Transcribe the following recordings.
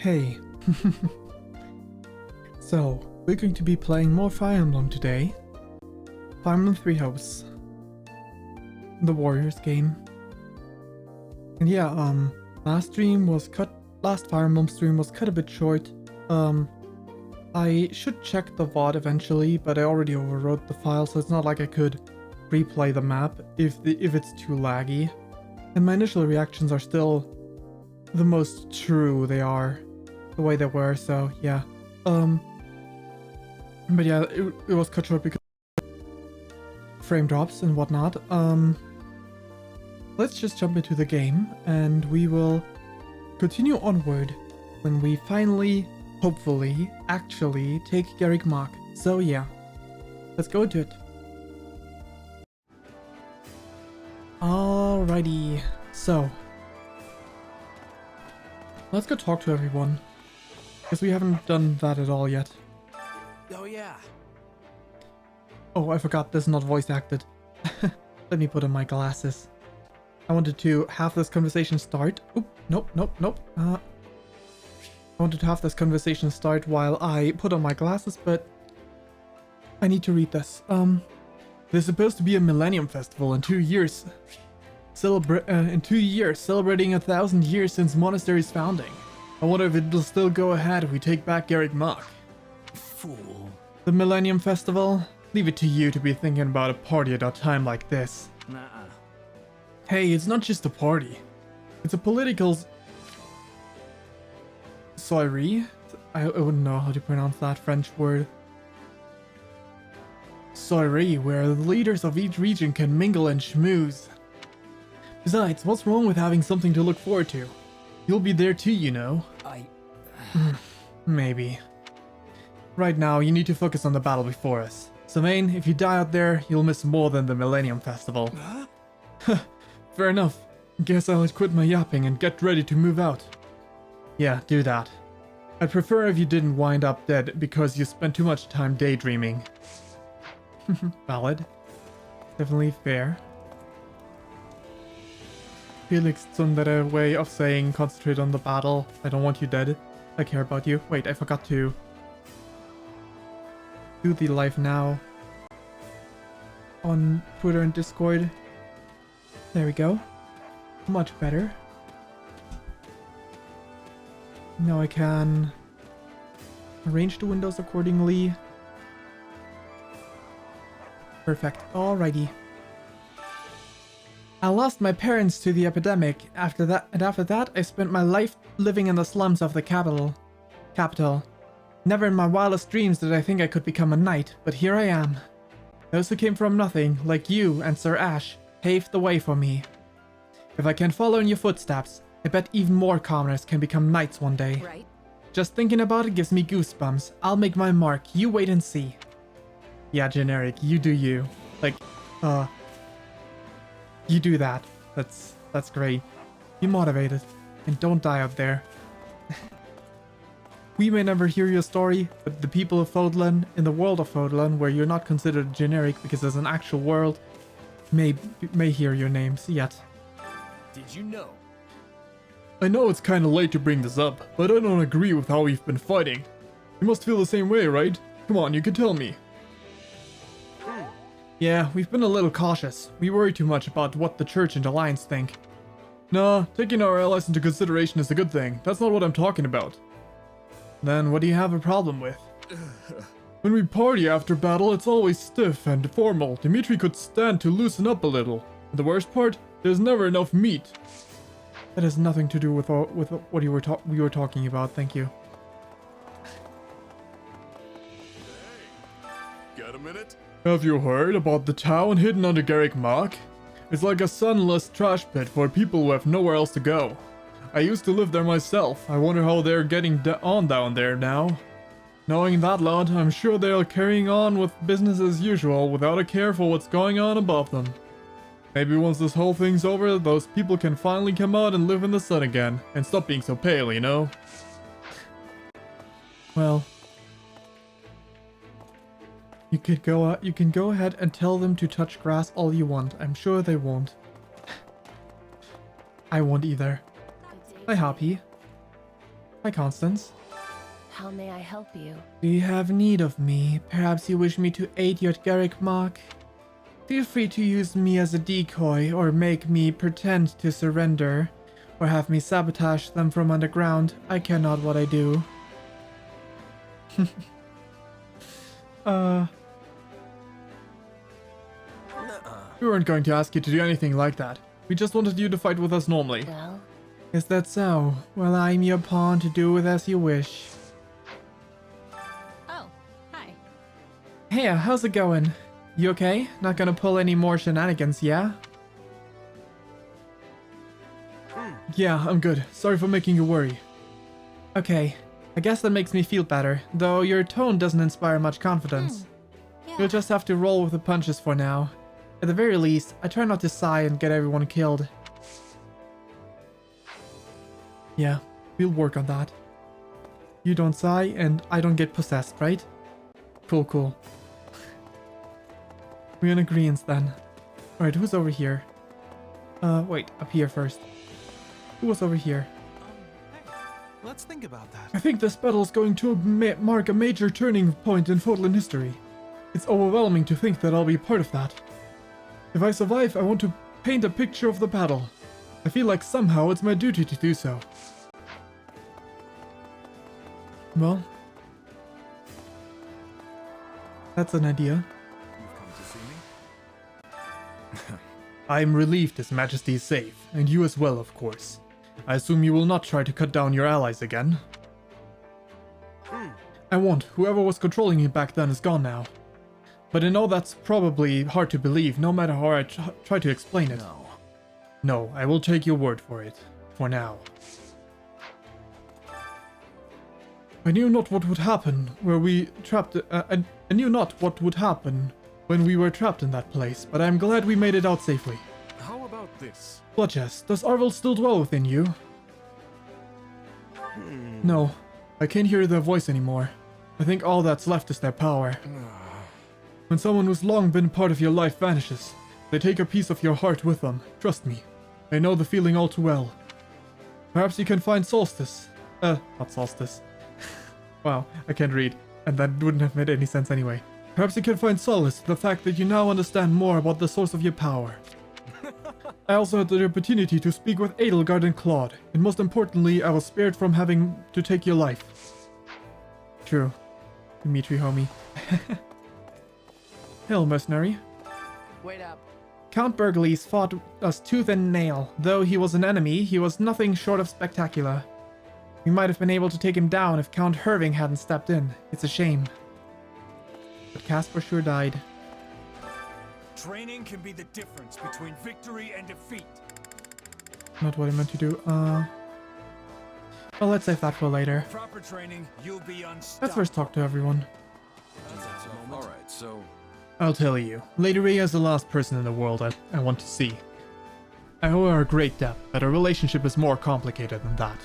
Hey. So, we're going to be playing more Fire Emblem today. Fire Emblem 3 Hopes. The Warriors game. And yeah, last Fire Emblem stream was cut a bit short. I should check the VOD eventually, but I already overwrote the file, so it's not like I could replay the map if it's too laggy. And my initial reactions are still the most true they are, the way they were, so yeah. But yeah, it was cut short because of frame drops and whatnot. Let's just jump into the game and we will continue onward when we finally, hopefully, actually take Gleeok Mach. So yeah, let's go into it. Alrighty, so let's go talk to everyone, because we haven't done that at all yet. Oh yeah. Oh, I forgot this is not voice acted. Let me put on my glasses. I wanted to have this conversation start. Oop, nope. I wanted to have this conversation start while I put on my glasses, but I need to read this. There's supposed to be a Millennium Festival in 2 years. In 2 years, celebrating 1,000 years since monastery's founding. I wonder if it'll still go ahead if we take back Gleeok Mach. Fool. The Millennium Festival? Leave it to you to be thinking about a party at a time like this. Nuh-uh. Hey, it's not just a party. It's a political soiree? I wouldn't know how to pronounce that French word. Soiree, where the leaders of each region can mingle and schmooze. Besides, what's wrong with having something to look forward to? You'll be there too, you know. Maybe. Right now, you need to focus on the battle before us. Sylvain, if you die out there, you'll miss more than the Millennium Festival. Huh? Fair enough. Guess I'll quit my yapping and get ready to move out. Yeah, do that. I'd prefer if you didn't wind up dead because you spent too much time daydreaming. Valid. Definitely fair. Felix tsundere way of saying concentrate on the battle. I don't want you dead. I care about you. Wait, I forgot to do the live now on Twitter and Discord. There we go. Much better. Now I can arrange the windows accordingly. Perfect. Alrighty. I lost my parents to the epidemic. After that, I spent my life living in the slums of the capital. Never in my wildest dreams did I think I could become a knight, but here I am. Those who came from nothing, like you and Sir Ash, paved the way for me. If I can follow in your footsteps, I bet even more commoners can become knights one day. Right. Just thinking about it gives me goosebumps. I'll make my mark. You wait and see. Yeah, generic. You do you. Like, you do that. That's great. Be motivated. And don't die out there. We may never hear your story, but the people of Fodlan, in the world of Fodlan, where you're not considered generic because there's an actual world, may hear your names yet. Did you know? I know it's kinda late to bring this up, but I don't agree with how we've been fighting. You must feel the same way, right? Come on, you can tell me. Yeah, we've been a little cautious. We worry too much about what the Church and Alliance think. Nah, taking our allies into consideration is a good thing. That's not what I'm talking about. Then what do you have a problem with? When we party after battle, it's always stiff and formal. Dimitri could stand to loosen up a little. And the worst part, there's never enough meat. That has nothing to do with what we were talking about, thank you. Got a minute? Have you heard about the town hidden under Gleeok Mach? It's like a sunless trash pit for people who have nowhere else to go. I used to live there myself. I wonder how they're getting on down there now. Knowing that lot, I'm sure they're carrying on with business as usual without a care for what's going on above them. Maybe once this whole thing's over, those people can finally come out and live in the sun again, and stop being so pale, you know? Well, you can go ahead and tell them to touch grass all you want. I'm sure they won't. I won't either. Hi, Hoppy. Hi, Constance. How may I help you? Do you have need of me? Perhaps you wish me to aid you at Garrick Mach? Feel free to use me as a decoy, or make me pretend to surrender, or have me sabotage them from underground. I care not what I do. We weren't going to ask you to do anything like that. We just wanted you to fight with us normally. Well, Is that so? Well, I'm your pawn to do with as you wish. oh, hi. Hey, how's it going? You okay? Not gonna pull any more shenanigans, yeah? Yeah, I'm good. Sorry for making you worry. Okay, I guess that makes me feel better, though your tone doesn't inspire much confidence. Yeah. You'll just have to roll with the punches for now. At the very least, I try not to sigh and get everyone killed. Yeah, we'll work on that. You don't sigh, and I don't get possessed, right? Cool, cool. We're in agreement then. Alright, who's over here? Wait, up here first. Who was over here? Hey, let's think about that. I think this battle's going to mark a major turning point in Fordland history. It's overwhelming to think that I'll be part of that. If I survive, I want to paint a picture of the battle. I feel like somehow it's my duty to do so. Well, that's an idea. You've come to see me? I'm relieved His Majesty is safe, and you as well, of course. I assume you will not try to cut down your allies again. I won't. Whoever was controlling you back then is gone now. But I know that's probably hard to believe, no matter how I try to explain it. No. No, I will take your word for it. For now. I knew not what would happen where we trapped. I knew not what would happen when we were trapped in that place, but I am glad we made it out safely. How about this? Bludgess, does Arvel still dwell within you? No, I can't hear their voice anymore. I think all that's left is their power. When someone who's long been part of your life vanishes, they take a piece of your heart with them. Trust me, I know the feeling all too well. Perhaps you can find Solstice. Not Solstice. Wow, I can't read, and that wouldn't have made any sense anyway. Perhaps you can find solace in the fact that you now understand more about the source of your power. I also had the opportunity to speak with Edelgard and Claude, and most importantly, I was spared from having to take your life. True. Dimitri, homie. Hail, mercenary. Wait up. Count Burgles fought us tooth and nail. Though he was an enemy, he was nothing short of spectacular. We might have been able to take him down if Count Herving hadn't stepped in. It's a shame. But Casper sure died. Training can be the difference between victory and defeat. Not what I meant to do. Well, let's save that for later. Proper training, you'll be unstoppable. Let's first talk to everyone. Alright, so I'll tell you, Lady Rhea is the last person in the world I want to see. I owe her a great debt, but our relationship is more complicated than that.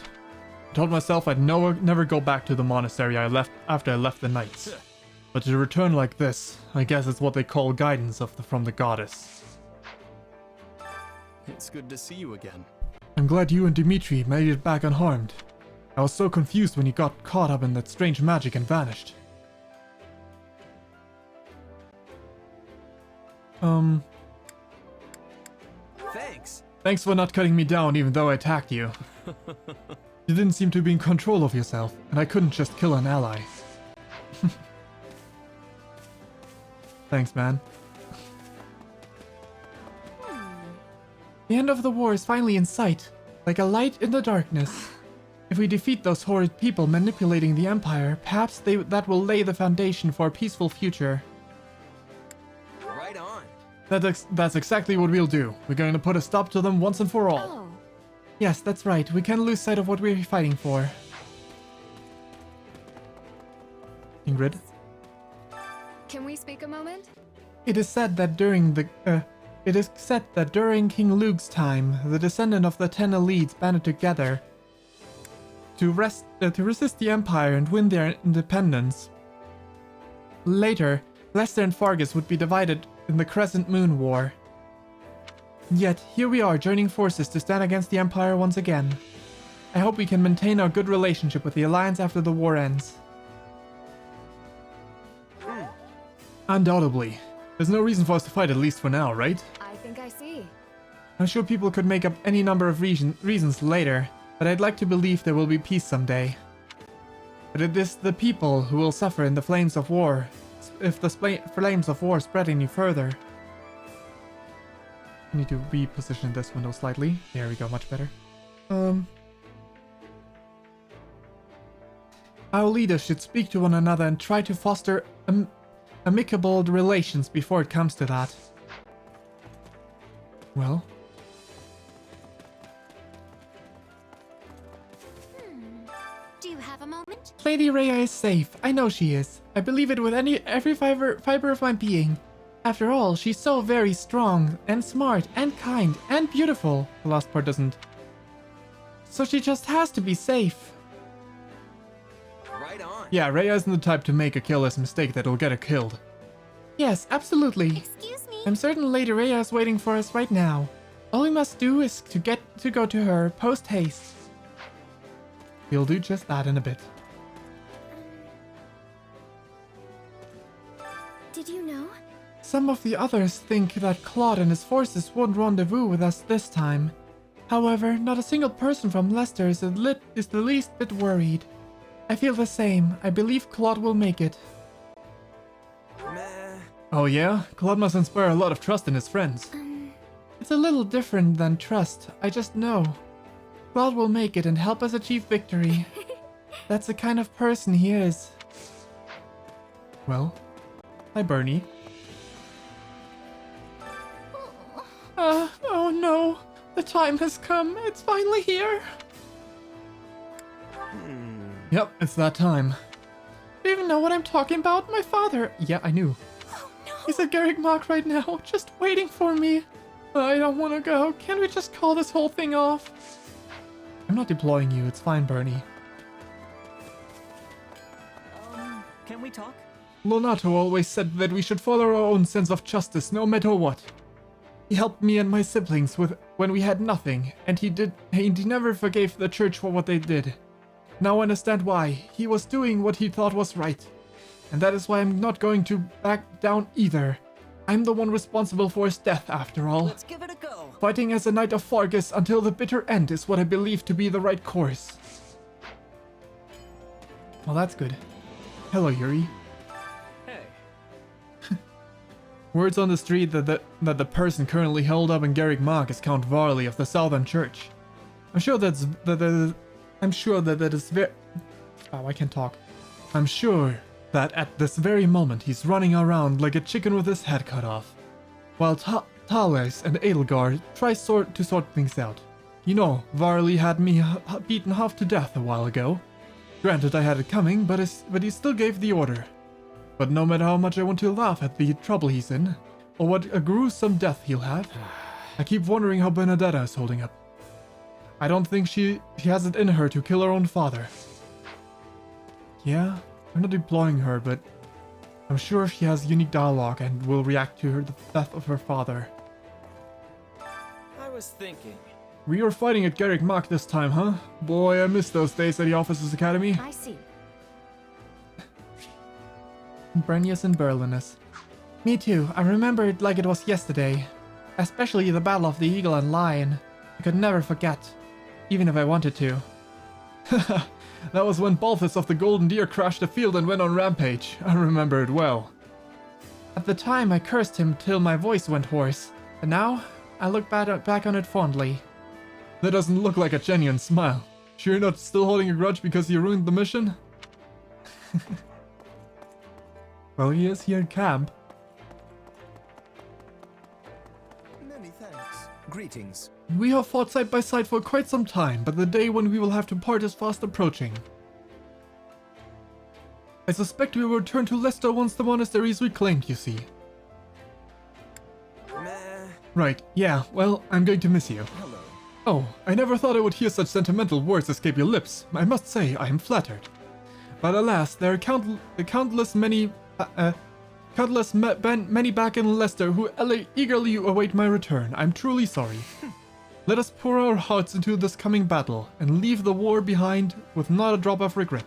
I told myself I'd never go back to the monastery I left after I left the Knights. But to return like this, I guess it's what they call guidance from the goddess. it's good to see you again. I'm glad you and Dimitri made it back unharmed. I was so confused when you got caught up in that strange magic and vanished. Thanks. Thanks for not cutting me down even though I attacked you. You didn't seem to be in control of yourself, and I couldn't just kill an ally. Thanks, man. The end of the war is finally in sight, like a light in the darkness. If we defeat those horrid people manipulating the Empire, perhaps that will lay the foundation for a peaceful future. Right on. That's exactly what we'll do. We're going to put a stop to them once and for all. Oh, Yes, that's right. We can't lose sight of what we're fighting for. Ingrid? Can we speak a moment? It is said that during King Luke's time, the descendant of the 10 elites banded together to resist the Empire and win their independence. Later, Leicester and Fargus would be divided in the Crescent Moon War. Yet, here we are joining forces to stand against the Empire once again. I hope we can maintain our good relationship with the Alliance after the war ends. Undoubtedly. There's no reason for us to fight, at least for now, right? I think I see. I'm sure people could make up any number of reasons later, but I'd like to believe there will be peace someday. But it is the people who will suffer in the flames of war, if the flames of war spread any further. I need to reposition this window slightly. There we go, much better. Our leaders should speak to one another and try to foster amicable relations before it comes to that. Well. Do you have a moment? Lady Rhea is safe. I know she is. I believe it with every fiber of my being. After all, she's so very strong and smart and kind and beautiful. The last part doesn't. So she just has to be safe. Right on. Yeah, Rhea isn't the type to make a careless mistake that will get her killed. Yes, absolutely. Excuse me. I'm certain Lady Rhea is waiting for us right now. All we must do is to go to her post haste. We'll do just that in a bit. Did you know? Some of the others think that Claude and his forces won't rendezvous with us this time. However, not a single person from Leicester is the least bit worried. I feel the same. I believe Claude will make it. Meh. Oh yeah? Claude must inspire a lot of trust in his friends. It's a little different than trust. I just know. Claude will make it and help us achieve victory. That's the kind of person he is. Well, hi Bernie. Oh no. The time has come. It's finally here. Yep, it's that time. Do you even know what I'm talking about? My father. Yeah, I knew. Oh no. He's at Garrick Mark right now, just waiting for me. I don't want to go. Can't we just call this whole thing off? I'm not deploying you, it's fine, Bernie. Can we talk? Lonato always said that we should follow our own sense of justice no matter what. He helped me and my siblings when we had nothing, and he never forgave the church for what they did. Now I understand why. He was doing what he thought was right. And that is why I'm not going to back down either. I'm the one responsible for his death after all. Let's give it a go. Fighting as a Knight of Fargus until the bitter end is what I believe to be the right course. Well, that's good. Hello, Yuri. Hey. Words on the street that the person currently held up in Garrick Mark is Count Varley of the Southern Church. I'm sure that is very... Oh, I can't talk. I'm sure that at this very moment he's running around like a chicken with his head cut off, while Thales and Edelgard try to sort things out. You know, Varley had me beaten half to death a while ago. Granted, I had it coming, but he still gave the order. But no matter how much I want to laugh at the trouble he's in, or what a gruesome death he'll have, I keep wondering how Benedetta is holding up. I don't think she has it in her to kill her own father. Yeah, I'm not deploying her, but I'm sure she has unique dialogue and will react to the death of her father. I was thinking. We are fighting at Garrick Mark this time, huh? Boy, I miss those days at the Officers Academy. I see. Brenius and Berlinus. Me too. I remember it like it was yesterday. Especially the Battle of the Eagle and Lion. I could never forget. Even if I wanted to. That was when Balthus of the Golden Deer crashed the field and went on rampage. I remember it well. At the time, I cursed him till my voice went hoarse. And now, I look back on it fondly. That doesn't look like a genuine smile. Sure you're not still holding a grudge because you ruined the mission? Well, he is here in camp. Many thanks. Greetings. We have fought side by side for quite some time, but the day when we will have to part is fast approaching. I suspect we will return to Leicester once the monastery is reclaimed, you see. Meh. Right, yeah, well, I'm going to miss you. Hello. Oh, I never thought I would hear such sentimental words escape your lips. I must say, I am flattered. But alas, there are countless many back in Leicester who eagerly await my return. I'm truly sorry. Let us pour our hearts into this coming battle and leave the war behind with not a drop of regret.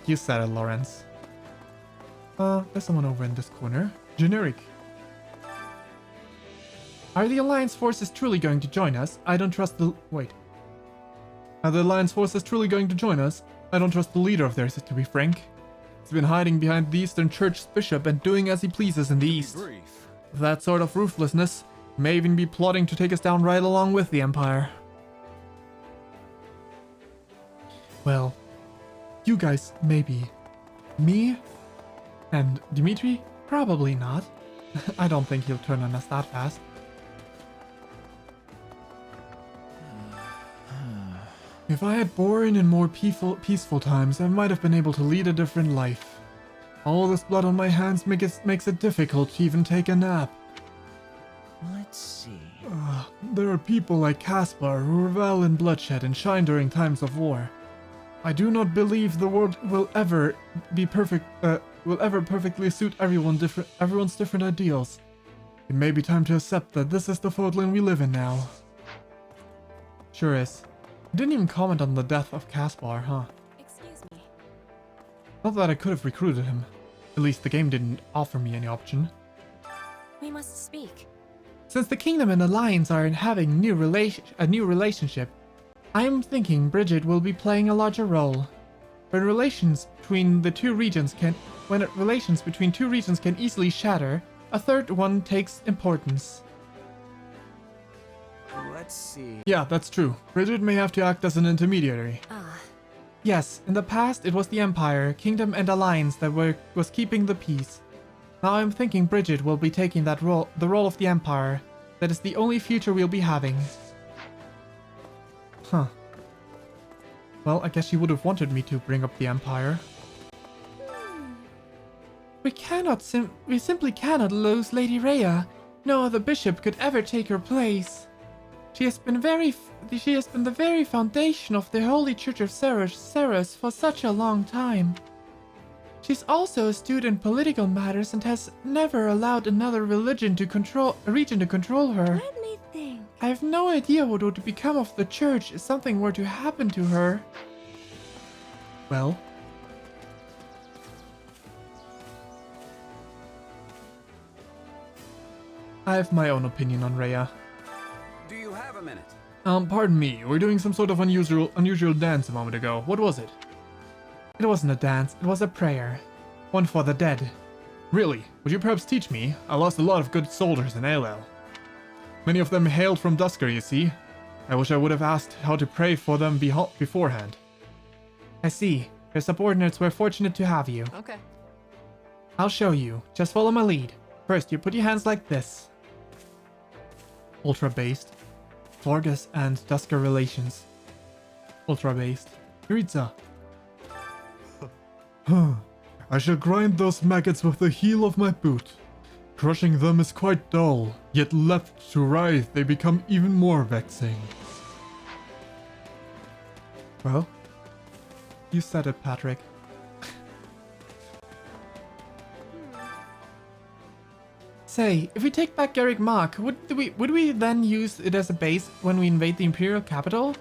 You said it, Lawrence. There's someone over in this corner. Generic. Are the Alliance forces truly going to join us? I don't trust the... Wait. Are the Alliance forces truly going to join us? I don't trust the leader of theirs, to be frank. He's been hiding behind the Eastern Church's bishop and doing as he pleases in the East. Brief. With that sort of ruthlessness, he may even be plotting to take us down right along with the Empire. Well, you guys, maybe. Me? And Dimitri? Probably not. I don't think he'll turn on us that fast. If I had born in more peaceful times, I might have been able to lead a different life. All this blood on my hands makes it difficult to even take a nap. Let's see. There are people like Caspar who revel in bloodshed and shine during times of war. I do not believe the world will ever be perfect. Will ever perfectly suit everyone's different ideals. It may be time to accept that this is the Fodland we live in now. Sure is. You didn't even comment on the death of Caspar, huh? Excuse me. Not that I could have recruited him. At least the game didn't offer me any option. We must speak. Since the Kingdom and Alliance are having a new relationship, I am thinking Bridget will be playing a larger role. When relations between two regions can easily shatter, a third one takes importance. Let's see. Yeah, that's true. Bridget may have to act as an intermediary. Yes, in the past it was the Empire, Kingdom and Alliance that was keeping the peace. Now I'm thinking Bridget will be taking that role, the role of the Empire. That is the only future we'll be having. Huh. Well, I guess she would have wanted me to bring up the Empire. We simply cannot lose Lady Rhea. No other bishop could ever take her place. She has been the very foundation of the Holy Church of Ceres for such a long time. She's also astute in political matters and has never allowed another region to control her. Let me think. I have no idea what would become of the church if something were to happen to her. Well, I have my own opinion on Rhea. Do you have a minute? Pardon me, we're doing some sort of unusual dance a moment ago. What was it? It wasn't a dance, it was a prayer. One for the dead. Really? Would you perhaps teach me? I lost a lot of good soldiers in ALL. Many of them hailed from Dusker, you see. I wish I would have asked how to pray for them beforehand. I see. Your subordinates were fortunate to have you. Okay. I'll show you. Just follow my lead. First, you put your hands like this. Ultra-based. Vargas and Dusker relations. Ultra-based. Yuritsa. I shall grind those maggots with the heel of my boot. Crushing them is quite dull, yet left to right they become even more vexing. Well, you said it, Patrick. Say, if we take back Garrick Mark, would we then use it as a base when we invade the Imperial capital?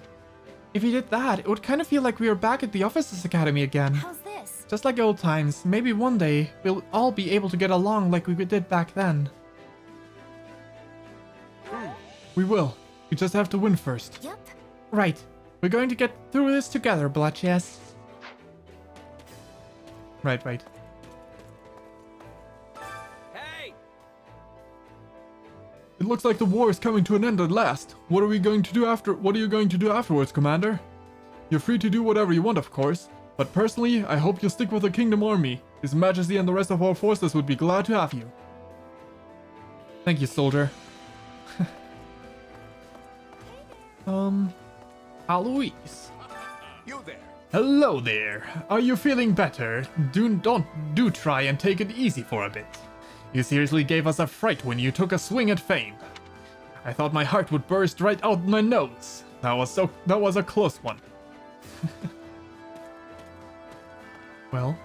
If we did that, it would kind of feel like we were back at the Officers Academy again. How's this? Just like old times, maybe one day we'll all be able to get along like we did back then. We will. We just have to win first. Yep. Right. We're going to get through this together, Blotches. Right. Hey! It looks like the war is coming to an end at last. What are you going to do afterwards, Commander? You're free to do whatever you want, of course. But personally, I hope you'll stick with the Kingdom Army. His Majesty and the rest of our forces would be glad to have you. Thank you, soldier. Alois. You there. Hello there. Are you feeling better? Do try and take it easy for a bit. You seriously gave us a fright when you took a swing at fame. I thought my heart would burst right out my nose. That was a close one. Well,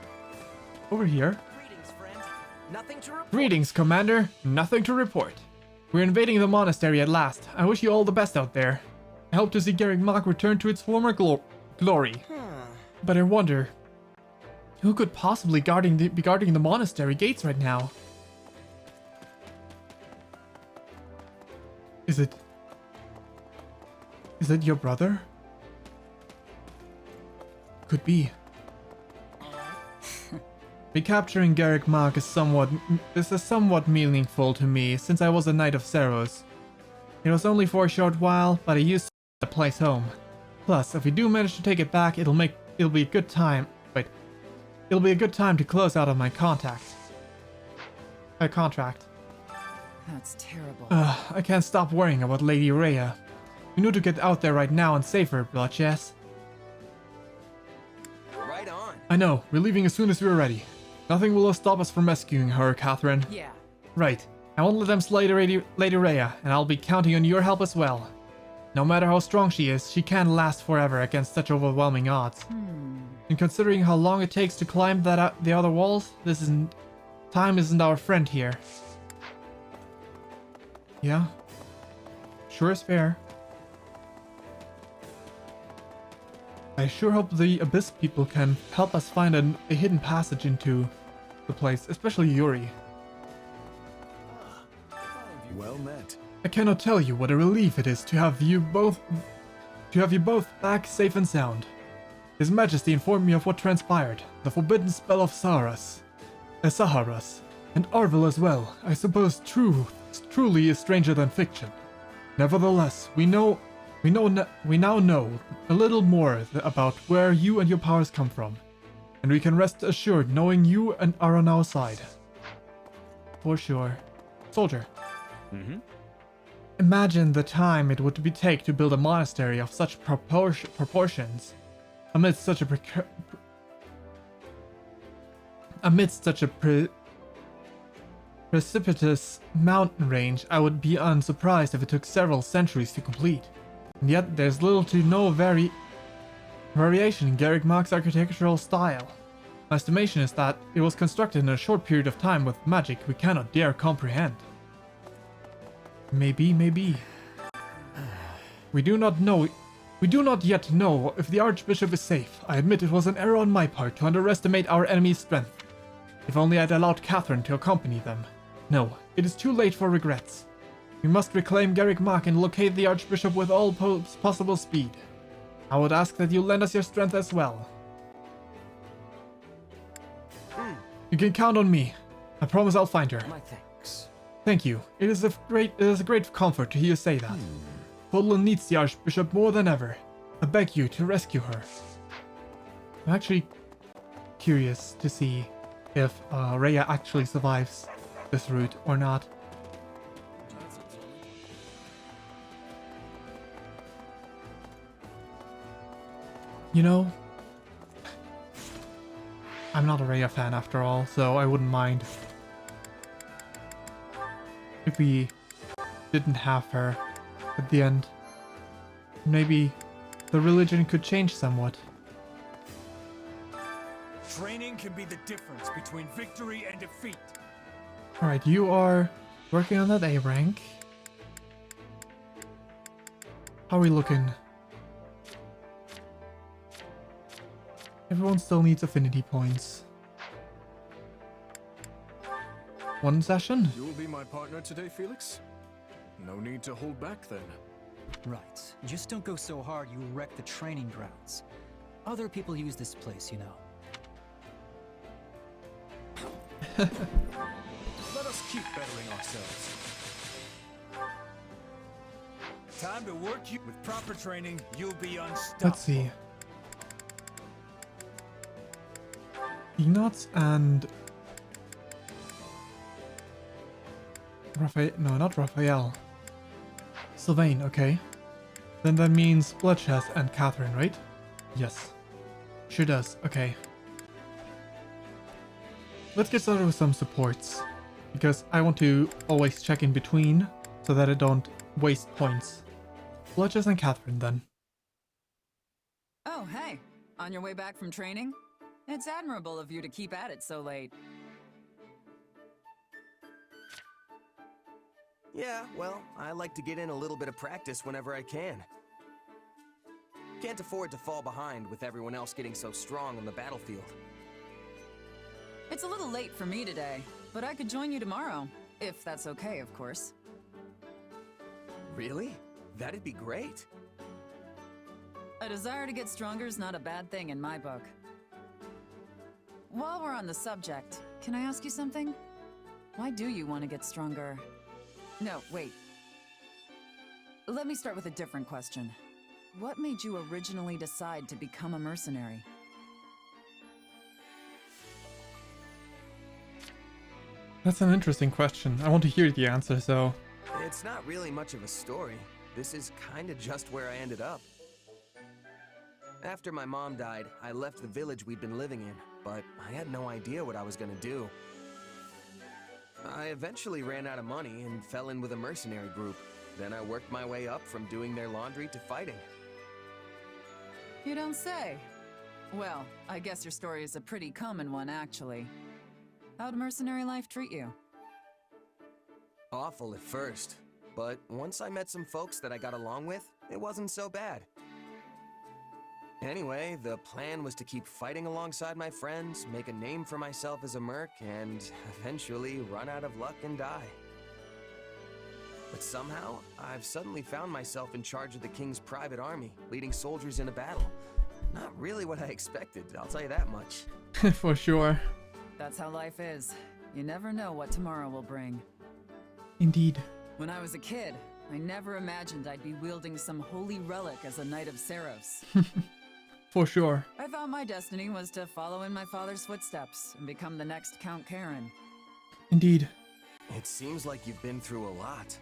over here. Greetings, friend. Nothing to report. Greetings, Commander. Nothing to report. We're invading the monastery at last. I wish you all the best out there. I hope to see Gleeok Mach return to its former glory. But I wonder, who could possibly be guarding the monastery gates right now? Is it your brother? Could be. Recapturing Gleeok Mach is somewhat meaningful to me, since I was a Knight of Cerros. It was only for a short while, but I used the place home. Plus, if we do manage to take it back, it'll be a good time. Wait, it'll be a good time to close out of my contract. That's terrible. I can't stop worrying about Lady Rhea. We need to get out there right now and save her, Blutchess. Right on. I know, we're leaving as soon as we're ready. Nothing will stop us from rescuing her, Catherine. Yeah. Right. I won't let them slay Lady Rhea, and I'll be counting on your help as well. No matter how strong she is, she can't last forever against such overwhelming odds. And considering how long it takes to climb the other walls, time isn't our friend here. Yeah. Sure is fair. I sure hope the Abyss people can help us find a hidden passage into the place, especially Yuri. Well met. I cannot tell you what a relief it is to have you both back safe and sound. His Majesty informed me of what transpired, the forbidden spell of Saharas, and Arvel as well. I suppose truly is stranger than fiction. Nevertheless, we now know a little more about where you and your powers come from, and we can rest assured knowing you are on our side. For sure. Soldier. Imagine the time it would take to build a monastery of such proportions amidst such a precipitous mountain range. I would be unsurprised if it took several centuries to complete. And yet there's little to no variation in Gleeok Mach's architectural style. My estimation is that it was constructed in a short period of time with magic we cannot dare comprehend. Maybe. We do not yet know if the Archbishop is safe. I admit it was an error on my part to underestimate our enemy's strength. If only I'd allowed Catherine to accompany them. No, it is too late for regrets. We must reclaim Gleeok Mach and locate the Archbishop with all possible speed. I would ask that you lend us your strength as well. You can count on me. I promise I'll find her. My thanks. Thank you. It is a great comfort to hear you say that. Fodlan needs the Archbishop more than ever. I beg you to rescue her. I'm actually curious to see if Rhea actually survives this route or not. You know, I'm not a Rhea fan after all, so I wouldn't mind if we didn't have her at the end. Maybe the religion could change somewhat. Training can be the difference between victory and defeat. Alright, you are working on that A rank. How are we looking? Everyone still needs affinity points. One session? You'll be my partner today, Felix? No need to hold back then. Right. Just don't go so hard you wreck the training grounds. Other people use this place, you know. Let us keep bettering ourselves. Time to work you with proper training, you'll be unstoppable. Let's see. Peanuts and Raphael. No, not Raphael. Sylvain, okay. Then that means Bloodchest and Catherine, right? Yes. Sure does, okay. Let's get started with some supports, because I want to always check in between so that I don't waste points. Bloodchest and Catherine then. Oh, hey. On your way back from training? It's admirable of you to keep at it so late. Yeah, well, I like to get in a little bit of practice whenever I can. Can't afford to fall behind with everyone else getting so strong on the battlefield. It's a little late for me today, but I could join you tomorrow. If that's okay, of course. Really? That'd be great. A desire to get stronger is not a bad thing in my book. While we're on the subject, can I ask you something? Why do you want to get stronger? No, wait. Let me start with a different question. What made you originally decide to become a mercenary? That's an interesting question. I want to hear the answer, so... It's not really much of a story. This is kinda just where I ended up. After my mom died, I left the village we'd been living in, but I had no idea what I was gonna do. I eventually ran out of money and fell in with a mercenary group. Then I worked my way up from doing their laundry to fighting. You don't say. Well, I guess your story is a pretty common one, actually. How'd mercenary life treat you? Awful at first, but once I met some folks that I got along with, it wasn't so bad. Anyway, the plan was to keep fighting alongside my friends, make a name for myself as a merc, and eventually run out of luck and die. But somehow, I've suddenly found myself in charge of the king's private army, leading soldiers in a battle. Not really what I expected, I'll tell you that much. For sure. That's how life is. You never know what tomorrow will bring. Indeed. When I was a kid, I never imagined I'd be wielding some holy relic as a Knight of Saros. For sure. I thought my destiny was to follow in my father's footsteps and become the next Count Karen. Indeed. It seems like you've been through a lot.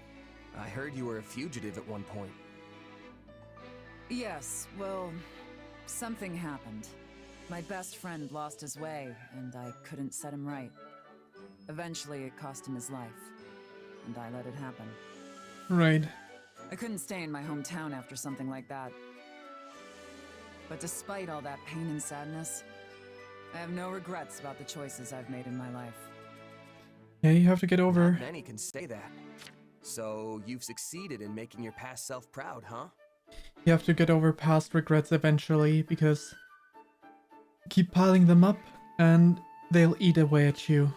I heard you were a fugitive at one point. Yes, well, something happened. My best friend lost his way, and I couldn't set him right. Eventually, it cost him his life, and I let it happen. Right. I couldn't stay in my hometown after something like that. But despite all that pain and sadness, I have no regrets about the choices I've made in my life. Yeah, you have to get over... Not many can say that. So, you've succeeded in making your past self proud, huh? You have to get over past regrets eventually, because... keep piling them up, and they'll eat away at you.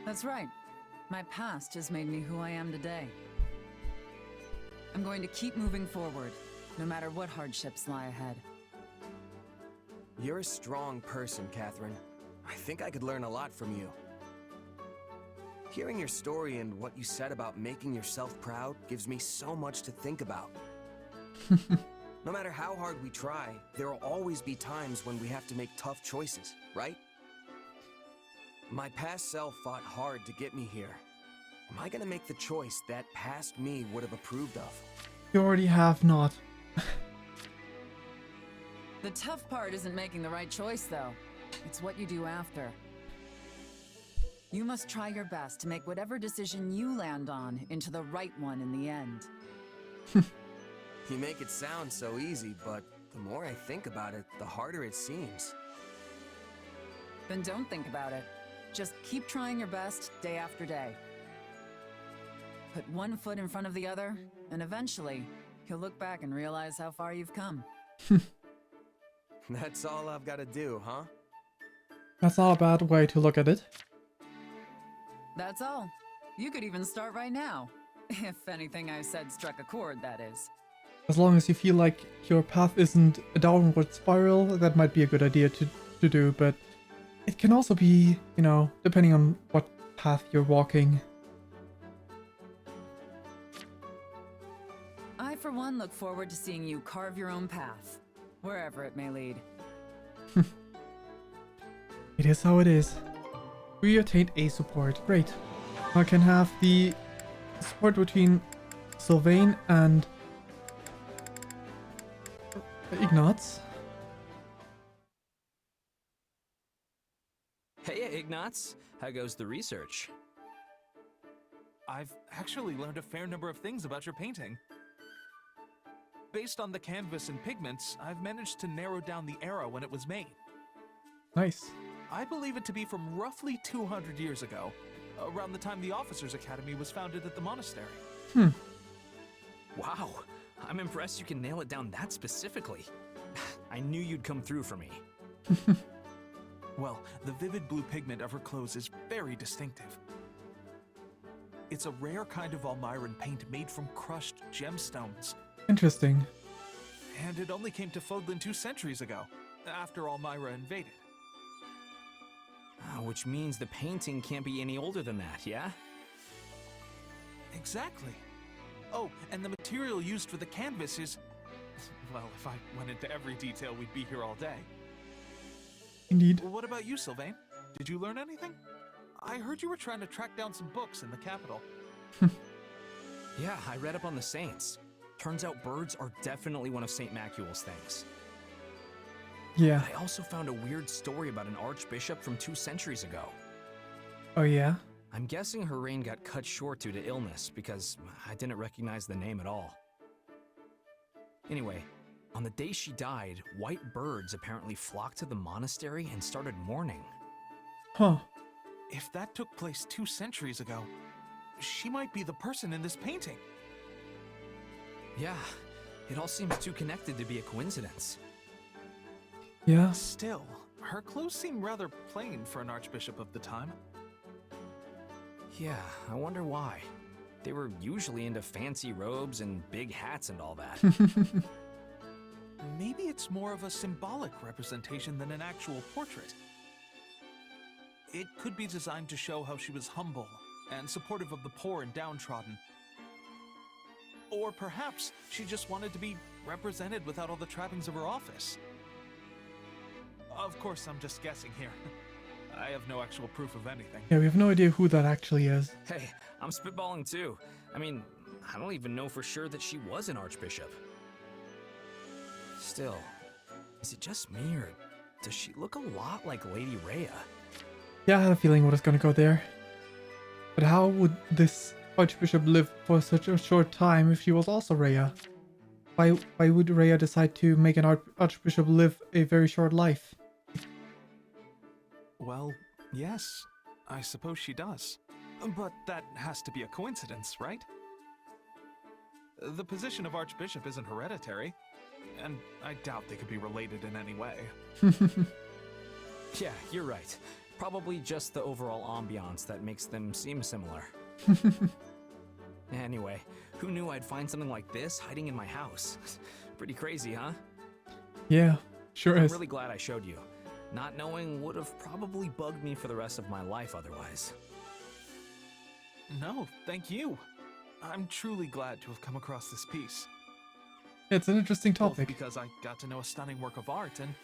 That's right. My past has made me who I am today. I'm going to keep moving forward, no matter what hardships lie ahead. You're a strong person, Catherine. I think I could learn a lot from you. Hearing your story and what you said about making yourself proud gives me so much to think about. No matter how hard we try, there will always be times when we have to make tough choices, right? My past self fought hard to get me here. Am I gonna make the choice that past me would have approved of? You already have not. The tough part isn't making the right choice, though. It's what you do after. You must try your best to make whatever decision you land on into the right one in the end. You make it sound so easy, but the more I think about it, the harder it seems. Then don't think about it. Just keep trying your best day after day. Put one foot in front of the other, and eventually, you'll look back and realize how far you've come. That's all I've got to do, huh? That's not a bad way to look at it. That's all. You could even start right now. If anything I said struck a chord, that is. As long as you feel like your path isn't a downward spiral, that might be a good idea to do, but it can also be, you know, depending on what path you're walking. I, for one, look forward to seeing you carve your own path, wherever it may lead. It is how it is. We attained A support. Great. I can have the support between Sylvain and Ignatz. Hey, Ignatz. How goes the research? I've actually learned a fair number of things about your painting. Based on the canvas and pigments, I've managed to narrow down the era when it was made. Nice. I believe it to be from roughly 200 years ago. around the time the Officers' Academy was founded at the monastery. Wow, I'm impressed you can nail it down that specifically. I knew you'd come through for me. Well, the vivid blue pigment of her clothes is very distinctive. It's a rare kind of Almyran paint made from crushed gemstones. Interesting. And it only came to Fodlan 2 centuries ago, after Almyra invaded. Which means the painting can't be any older than that, yeah? Exactly. Oh, and the material used for the canvas is... Well, if I went into every detail, we'd be here all day. Indeed. What about you, Sylvain? Did you learn anything? I heard you were trying to track down some books in the capital. Yeah, I read up on the saints. Turns out birds are definitely one of St. Macuel's things. Yeah. I also found a weird story about an archbishop from 2 centuries ago. Oh yeah? I'm guessing her reign got cut short due to illness because I didn't recognize the name at all. Anyway, on the day she died, white birds apparently flocked to the monastery and started mourning. Huh. If that took place 2 centuries ago, she might be the person in this painting. Yeah, it all seems too connected to be a coincidence. Yeah. Still, her clothes seem rather plain for an archbishop of the time. Yeah, I wonder why. They were usually into fancy robes and big hats and all that. Maybe it's more of a symbolic representation than an actual portrait. It could be designed to show how she was humble and supportive of the poor and downtrodden. Or perhaps she just wanted to be represented without all the trappings of her office. Of course, I'm just guessing here. I have no actual proof of anything. Yeah, we have no idea who that actually is. Hey, I'm spitballing too. I mean, I don't even know for sure that she was an archbishop. Still, is it just me or does she look a lot like Lady Rhea? Yeah, I had a feeling what was gonna go there. But how would this archbishop live for such a short time if she was also Rhea? Why would Rhea decide to make an archbishop live a very short life? Well, yes, I suppose she does. But that has to be a coincidence, right? The position of archbishop isn't hereditary, and I doubt they could be related in any way. Yeah, you're right. Probably just the overall ambiance that makes them seem similar. Anyway, who knew I'd find something like this hiding in my house? Pretty crazy, huh? Yeah, sure I'm is. really glad I showed you. Not knowing would have probably bugged me for the rest of my life otherwise. No, thank you. I'm truly glad to have come across this piece. It's an interesting Both topic. because I got to know a stunning work of art and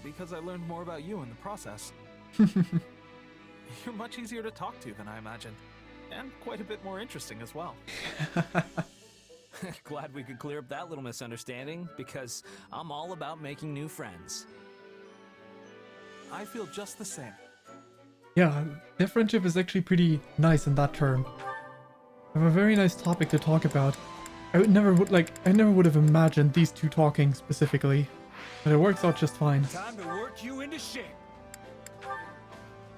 because I learned more about you in the process. You're much easier to talk to than I imagined, and quite a bit more interesting as well. Glad we could clear up that little misunderstanding, because I'm all about making new friends. I feel just the same. Yeah, their friendship is actually pretty nice in that term. They have a very nice topic to talk about. I never would have imagined these two talking specifically, but it works out just fine. Time to work you into shape.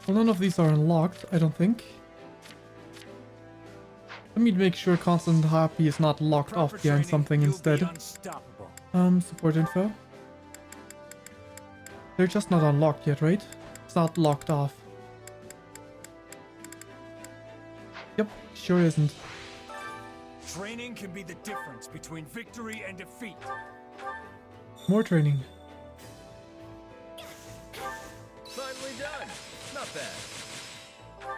Well, none of these are unlocked, I don't think. Let me make sure Constant Happy is not locked off behind something instead. Support info. They're just not unlocked yet, right? It's not locked off. Yep, sure isn't. Training can be the difference between victory and defeat. More training. Finally done. Not bad.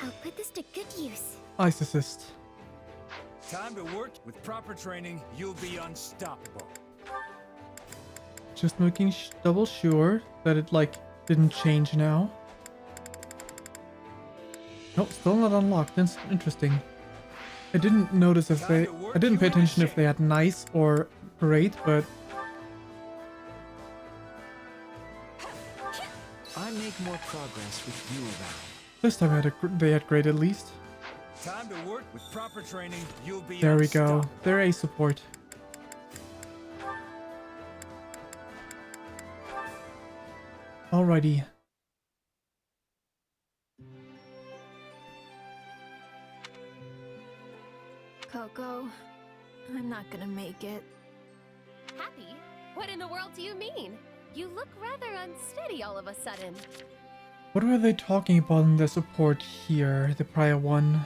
I'll put this to good use. Ice assist. Time to work. With proper training, you'll be unstoppable. Just making double sure that it didn't change now. Nope, still not unlocked. That's interesting. I didn't notice if I didn't pay attention if they had nice or great, but I make more progress with you around. this time they had great at least. Time to work. With proper training, you'll be There we go. unstoppable. They're a support. Alrighty. Coco. I'm not gonna make it. Happy? What in the world do you mean? You look rather unsteady all of a sudden. What were they talking about in the support here, the prior one?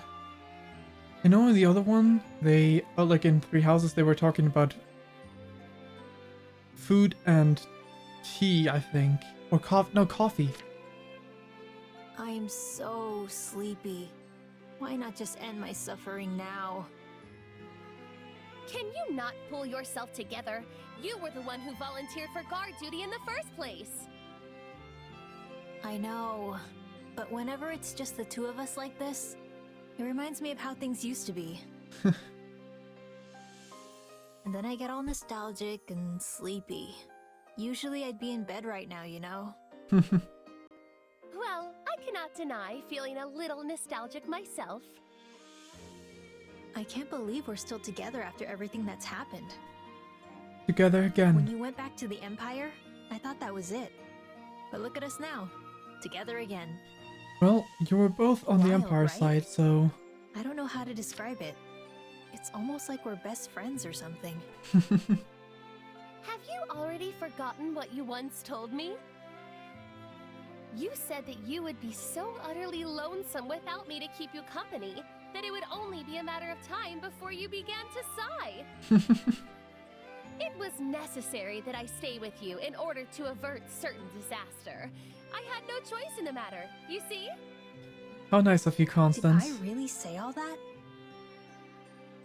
I know in the other one, they, like in Three Houses, they were talking about food and tea, I think. Or coffee, no, coffee. I'm so sleepy. Why not just end my suffering now? Can you not pull yourself together? You were the one who volunteered for guard duty in the first place. I know, but whenever it's just the two of us like this, it reminds me of how things used to be. And then I get all nostalgic and sleepy. Usually I'd be in bed right now, you know? Well, I cannot deny feeling a little nostalgic myself. I can't believe we're still together after everything that's happened. Together When again. you went back to the Empire, I thought that was it. But look at us now, together again. Well, you were both on the Wild, Empire right? side, so... I don't know how to describe it. It's almost like we're best friends or something. Have you already forgotten what you once told me? You said that you would be so utterly lonesome without me to keep you company that it would only be a matter of time before you began to sigh. It was necessary that I stay with you in order to avert certain disaster. I had no choice in the matter, you see? How nice of you, Did Constance. I really say all that?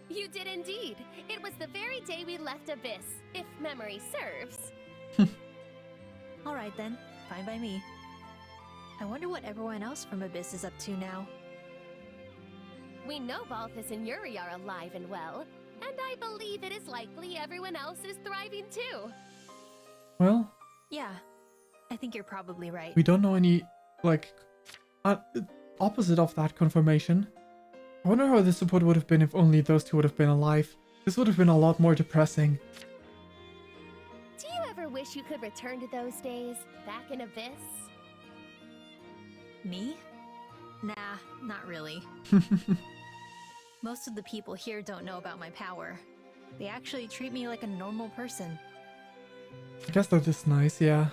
You did indeed. It was the very day we left Abyss, if memory serves. Alright then, fine by me. I wonder what everyone else from Abyss is up to now. We know Balthus and Yuri are alive and well, and I believe it is likely everyone else is thriving too. Well, Yeah, I think you're probably right. we don't know any, like, opposite of that confirmation. I wonder how the support would have been if only those two would have been alive. This would have been a lot more depressing. Do you ever wish you could return to those days, back in Abyss? Me? Nah, not really. Most of the people here don't know about my power. They actually treat me like a normal person. I guess that is nice, yeah.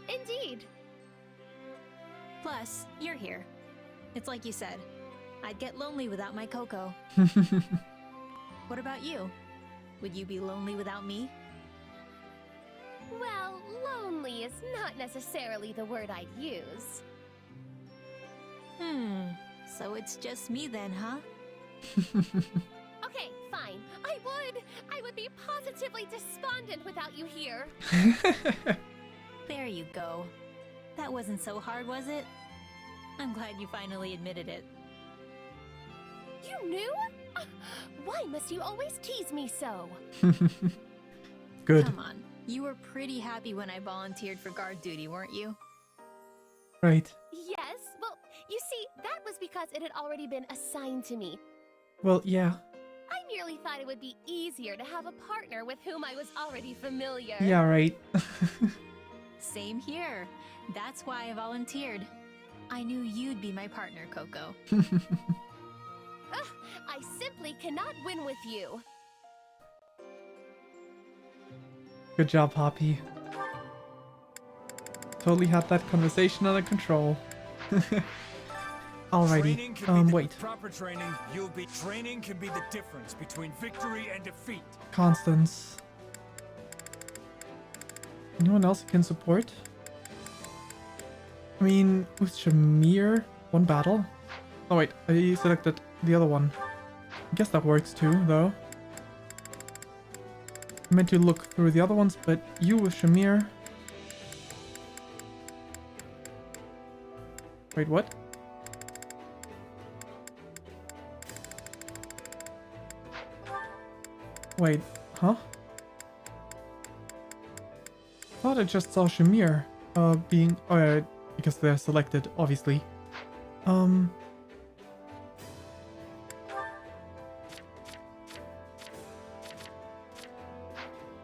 Indeed. Plus, you're here. It's like you said. I'd get lonely without my Coco. What about you? Would you be lonely without me? Well, lonely is not necessarily the word I'd use. So it's just me then, huh? Okay, fine. I would be positively despondent without you here. There you go. That wasn't so hard, was it? I'm glad you finally admitted it. You knew? Why must you always tease me so? Good. Come on. You were pretty happy when I volunteered for guard duty, weren't you? Right. Yes, well, you see, that was because it had already been assigned to me. Well, yeah. I merely thought it would be easier to have a partner with whom I was already familiar. Yeah, right. Same here. That's why I volunteered. I knew you'd be my partner, Coco. Ugh, I simply cannot win with you. Good job, Poppy. Totally had that conversation under control. Training Alrighty. can be Wait. proper training. Training can be the difference between victory and defeat. Constance. Anyone else who can support? I mean, with Shamir, one battle. Oh wait, I selected the other one. I guess that works too, though. I meant to look through the other ones, but you with Shamir. Wait, what? Wait, huh? Thought I just saw Shamir, being, because they're selected, obviously.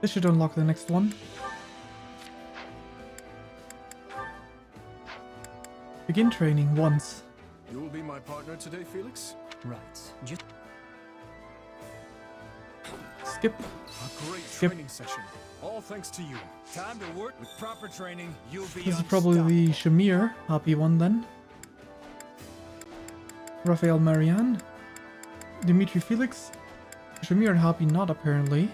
This should unlock the next one. Begin training once. You will be my partner today, Felix? Right. Just skip. A great Skip. training session. All thanks to you. Time to work. With proper training, you'll be This is probably the Shamir happy one then. Raphael Marianne. Dimitri Felix. Shamir and happy not apparently.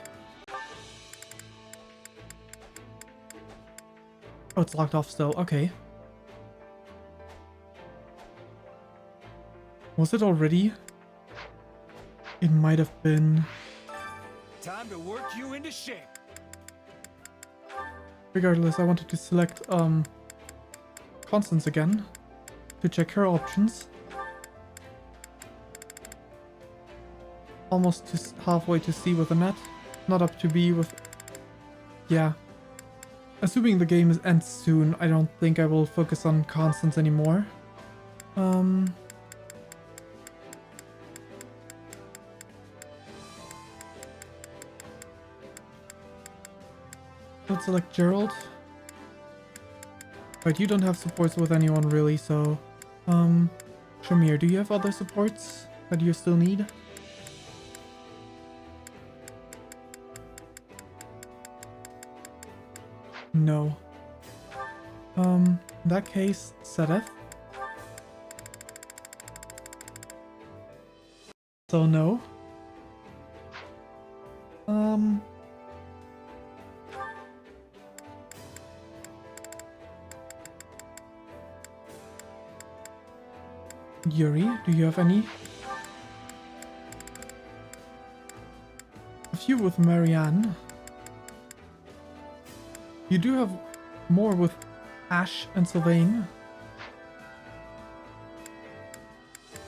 Oh, it's locked off still. Okay. Was it already? It might have been. Time to work you into shape. Regardless, I wanted to select Constance again to check her options. Almost to halfway to C with a net. Not up to B with... Yeah. Assuming the game ends soon, I don't think I will focus on Constance anymore. Let's select Gerald. But you don't have supports with anyone really, so... Shamir, do you have other supports that you still need? No. In that case, Sedef. So no. Yuri, do you have any? A few with Marianne. You do have more with Ash and Sylvain.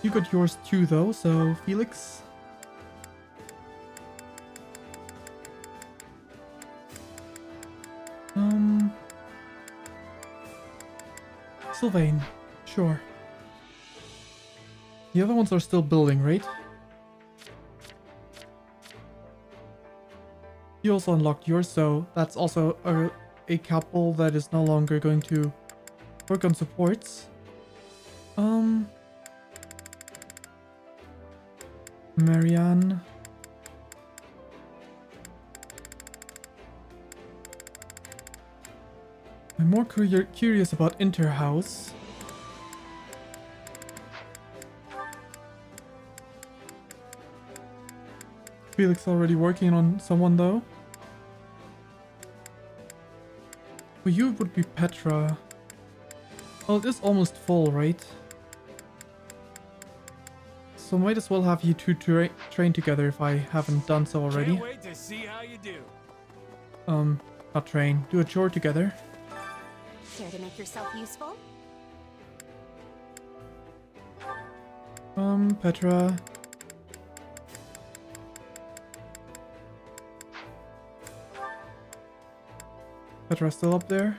You got yours too though, so Felix. Sylvain, sure. The other ones are still building, right? You also unlocked yours, so that's also a couple that is no longer going to work on supports. Marianne. I'm more curious about Interhouse. Felix already working on someone though. For you it would be Petra. Well, it is almost full, right? So might as well have you two train together if I haven't done so already. Can't wait to see how you do. Not train. Do a chore together. Care to make yourself useful? Petra. Petra's still up there.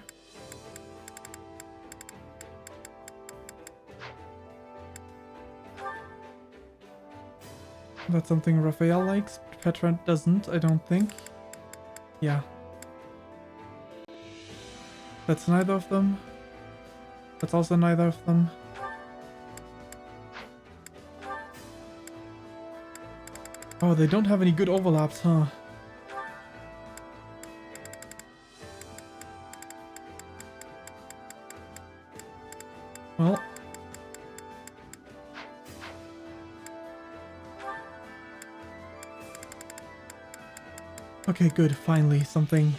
That's something Raphael likes, but Petra doesn't, I don't think. Yeah. That's neither of them. That's also neither of them. Oh, they don't have any good overlaps, huh? Well. Okay, good. Finally, something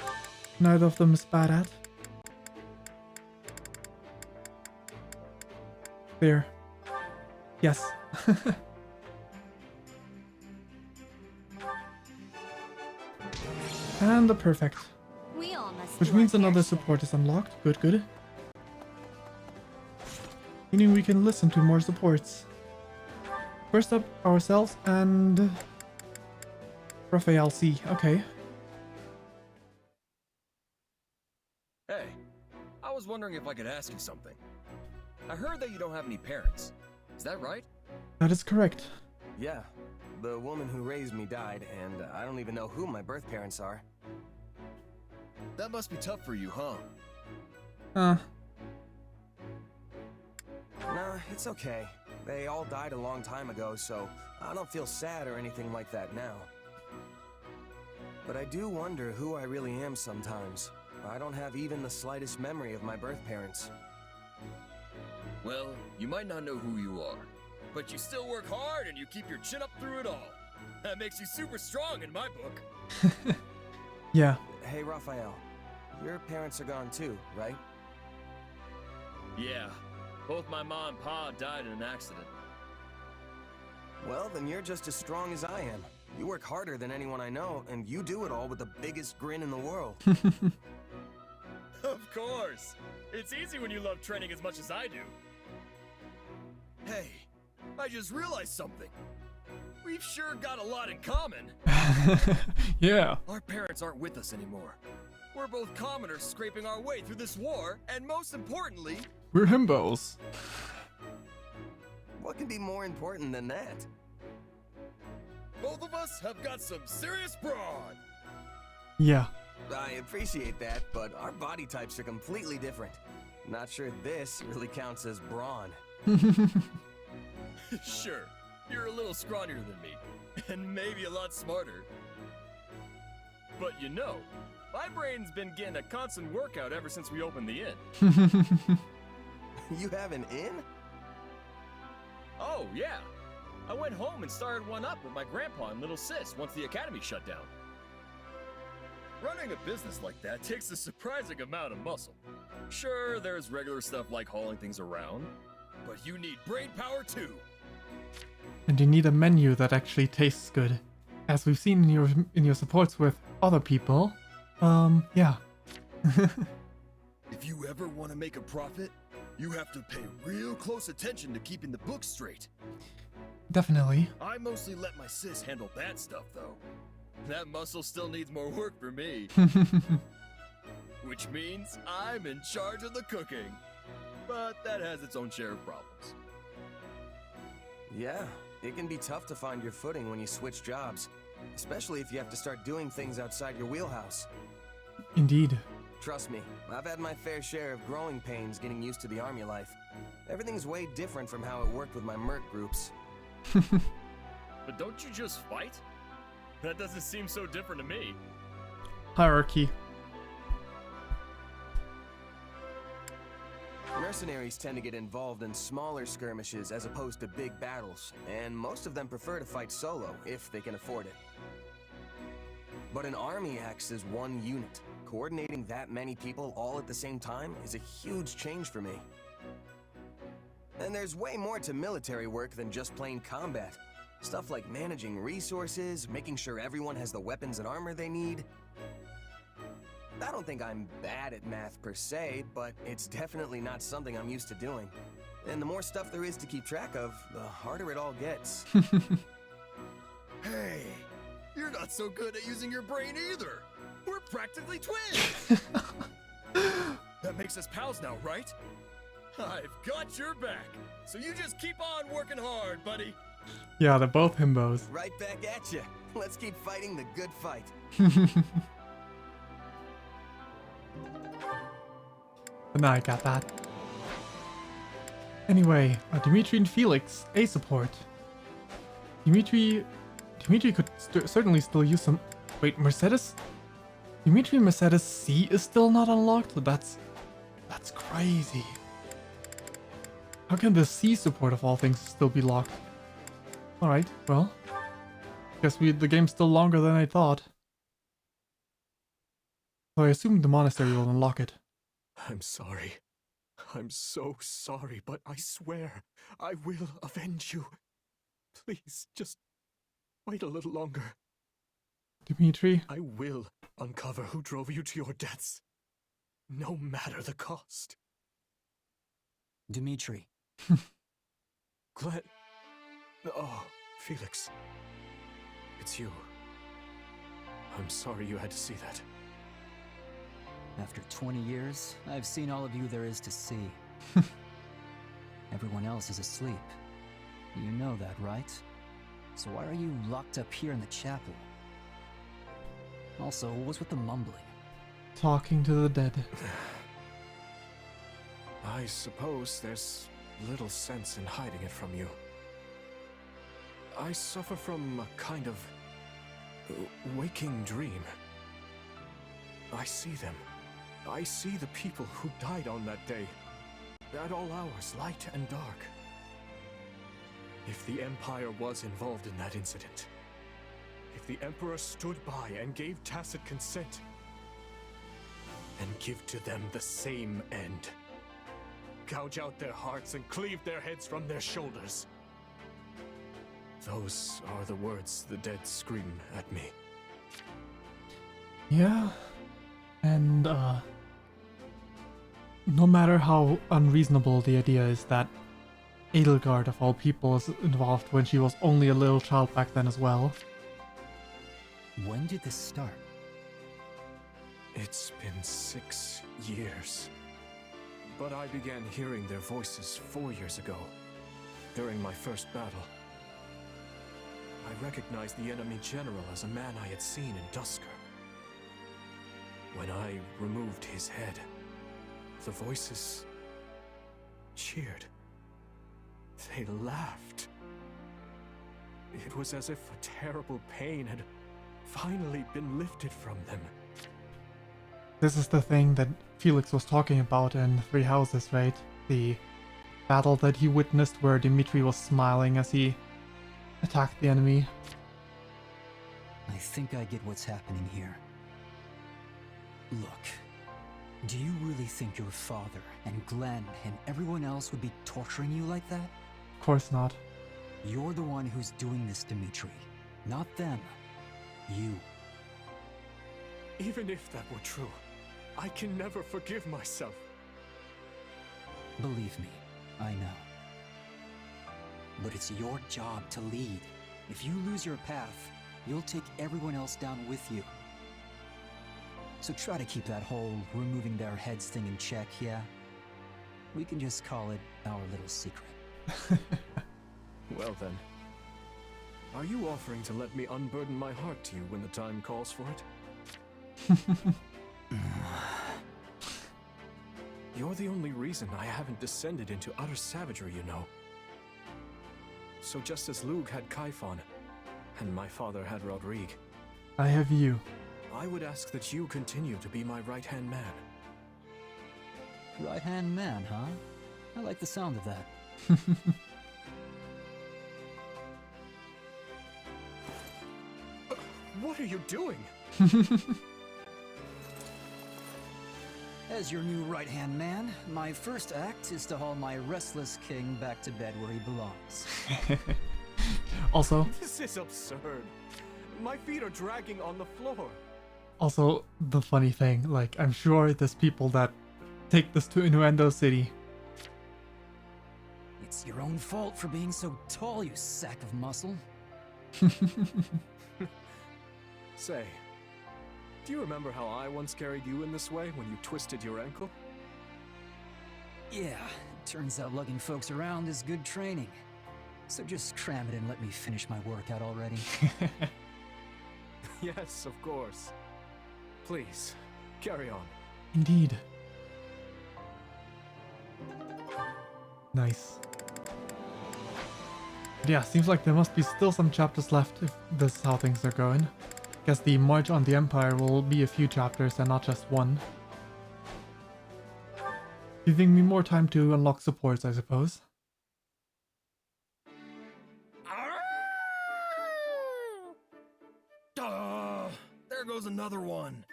neither of them is bad at. There. Yes. And the perfect. We all must Which do our means fair another share. support is unlocked. Good, good. Meaning we can listen to more supports. First up, ourselves and Raphael C. Okay. Hey, I was wondering if I could ask you something. I heard that you don't have any parents. Is that right? That is correct. Yeah, the woman who raised me died, and I don't even know who my birth parents are. That must be tough for you, huh? Nah, it's okay. They all died a long time ago, so I don't feel sad or anything like that now. But I do wonder who I really am sometimes. I don't have even the slightest memory of my birth parents. Well, you might not know who you are, but you still work hard and you keep your chin up through it all. That makes you super strong in my book. Yeah. Hey, Raphael. Your parents are gone too, right? Yeah. Both my mom and pa died in an accident. Well, then you're just as strong as I am. You work harder than anyone I know, and you do it all with the biggest grin in the world. Of course! It's easy when you love training as much as I do. Hey, I just realized something. We've sure got a lot in common. Yeah. Our parents aren't with us anymore. We're both commoners scraping our way through this war, and most importantly, We're himbos. What can be more important than that? both of us have got some serious brawn. Yeah. I appreciate that, but our body types are completely different. Not sure this really counts as brawn. Sure, you're a little scrawnier than me, and maybe a lot smarter. But you know, my brain's been getting a constant workout ever since we opened the inn. You have an inn? Oh, yeah. I went home and started one up with my grandpa and little sis once the academy shut down. Running a business like that takes a surprising amount of muscle. Sure, there's regular stuff like hauling things around, but you need brain power too. And you need a menu that actually tastes good. As we've seen in your supports with other people. Yeah. If you ever want to make a profit, you have to pay real close attention to keeping the books straight. Definitely. I mostly let my sis handle that stuff, though. That muscle still needs more work for me. Which means I'm in charge of the cooking. But that has its own share of problems. Yeah, it can be tough to find your footing when you switch jobs. Especially if you have to start doing things outside your wheelhouse. Indeed. Trust me, I've had my fair share of growing pains getting used to the army life. Everything's way different from how it worked with my merc groups. But don't you just fight? That doesn't seem so different to me. Hierarchy. Mercenaries tend to get involved in smaller skirmishes as opposed to big battles, and most of them prefer to fight solo if they can afford it. But an army acts as one unit. Coordinating that many people all at the same time is a huge change for me. And there's way more to military work than just plain combat. Stuff like managing resources, making sure everyone has the weapons and armor they need. I don't think I'm bad at math per se, but it's definitely not something I'm used to doing. And the more stuff there is to keep track of, the harder it all gets. Hey, you're not so good at using your brain either. We're practically twins. That makes us pals now, right? I've got your back. So you just keep on working hard, buddy. Yeah, they're both himbos. Right back at you. Let's keep fighting the good fight. But now I got that. Anyway, Dimitri and Felix, A support. Dimitri could certainly still use some... Wait, Mercedes? Dimitri and Mercedes C is still not unlocked? That's crazy. How can the C support of all things still be locked? Alright, well. Guess the game's still longer than I thought. So I assume the monastery will unlock it. I'm sorry. I'm so sorry, but I swear I will avenge you. Please, just wait a little longer. Dimitri? I will uncover who drove you to your deaths, no matter the cost. Dimitri. Glenn... Oh, Felix. It's you. I'm sorry you had to see that. After 20 years, I've seen all of you there is to see. Everyone else is asleep. You know that, right? So why are you locked up here in the chapel? Also, what's with the mumbling? Talking to the dead. I suppose there's little sense in hiding it from you. I suffer from a kind of waking dream. I see them. I see the people who died on that day. At all hours, light and dark. If the Empire was involved in that incident, if the Emperor stood by and gave tacit consent, and give to them the same end. Gouge out their hearts and cleave their heads from their shoulders. Those are the words the dead scream at me. Yeah, and no matter how unreasonable the idea is that Edelgard of all people is involved when she was only a little child back then as well. When did this start? It's been 6 years. But I began hearing their voices 4 years ago, during my first battle. I recognized the enemy general as a man I had seen in Dusker. When I removed his head, the voices cheered. They laughed. It was as if a terrible pain had finally been lifted from them. This is the thing that Felix was talking about in Three Houses, right? The battle that he witnessed where Dimitri was smiling as he attacked the enemy. I think I get what's happening here. Look, do you really think your father and Glenn and everyone else would be torturing you like that? Of course not. You're the one who's doing this, Dimitri. Not them. You. Even if that were true, I can never forgive myself. Believe me, I know. But it's your job to lead. If you lose your path, you'll take everyone else down with you. So try to keep that whole removing their heads thing in check, yeah? We can just call it our little secret. Well then, are you offering to let me unburden my heart to you when the time calls for it? You're the only reason I haven't descended into utter savagery, you know. So just as Lug had Kaifon, and my father had Rodrigue, I have you. I would ask that you continue to be my right-hand man. Right-hand man, huh? I like the sound of that. What are you doing? As your new right-hand man, my first act is to haul my restless king back to bed where he belongs. Also, This is absurd. My feet are dragging on the floor. Also, the funny thing, like, I'm sure there's people that take this to Innuendo City. It's your own fault for being so tall, you sack of muscle. Say, do you remember how I once carried you in this way when you twisted your ankle? Yeah, turns out lugging folks around is good training. So just cram it and let me finish my workout already. Yes, of course. Please, carry on. Indeed. Nice. But yeah, seems like there must be still some chapters left if this is how things are going. Guess the March on the Empire will be a few chapters and not just one. Giving me more time to unlock supports, I suppose. There goes another one.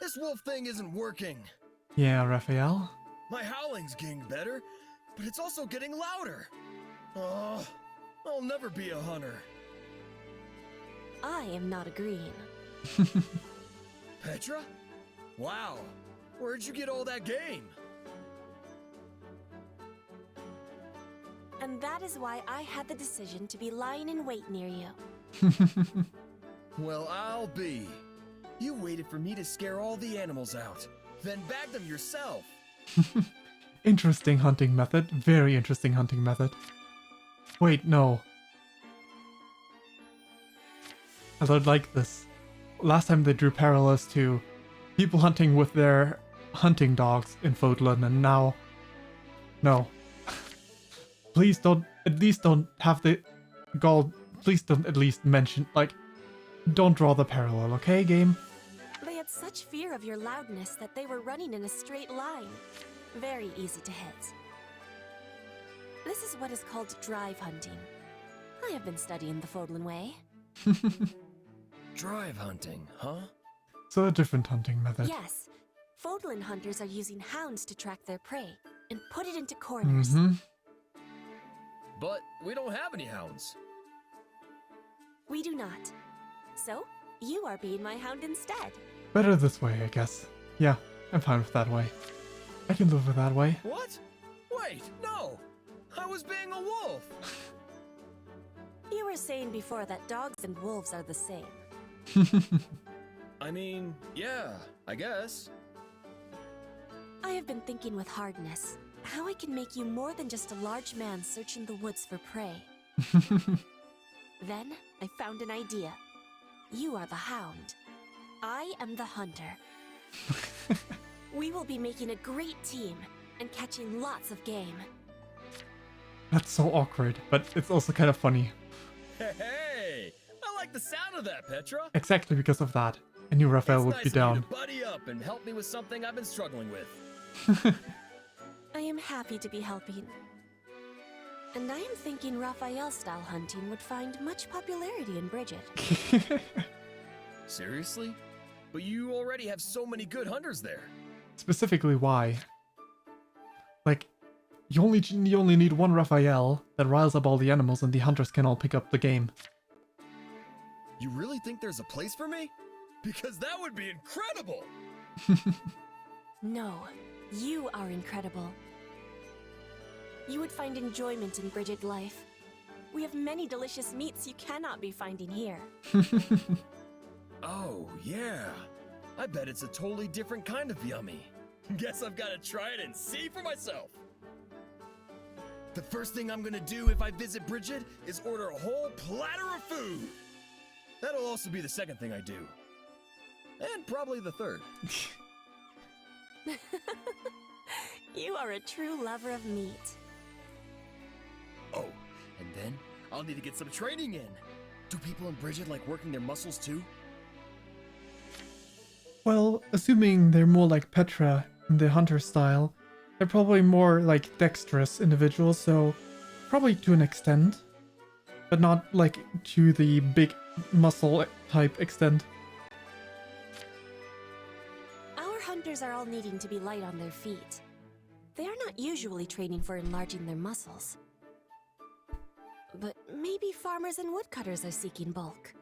This wolf thing isn't working. Yeah, Raphael. My howling's getting better, but it's also getting louder. Oh, I'll never be a hunter. I am not agreeing. Petra? Wow, where'd you get all that game? And that is why I had the decision to be lying in wait near you. Well, I'll be. You waited for me to scare all the animals out, then bagged them yourself. Interesting hunting method. Very interesting hunting method. Wait, no. I don't like this. Last time they drew parallels to people hunting with their hunting dogs in Fodlan, and now... No. Please don't, at least don't have the gall, please don't at least mention, like, Don't draw the parallel, okay, game? They had such fear of your loudness that they were running in a straight line. Very easy to hit. This is what is called drive hunting. I have been studying the Fodlan way. Drive hunting, huh? So a different hunting method. Yes. Fodlan hunters are using hounds to track their prey and put it into corners. But we don't have any hounds. We do not. So, you are being my hound instead. Better this way, I guess. Yeah, I'm fine with that way. I can live with that way. What? Wait, no! I was being a wolf! You were saying before that dogs and wolves are the same. I mean, yeah, I guess. I have been thinking with hardness how I can make you more than just a large man searching the woods for prey. Then I found an idea. You are the hound. I am the hunter. We will be making a great team and catching lots of game. That's so awkward, but it's also kind of funny. Hey! I like the sound of that, Petra! Exactly because of that. I knew Raphael would nice be of you down. to buddy up and help me with something I've been struggling with. I am happy to be helping. And I am thinking Raphael-style hunting would find much popularity in Bridget. Seriously? But you already have so many good hunters there. Specifically, why? Like, you only need one Raphael that riles up all the animals and the hunters can all pick up the game. You really think there's a place for me? Because that would be incredible! No, you are incredible. You would find enjoyment in Bridget life. We have many delicious meats you cannot be finding here. Oh, yeah. I bet it's a totally different kind of yummy. Guess I've got to try it and see for myself. The first thing I'm gonna do if I visit Bridget is order a whole platter of food. That'll also be the second thing I do. And probably the third. You are a true lover of meat. Oh, and then I'll need to get some training in. Do people in Bridget like working their muscles too? Well, assuming they're more like Petra in the hunter style, they're probably more like dexterous individuals, so probably to an extent, but not like to the big muscle type extent. Our hunters are all needing to be light on their feet. They are not usually training for enlarging their muscles. But maybe farmers and woodcutters are seeking bulk.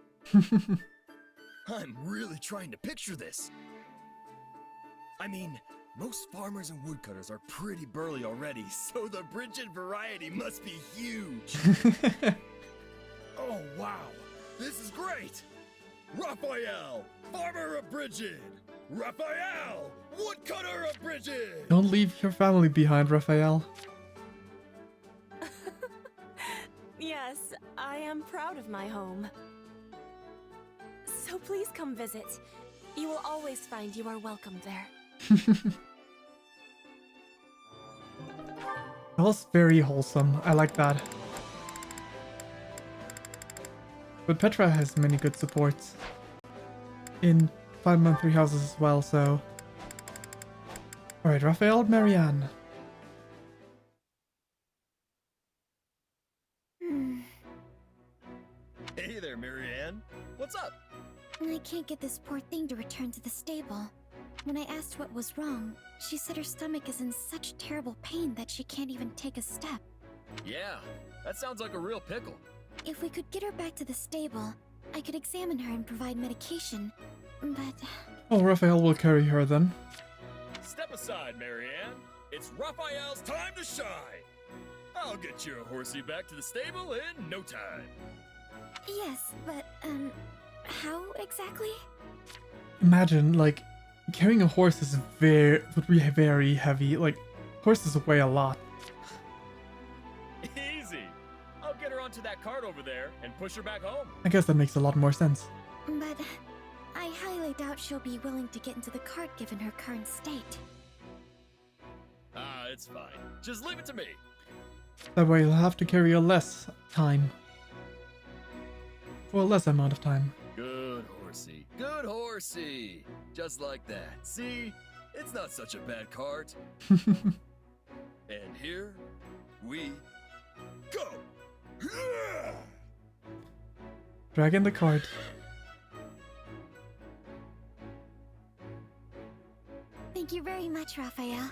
I'm really trying to picture this. I mean, most farmers and woodcutters are pretty burly already, so the Bridget variety must be huge. Oh, wow. This is great. Raphael, farmer of Bridget. Raphael, woodcutter of Bridget. Don't leave your family behind, Raphael. Yes, I am proud of my home. So please come visit. You will always find you are welcome there. That was very wholesome. I like that. But Petra has many good supports in 5-month 3 houses as well, so... Alright, Raphael, Marianne. Hey there, Marianne. What's up? I can't get this poor thing to return to the stable. When I asked what was wrong, she said her stomach is in such terrible pain that she can't even take a step. Yeah, that sounds like a real pickle. If we could get her back to the stable, I could examine her and provide medication, but... Oh, Raphael will carry her then. Step aside, Marianne. It's Raphael's time to shine. I'll get your horsey back to the stable in no time. Yes, but, how exactly? Imagine, like, carrying a horse is would be very heavy. Like, horses weigh a lot. Easy. I'll get her onto that cart over there and push her back home. I guess that makes a lot more sense. But I highly doubt she'll be willing to get into the cart given her current state. Ah, it's fine. Just leave it to me. That way you'll have to carry her less time. For a less amount of time. Good horsey. Good horsey. Just like that. See? It's not such a bad cart. And here we go. Drag in the cart. Thank you very much, Raphael.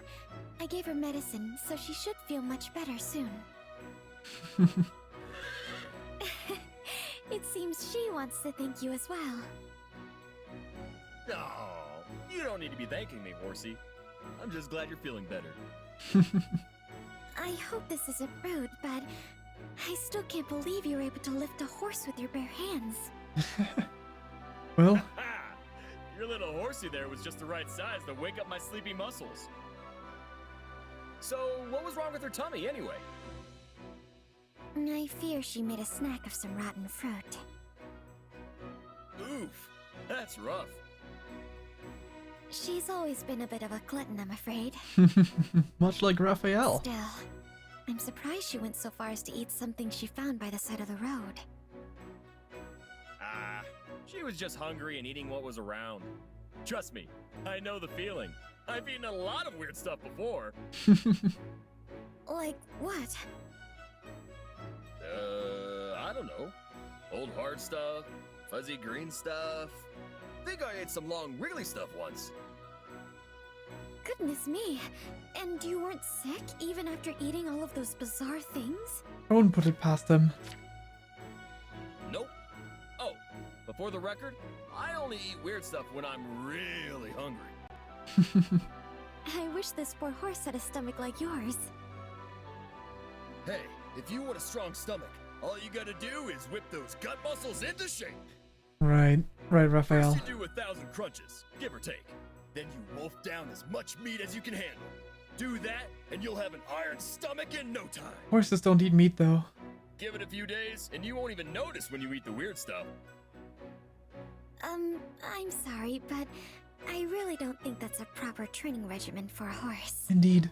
I gave her medicine, so she should feel much better soon. It seems she wants to thank you as well. Oh, you don't need to be thanking me, horsey. I'm just glad you're feeling better. I hope this isn't rude, but I still can't believe you were able to lift a horse with your bare hands. Well, Your little horsey there was just the right size to wake up my sleepy muscles. So, what was wrong with her tummy anyway? I fear she made a snack of some rotten fruit. Oof, that's rough. She's always been a bit of a glutton, I'm afraid. much like Raphael. Still, I'm surprised she went so far as to eat something she found by the side of the road. Ah, she was just hungry and eating what was around. Trust me, I know the feeling. I've eaten a lot of weird stuff before. Like what? I don't know. Old hard stuff, fuzzy green stuff. Think I ate some long wriggly stuff once. Goodness me. And you weren't sick even after eating all of those bizarre things? I wouldn't put it past them. Nope. Oh, before the record, I only eat weird stuff when I'm really hungry. I wish this poor horse had a stomach like yours. Hey, if you want a strong stomach, all you gotta do is whip those gut muscles into shape. Right, Raphael. First you do 1,000 crunches, give or take. Then you wolf down as much meat as you can handle. Do that, and you'll have an iron stomach in no time. Horses don't eat meat though. Give it a few days, and you won't even notice when you eat the weird stuff. I'm sorry, but I really don't think that's a proper training regimen for a horse. Indeed.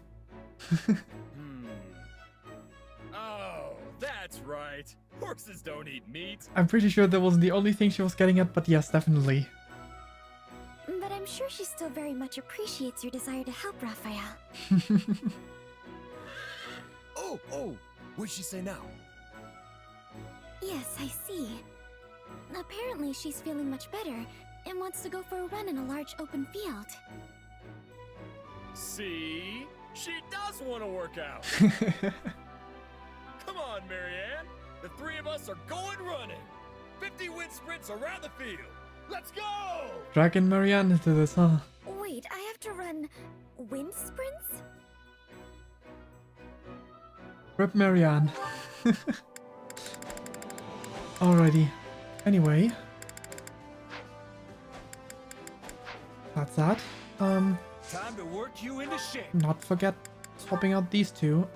Oh, that's right. Horses don't eat meat. I'm pretty sure that wasn't the only thing she was getting at, but yes, definitely. But I'm sure she still very much appreciates your desire to help Raphael. Oh, what'd she say now? Yes, I see. Apparently she's feeling much better and wants to go for a run in a large open field. See? She does want to work out. Come on, Marianne. The three of us are going running. 50 wind sprints around the field. Let's go! Dragging Marianne into this, huh? Wait, I have to run wind sprints? Rip Marianne. Alrighty. Anyway. That's that. Time to work you into shape. Not forget swapping out these two.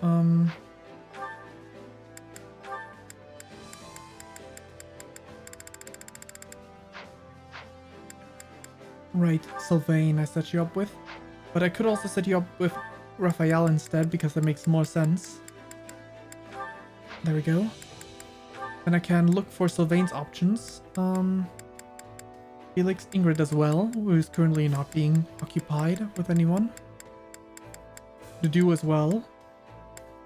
Right, Sylvain I set you up with. But I could also set you up with Raphael instead because that makes more sense. There we go. Then I can look for Sylvain's options. Felix, Ingrid as well, who is currently not being occupied with anyone. Dudu as well.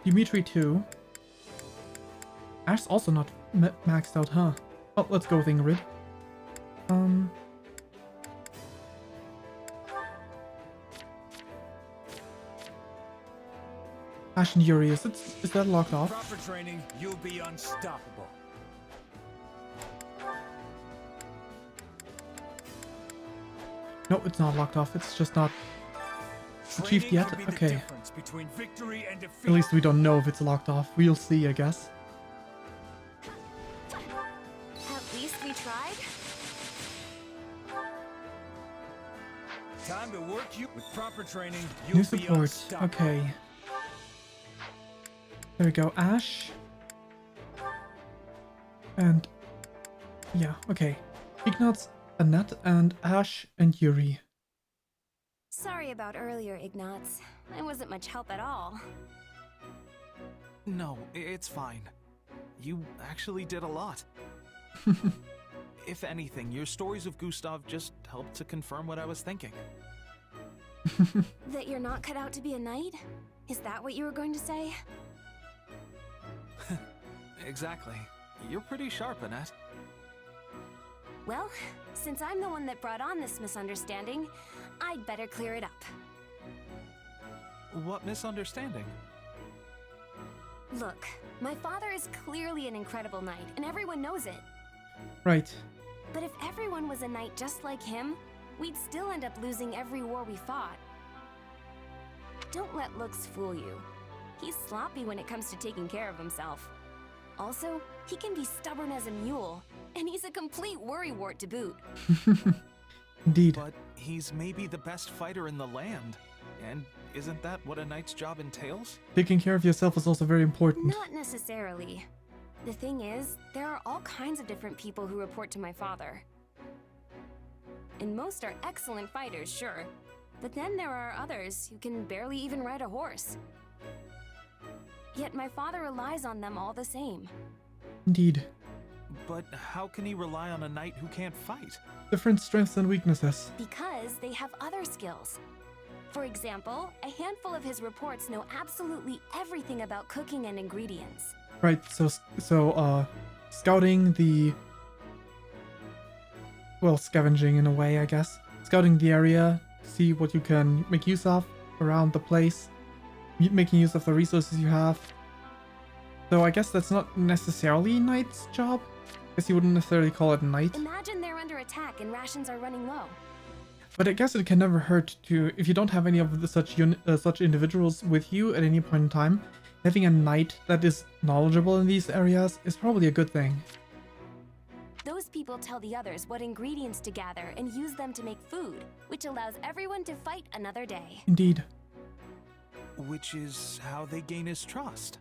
Dimitri too. Ash's also not maxed out, huh? Oh, let's go with Ingrid. Ash and Yuri, is that locked off? Proper training, you'll be unstoppable. No, it's not locked off. It's just not achieved yet. Okay. At least we don't know if it's locked off. We'll see, I guess. At least we tried. Time to work you with proper training. You'll New be support. unstoppable. Okay. There we go. Ash. And yeah, okay. Ignatz, Annette, and Ash and Yuri. Sorry about earlier, Ignatz. I wasn't much help at all. No, it's fine. You actually did a lot. If anything, your stories of Gustav just helped to confirm what I was thinking. That you're not cut out to be a knight? Is that what you were going to say? Exactly. You're pretty sharp, Annette. Well, since I'm the one that brought on this misunderstanding, I'd better clear it up. What misunderstanding? Look, my father is clearly an incredible knight, and everyone knows it. Right. But if everyone was a knight just like him, we'd still end up losing every war we fought. Don't let looks fool you. He's sloppy when it comes to taking care of himself. Also, he can be stubborn as a mule, and he's a complete worrywart to boot. Indeed. But he's maybe the best fighter in the land. And isn't that what a knight's job entails? Taking care of yourself is also very important. Not necessarily. The thing is, there are all kinds of different people who report to my father. And most are excellent fighters, sure. But then there are others who can barely even ride a horse. Yet my father relies on them all the same. Indeed. But how can he rely on a knight who can't fight? Different strengths and weaknesses. Because they have other skills. For example, a handful of his reports know absolutely everything about cooking and ingredients. Right, so scouting the... Well, scavenging in a way, I guess. Scouting the area, see what you can make use of around the place. Making use of the resources you have. So I guess that's not necessarily Knight's job. I guess you wouldn't necessarily call it Knight. Imagine they're under attack and rations are running low. But I guess it can never hurt to, if you don't have any of such individuals with you at any point in time, having a knight that is knowledgeable in these areas is probably a good thing. Those people tell the others what ingredients to gather and use them to make food, which allows everyone to fight another day. Indeed. Which is how they gain his trust.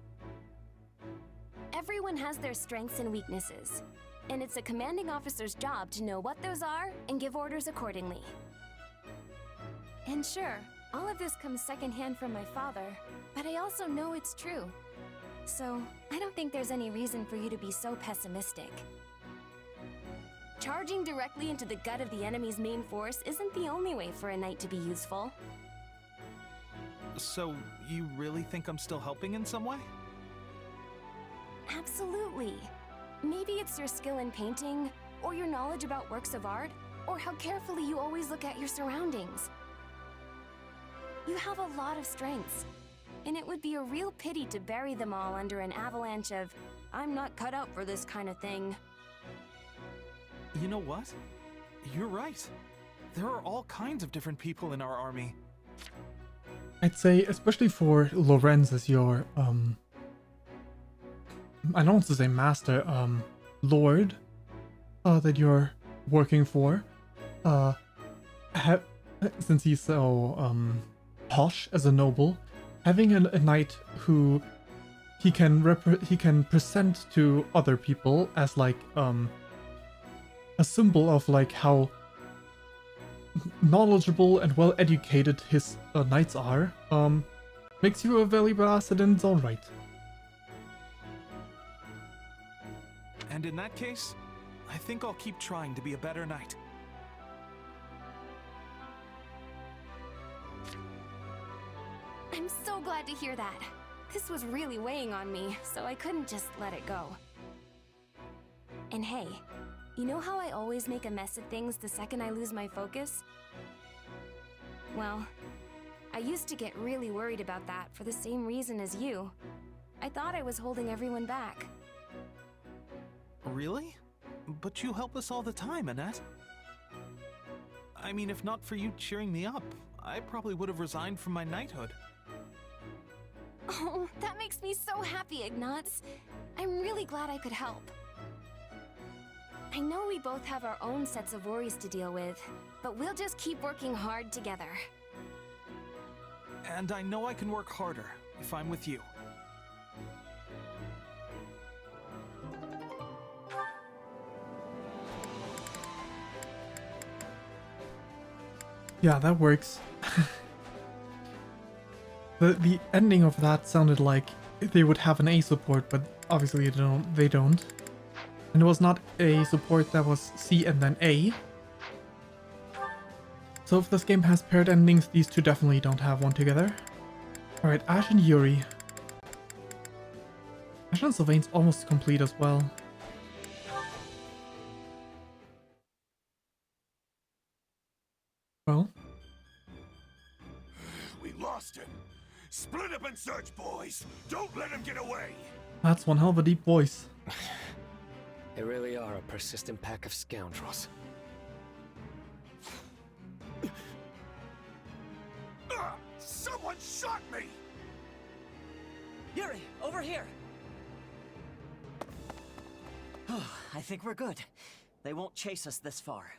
Everyone has their strengths and weaknesses, and it's a commanding officer's job to know what those are and give orders accordingly. And sure, all of this comes secondhand from my father, but I also know it's true. So, I don't think there's any reason for you to be so pessimistic. Charging directly into the gut of the enemy's main force isn't the only way for a knight to be useful. So, you really think I'm still helping in some way? Absolutely. Maybe it's your skill in painting, or your knowledge about works of art, or how carefully you always look at your surroundings. You have a lot of strengths, and it would be a real pity to bury them all under an avalanche of, "I'm not cut out for this kind of thing." You know what? You're right. There are all kinds of different people in our army. I'd say, especially for Lorenz as your, I don't want to say master, lord, that you're working for, since he's so, posh as a noble, having a knight who he can present to other people as like, a symbol of like how knowledgeable and well educated his knights are, makes you a valuable asset in its own right. And in that case, I think I'll keep trying to be a better knight. I'm so glad to hear that. This was really weighing on me, so I couldn't just let it go. And hey, you know how I always make a mess of things the second I lose my focus? Well, I used to get really worried about that for the same reason as you. I thought I was holding everyone back. Really? But you help us all the time, Annette. I mean, if not for you cheering me up, I probably would have resigned from my knighthood. Oh, that makes me so happy, Ignatz. I'm really glad I could help. I know we both have our own sets of worries to deal with, but we'll just keep working hard together. And I know I can work harder if I'm with you. Yeah, that works. The ending of that sounded like they would have an A support, but obviously they don't. And it was not a support that was C and then A. So if this game has paired endings, these two definitely don't have one together. Alright, Ash and Yuri. Ash and Sylvain's almost complete as well. Well. We lost him. Split up and search, boys. Don't let him get away. That's one hell of a deep voice. They really are a persistent pack of scoundrels. Someone shot me! Yuri, over here! Oh, I think we're good. They won't chase us this far.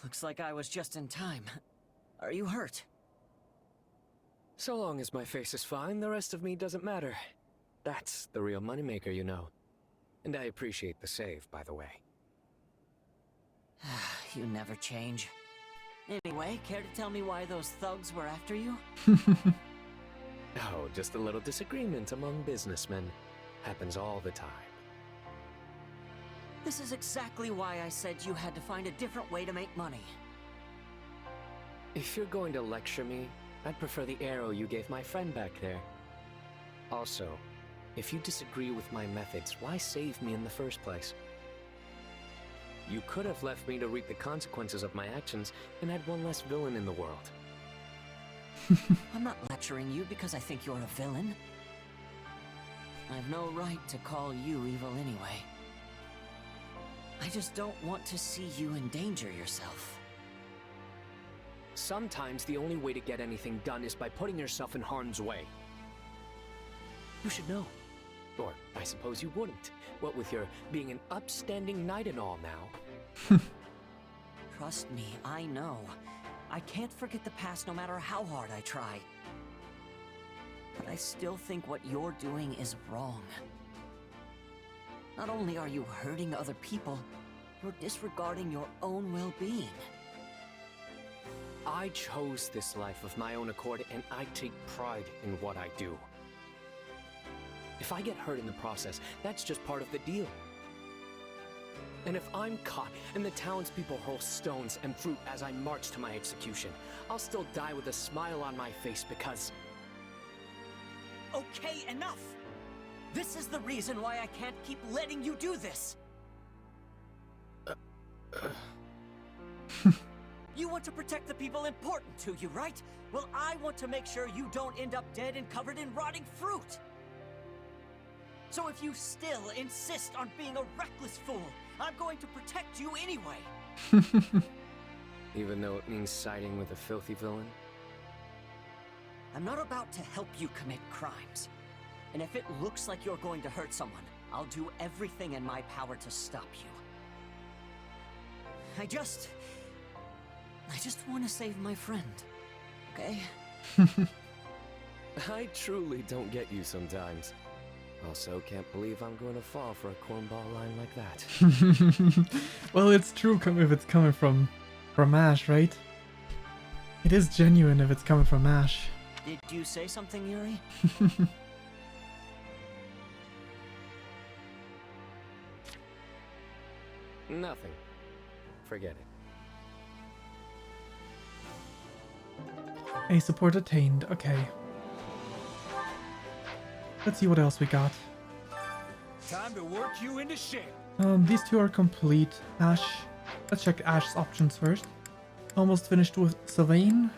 Looks like I was just in time. Are you hurt? So long as my face is fine, the rest of me doesn't matter. That's the real moneymaker, you know. And I appreciate the save, by the way. You never change. Anyway, care to tell me why those thugs were after you? Oh, just a little disagreement among businessmen. Happens all the time. This is exactly why I said you had to find a different way to make money. If you're going to lecture me, I'd prefer the arrow you gave my friend back there. Also, if you disagree with my methods, why save me in the first place? You could have left me to reap the consequences of my actions and had one less villain in the world. I'm not lecturing you because I think you're a villain. I've no right to call you evil anyway. I just don't want to see you endanger yourself. Sometimes the only way to get anything done is by putting yourself in harm's way. You should know. Or I suppose you wouldn't. What with your being an upstanding knight and all now. Trust me, I know. I can't forget the past no matter how hard I try. But I still think what you're doing is wrong. Not only are you hurting other people, you're disregarding your own well-being. I chose this life of my own accord, and I take pride in what I do. If I get hurt in the process, that's just part of the deal. And if I'm caught and the townspeople hurl stones and fruit as I march to my execution, I'll still die with a smile on my face because... Okay, enough! This is the reason why I can't keep letting you do this! You want to protect the people important to you, right? Well, I want to make sure you don't end up dead and covered in rotting fruit! So if you still insist on being a reckless fool, I'm going to protect you anyway! Even though it means siding with a filthy villain? I'm not about to help you commit crimes. And if it looks like you're going to hurt someone, I'll do everything in my power to stop you. I just want to save my friend, okay? I truly don't get you sometimes. Also, can't believe I'm going to fall for a cornball line like that. Well, it's true if it's coming from Ash, right? It is genuine if it's coming from Ash. Did you say something, Yuri? Nothing. Forget it. A support attained, okay. Let's see what else we got. Time to work you into shape. These two are complete. Ash. Let's check Ash's options first. Almost finished with Sylvain.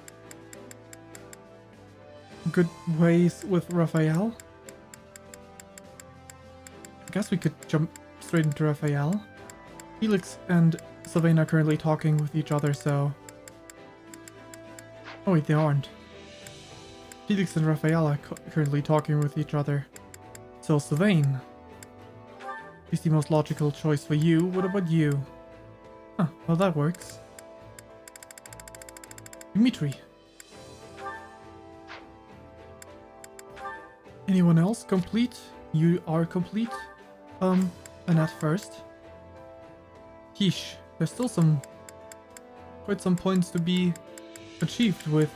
Good ways with Raphael. I guess we could jump straight into Raphael. Felix and Sylvain are currently talking with each other, so... Oh wait, they aren't. Felix and Raphael are currently talking with each other. So Sylvain is the most logical choice for you. What about you? Huh, well that works. Dimitri. Anyone else complete? You are complete. Annette first. Yeesh, there's still quite some points to be achieved with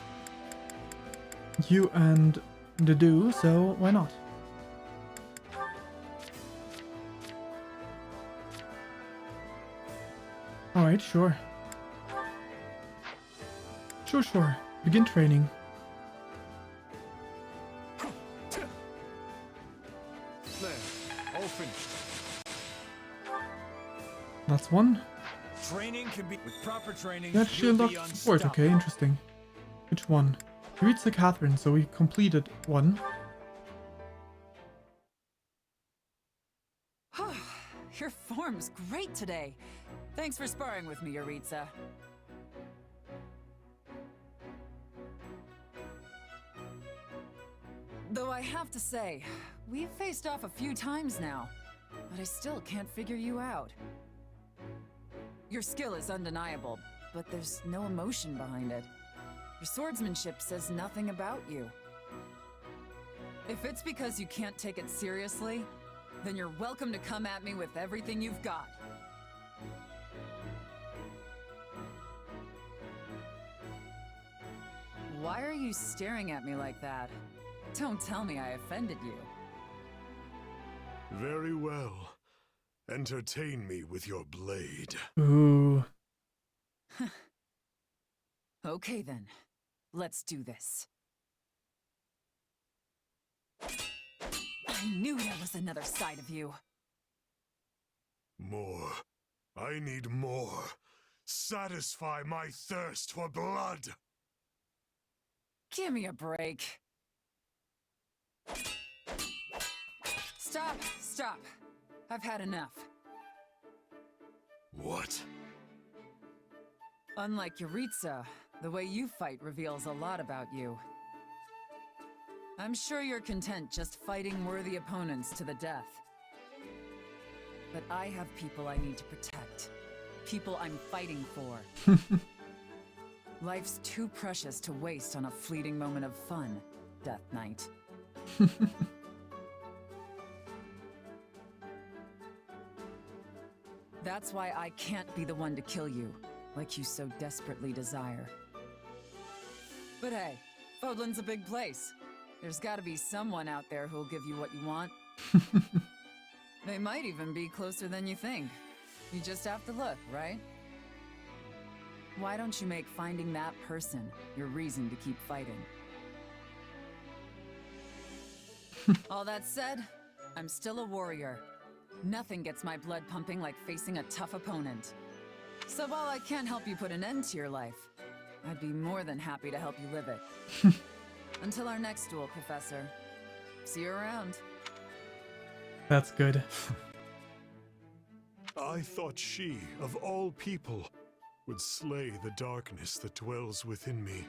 you and the do, so why not? Alright, sure. Sure. Begin training. There, all finished. That's one. Training can be with proper training. You actually unlocked support, okay, interesting. Which one? We reached the Catherine, so we completed one. Your form's great today. Thanks for sparring with me, Yuritsa. Though I have to say, we've faced off a few times now, but I still can't figure you out. Your skill is undeniable, but there's no emotion behind it. Your swordsmanship says nothing about you. If it's because you can't take it seriously, then you're welcome to come at me with everything you've got. Why are you staring at me like that? Don't tell me I offended you. Very well. Entertain me with your blade. Ooh. Okay then, let's do this. I knew there was another side of you. More. I need more. Satisfy my thirst for blood. Give me a break. Stop. I've had enough. What? Unlike Yuritsa, the way you fight reveals a lot about you. I'm sure you're content just fighting worthy opponents to the death. But I have people I need to protect. People I'm fighting for. Life's too precious to waste on a fleeting moment of fun, Death Knight. That's why I can't be the one to kill you, like you so desperately desire. But hey, Fodlan's a big place. There's gotta be someone out there who'll give you what you want. They might even be closer than you think. You just have to look, right? Why don't you make finding that person your reason to keep fighting? All that said, I'm still a warrior. Nothing gets my blood pumping like facing a tough opponent. So while I can't help you put an end to your life, I'd be more than happy to help you live it. Until our next duel, Professor. See you around. That's good. I thought she, of all people, would slay the darkness that dwells within me.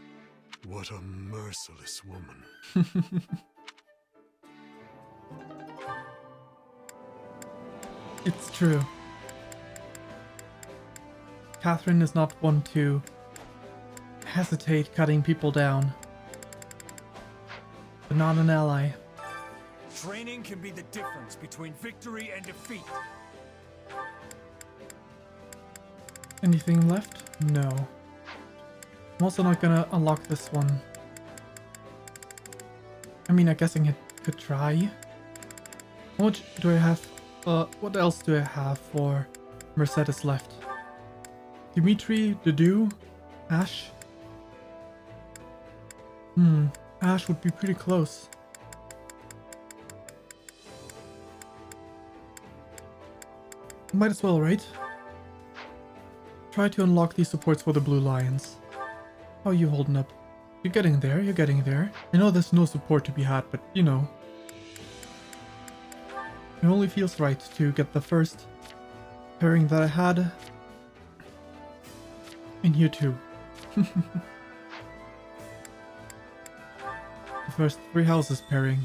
What a merciless woman. It's true. Catherine is not one to hesitate cutting people down. But not an ally. Training can be the difference between victory and defeat. Anything left? No. I'm also not gonna unlock this one. I mean, I guess I could try. How much do I have? What else do I have for Mercedes left? Dimitri, Dudu, Ash? Ash would be pretty close. Might as well, right? Try to unlock these supports for the BlueLions. How are you holding up? You're getting there, you're getting there. I know there's no support to be had, but you know. It only feels right to get the first pairing that I had in here too. The first 3 houses pairing.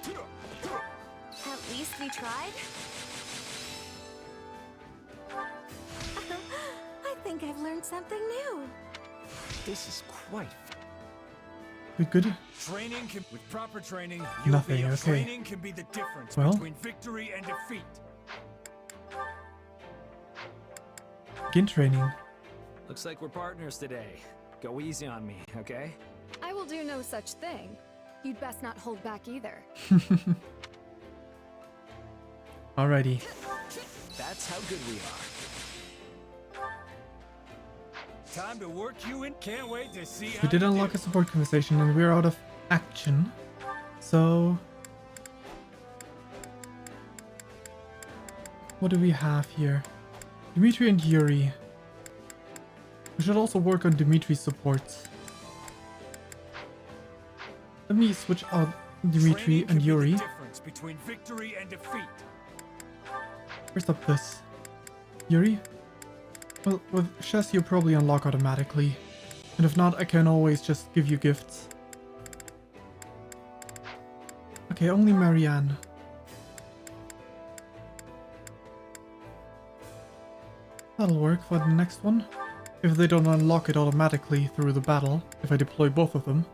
At least we tried. I think I've learned something new. This is quite... Good. Training can, with proper training, Nothing, okay. Training can be the difference Well, between victory and defeat. begin training. Looks like we're partners today. Go easy on me, okay? I will do no such thing. You'd best not hold back either. Alrighty. That's how good we are. Time to work you in. Can't wait to see how We did you unlock do. a support conversation and we're out of action. So what do we have here? Dimitri and Yuri. We should also work on Dimitri's supports. Let me switch out Dimitri and Yuri. Difference between victory and defeat. First up this. Yuri? Well, with Chess you probably unlock automatically. And if not, I can always just give you gifts. Okay, only Marianne. That'll work for the next one. If they don't unlock it automatically through the battle, if I deploy both of them.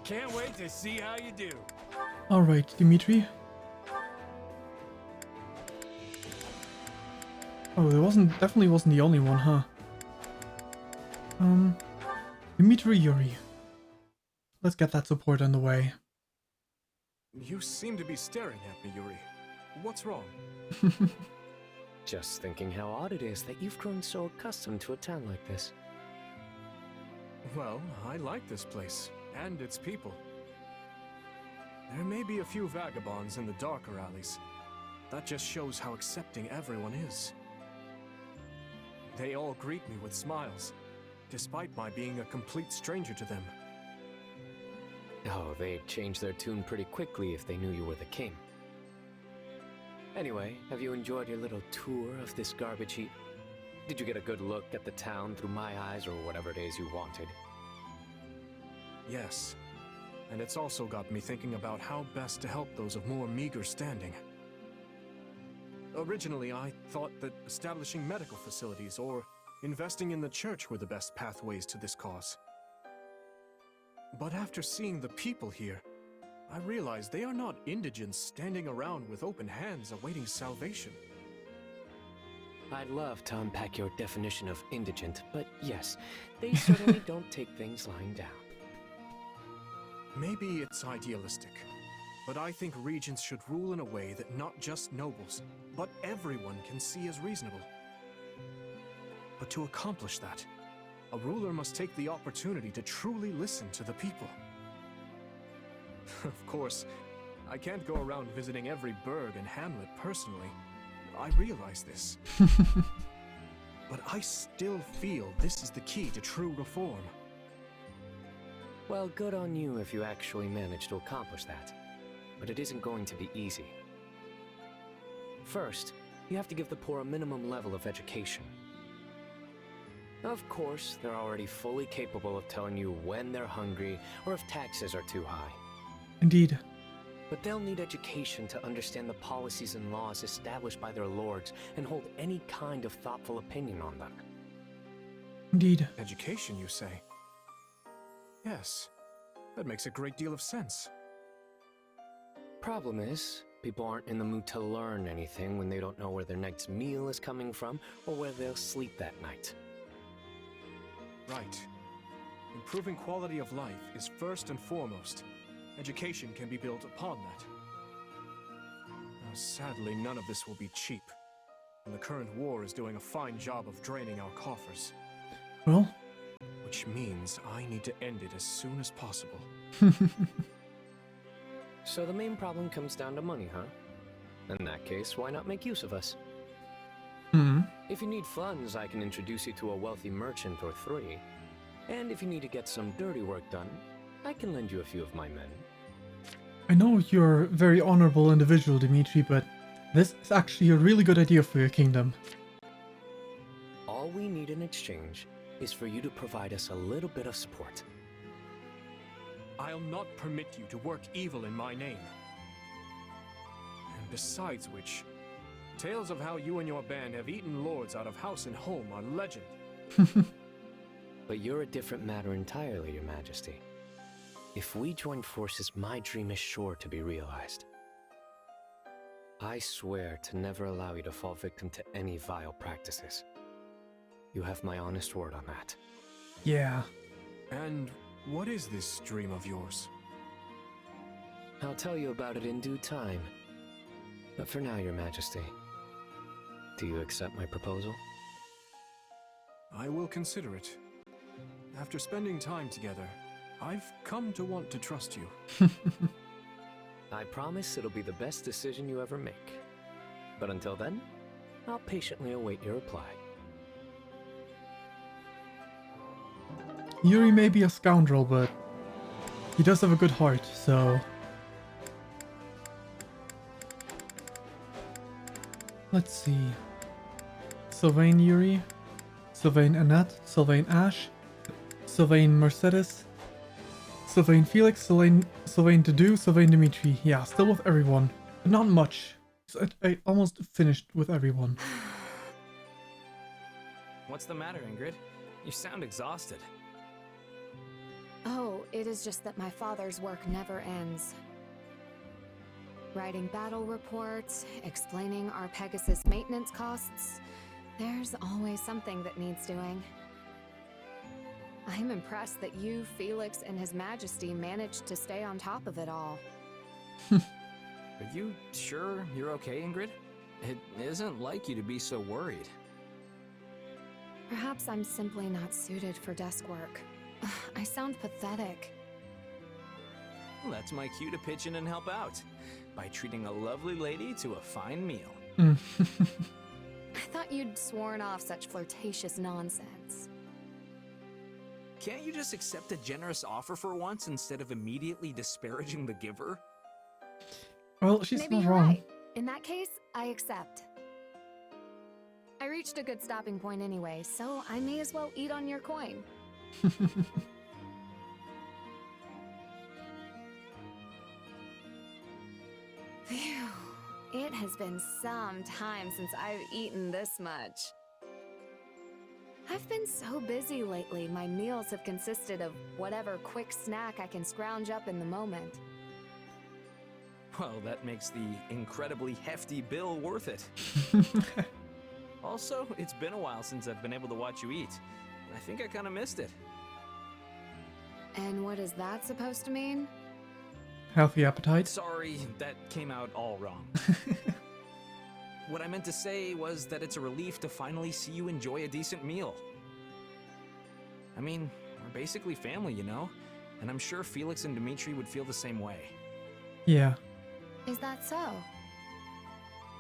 Can't wait to see how you do. Alright, Dimitri. Oh, it definitely wasn't the only one, huh? Dimitri Yuri. Let's get that support on the way. You seem to be staring at me, Yuri. What's wrong? Just thinking how odd it is that you've grown so accustomed to a town like this. Well, I like this place, and its people. There may be a few vagabonds in the darker alleys. That just shows how accepting everyone is. They all greet me with smiles, despite my being a complete stranger to them. Oh, they'd change their tune pretty quickly if they knew you were the king. Anyway, have you enjoyed your little tour of this garbage heap? Did you get a good look at the town through my eyes or whatever it is you wanted? Yes, and it's also got me thinking about how best to help those of more meager standing. Originally, I thought that establishing medical facilities or investing in the church were the best pathways to this cause. But after seeing the people here, I realized they are not indigents standing around with open hands awaiting salvation. I'd love to unpack your definition of indigent, but yes, they certainly don't take things lying down. Maybe it's idealistic, but I think regents should rule in a way that not just nobles, but everyone can see as reasonable. But to accomplish that, a ruler must take the opportunity to truly listen to the people. Of course, I can't go around visiting every burg and hamlet personally. I realize this. But I still feel this is the key to true reform. Well, good on you if you actually manage to accomplish that. But it isn't going to be easy. First, you have to give the poor a minimum level of education. Of course, they're already fully capable of telling you when they're hungry or if taxes are too high. Indeed. But they'll need education to understand the policies and laws established by their lords and hold any kind of thoughtful opinion on them. Indeed. Education, you say? Yes, that makes a great deal of sense. Problem is, people aren't in the mood to learn anything when they don't know where their night's meal is coming from or where they'll sleep that night. Right. Improving quality of life is first and foremost. Education can be built upon that. Now, sadly, none of this will be cheap, and the current war is doing a fine job of draining our coffers. Well? Which means I need to end it as soon as possible. So the main problem comes down to money, huh? In that case, why not make use of us? If you need funds, I can introduce you to a wealthy merchant or three. And if you need to get some dirty work done, I can lend you a few of my men. I know you're a very honorable individual, Dimitri, but this is actually a really good idea for your kingdom. All we need in exchange is for you to provide us a little bit of support. I'll not permit you to work evil in my name. And besides which, tales of how you and your band have eaten lords out of house and home are legend. But you're a different matter entirely, Your Majesty. If we join forces, my dream is sure to be realized. I swear to never allow you to fall victim to any vile practices. You have my honest word on that. Yeah. And what is this dream of yours? I'll tell you about it in due time. But for now, Your Majesty, Do you accept my proposal? I will consider it. After spending time together, I've come to want to trust you. I promise it'll be the best decision you ever make. But until then, I'll patiently await your reply. Yuri may be a scoundrel, but he does have a good heart, so... Let's see. Sylvain Yuri, Sylvain Annette, Sylvain Ash, Sylvain Mercedes, Sylvain Felix, Sylvain Dedu, Sylvain Dimitri. Yeah, still with everyone. But not much. So I almost finished with everyone. What's the matter, Ingrid? You sound exhausted. Oh, it is just that my father's work never ends. Writing battle reports, explaining our Pegasus maintenance costs. There's always something that needs doing. I'm impressed that you, Felix, and His Majesty managed to stay on top of it all. Are you sure you're okay, Ingrid? It isn't like you to be so worried. Perhaps I'm simply not suited for desk work. I sound pathetic. Well, that's my cue to pitch in and help out by treating a lovely lady to a fine meal. I thought you'd sworn off such flirtatious nonsense. Can't you just accept a generous offer for once instead of immediately disparaging the giver? Well, she's Maybe not you're wrong. right. In that case, I accept. I reached a good stopping point anyway, so I may as well eat on your coin. Phew. It has been some time since I've eaten this much. I've been so busy lately, my meals have consisted of whatever quick snack I can scrounge up in the moment. Well, that makes the incredibly hefty bill worth it. Also, it's been a while since I've been able to watch you eat. I think I kind of missed it. And what is that supposed to mean? Healthy appetite. Sorry, that came out all wrong. What I meant to say was that it's a relief to finally see you enjoy a decent meal. I mean, we're basically family, you know? And I'm sure Felix and Dimitri would feel the same way. Yeah. Is that so?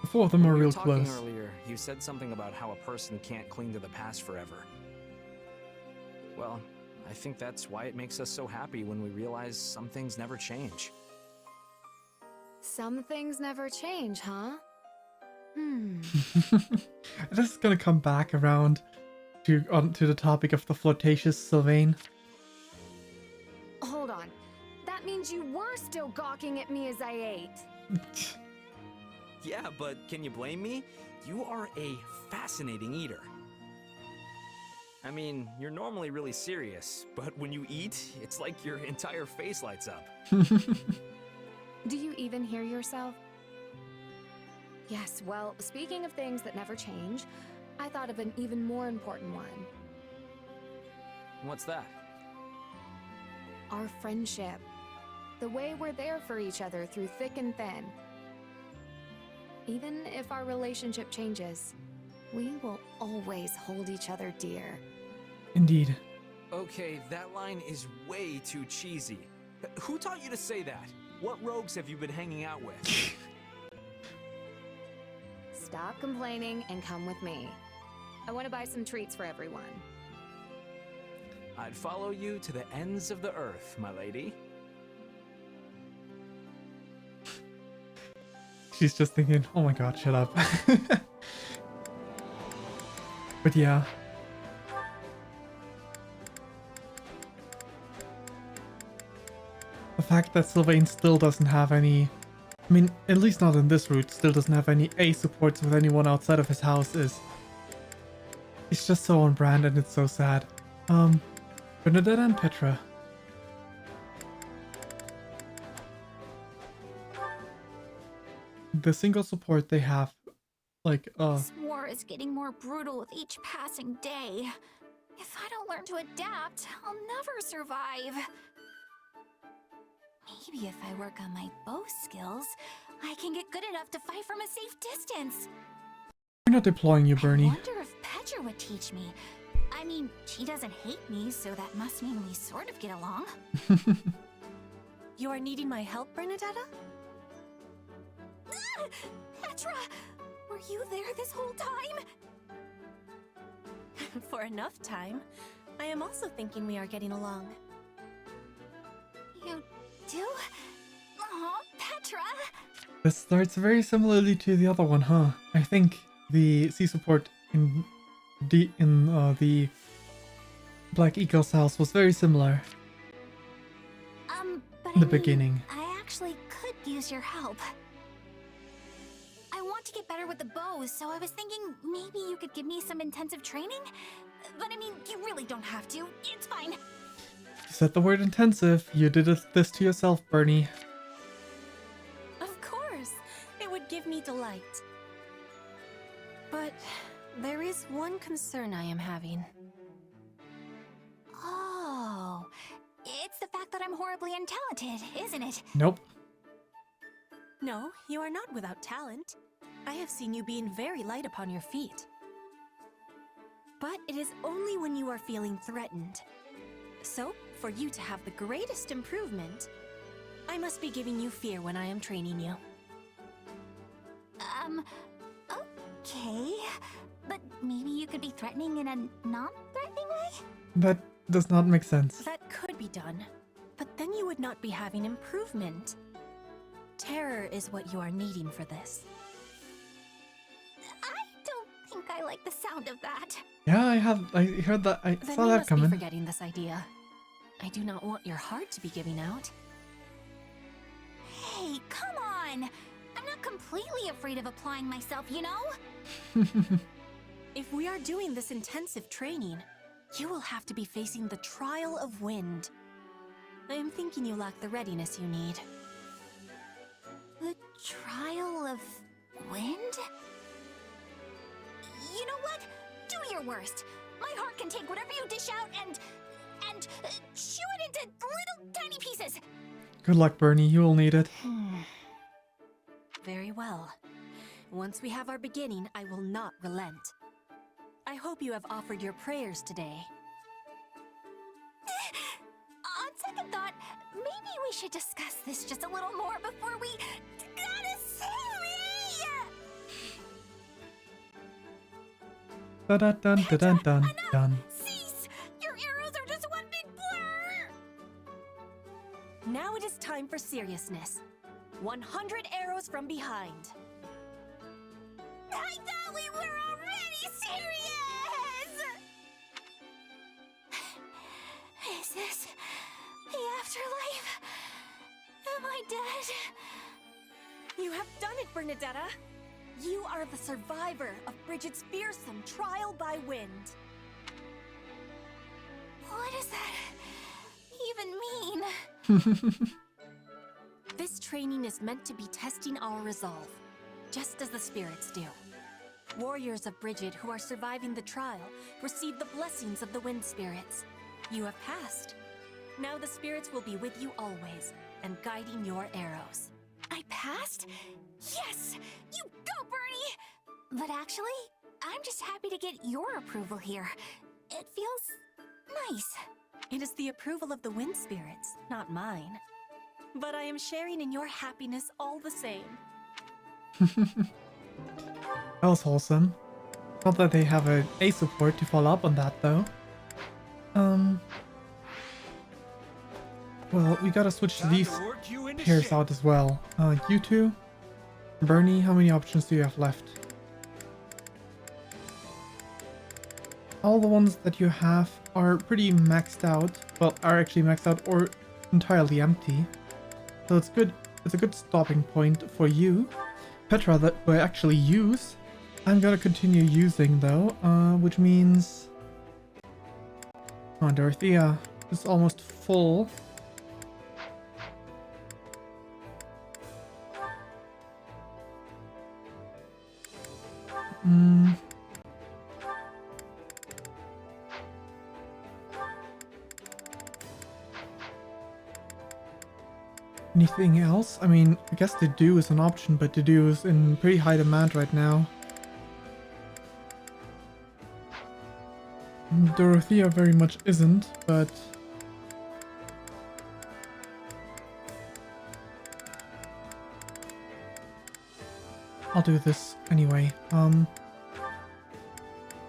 The four of them are When we were real talking close. earlier, you said something about how a person can't cling to the past forever. Well, I think that's why it makes us so happy when we realize some things never change. Some things never change, huh? This is gonna come back around to the topic of the flirtatious Sylvain. Hold on. That means you were still gawking at me as I ate. Yeah, but can you blame me? You are a fascinating eater. I mean, you're normally really serious, but when you eat, it's like your entire face lights up. Do you even hear yourself? Yes, well, speaking of things that never change, I thought of an even more important one. What's that? Our friendship. The way we're there for each other through thick and thin. Even if our relationship changes, we will always hold each other dear. Indeed. Okay, that line is way too cheesy. Who taught you to say that? What rogues have you been hanging out with? Stop complaining and come with me. I want to buy some treats for everyone. I'd follow you to the ends of the earth, my lady. She's just thinking, oh my god, shut up. But yeah. The fact that Sylvain still doesn't have any... I mean, at least not in this route, still doesn't have any A supports with anyone outside of his house is... It's just so on brand and it's so sad. Bernadette and Petra. The single support they have, like, This war is getting more brutal with each passing day. If I don't learn to adapt, I'll never survive. Maybe if I work on my bow skills, I can get good enough to fight from a safe distance. We're not deploying you, Bernie. I wonder if Petra would teach me. I mean, she doesn't hate me, so that must mean we sort of get along. You are needing my help, Bernadetta? Petra! Were you there this whole time? For enough time. I am also thinking we are getting along. You do? Aw, Petra! This starts very similarly to the other one, huh? I think the sea support in the Black Eagle's house was very similar. But In the I mean, beginning. I actually could use your help. I want to get better with the bow, so I was thinking maybe you could give me some intensive training? But I mean, you really don't have to. It's fine. You said the word intensive. You did this to yourself, Bernie. Of course! It would give me delight. But there is one concern I am having. Oh, it's the fact that I'm horribly untalented, isn't it? Nope. No, you are not without talent. I have seen you being very light upon your feet. But it is only when you are feeling threatened. So, for you to have the greatest improvement, I must be giving you fear when I am training you. Okay. But maybe you could be threatening in a non-threatening way? That does not make sense. That could be done, but then you would not be having improvement. Terror is what you are needing for this. I don't think I like the sound of that. Yeah, I heard that. I Then saw you that must coming. be forgetting this idea. I do not want your heart to be giving out. Hey, come on! I'm not completely afraid of applying myself, you know? If we are doing this intensive training, you will have to be facing the trial of wind. I am thinking you lack the readiness you need. The trial of wind? You know what? Do your worst. My heart can take whatever you dish out and chew it into little tiny pieces. Good luck, Bernie. You will need it. Very well. Once we have our beginning, I will not relent. I hope you have offered your prayers today. On second thought, maybe we should discuss this just a little more before we gotta see. Da da dun da dun dun dun. Cease! Your arrows are just one big blur! Now it is time for seriousness. 100 arrows from behind. I thought we were already serious! Is this the afterlife? Am I dead? You have done it, Bernadetta! You are the survivor of Bridget's fearsome trial by wind. What does that even mean? This training is meant to be testing our resolve, just as the spirits do. Warriors of Bridget who are surviving the trial receive the blessings of the wind spirits. You have passed. Now the spirits will be with you always, and guiding your arrows. I passed? Yes! You go, Bernie! But actually, I'm just happy to get your approval here. It feels nice. It is the approval of the wind spirits, not mine. But I am sharing in your happiness all the same. That was wholesome. Not that they have a support to follow up on that, though. Well, we gotta switch these pairs out as well. You two? Bernie, how many options do you have left? All the ones that you have are pretty maxed out. Well, are actually maxed out or entirely empty. So it's good. It's a good stopping point for you. Petra that I actually use. I'm gonna continue using though, which means... Oh, Dorothea is almost full. Anything else? I mean, I guess the do is an option, but the do is in pretty high demand right now. Dorothea very much isn't, but I'll do this anyway.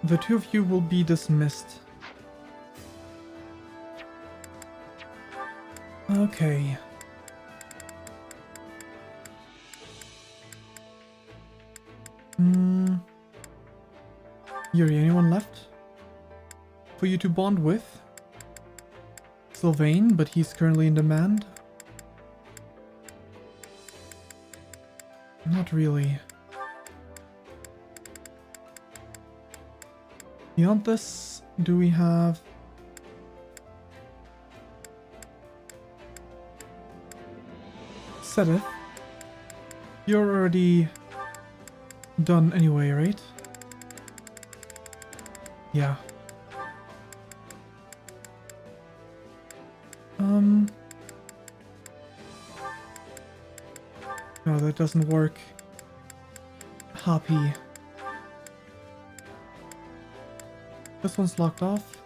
The two of you will be dismissed. Okay. Yuri, anyone left for you to bond with? Sylvain, but he's currently in demand. Not really. Beyond this, do we have... Sedith? You're already done anyway, right? Yeah. No, that doesn't work. Happy. This one's locked off.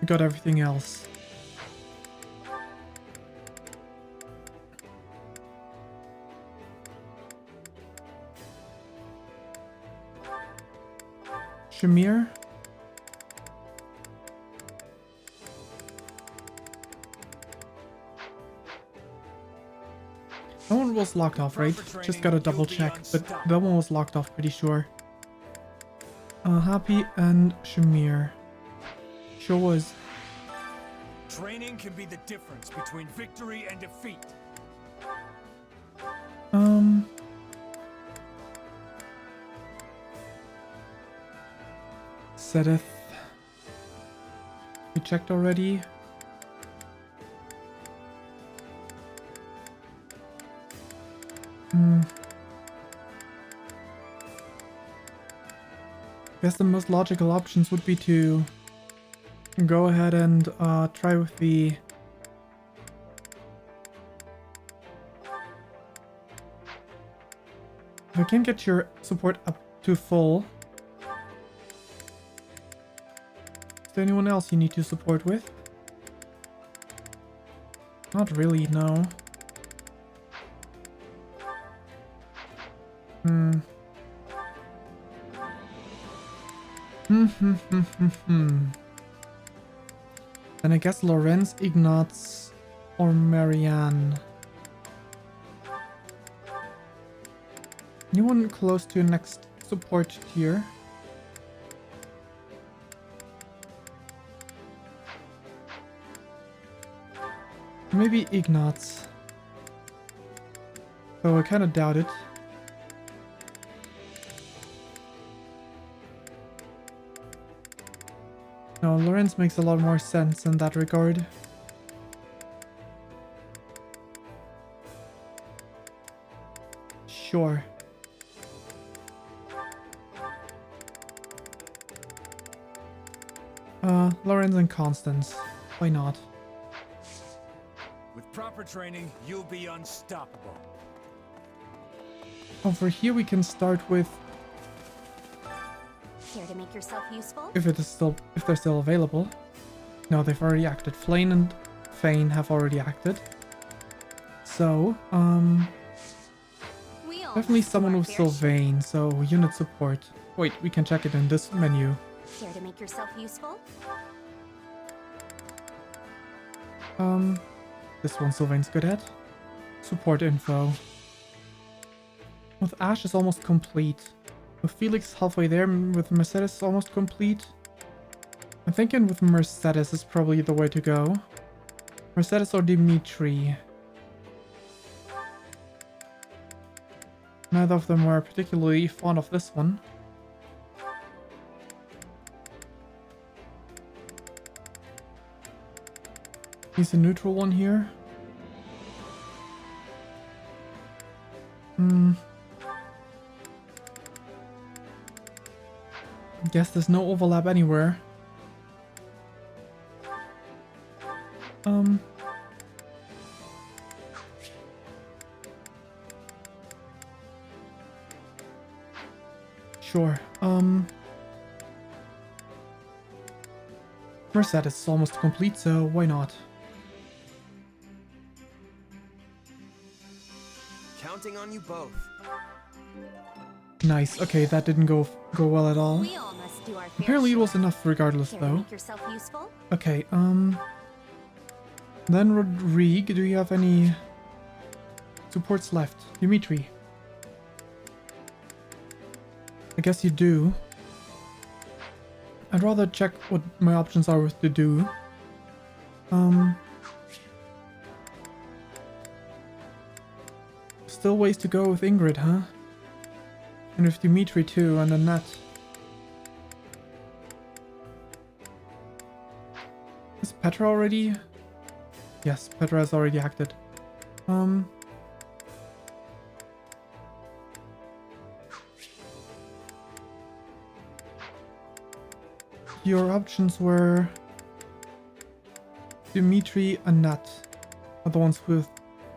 We got everything else. Shamir? That one was locked off, right? Just gotta double check, but that one was locked off, pretty sure. Happy and Shamir. Sure was. Training can be the difference between victory and defeat. Sedith. We checked already. Guess the most logical options would be to go ahead and try with the if I can get your support up to full. Is there anyone else you need to support with? Not really, no. Then I guess Lorenz, Ignatz, or Marianne. Anyone close to next support tier? Maybe Ignatz. Though I kind of doubt it. No, Lorenz makes a lot more sense in that regard. Sure. Lorenz and Constance. Why not? With proper training, you'll be unstoppable. Over here we can start with, Care to make yourself useful? if they're still available. No, they've already acted. Flane and Fane have already acted. So, definitely someone with Sylvain, so unit support. Wait, we can check it in this menu. Care to make yourself useful? This one Sylvain's good at. Support info. With Ash is almost complete. With Felix halfway there, with Mercedes almost complete. I'm thinking with Mercedes is probably the way to go. Mercedes or Dimitri. Neither of them were particularly fond of this one. He's a neutral one here. Guess there's no overlap anywhere. Sure. First set is almost complete, so why not? Counting on you both. Nice. Okay, that didn't go well at all. We all must do our fair Apparently it was share. enough regardless, Care to though. make yourself useful? Okay, then Rodrigue, do you have any supports left? Dimitri. I guess you do. I'd rather check what my options are with to do. Still ways to go with Ingrid, huh? And with Dimitri too, and Annette. Is Petra already? Yes, Petra has already acted. Your options were Dimitri, Annette are the ones with...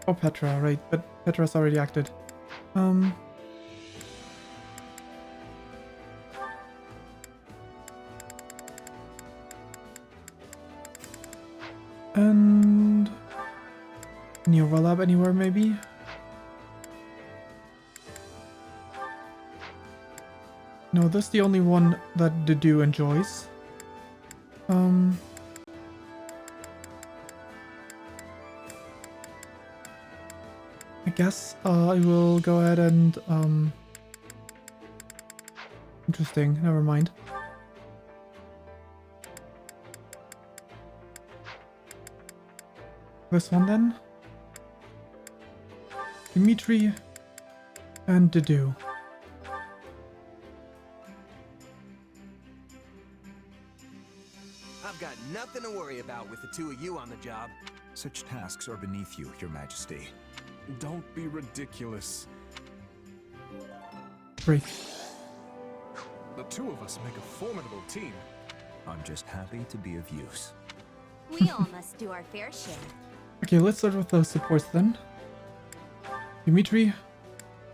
Oh, Petra, right, but Petra's already acted. And... Any overlap anywhere, maybe? No, that's the only one that Dedu enjoys. I guess I will go ahead and interesting, never mind. This one then. Dimitri and Dedu. I've got nothing to worry about with the two of you on the job. Such tasks are beneath you, Your Majesty. Don't be ridiculous. Great. The two of us make a formidable team. I'm just happy to be of use. We all must do our fair share. Okay, let's start with the supports then. Dimitri,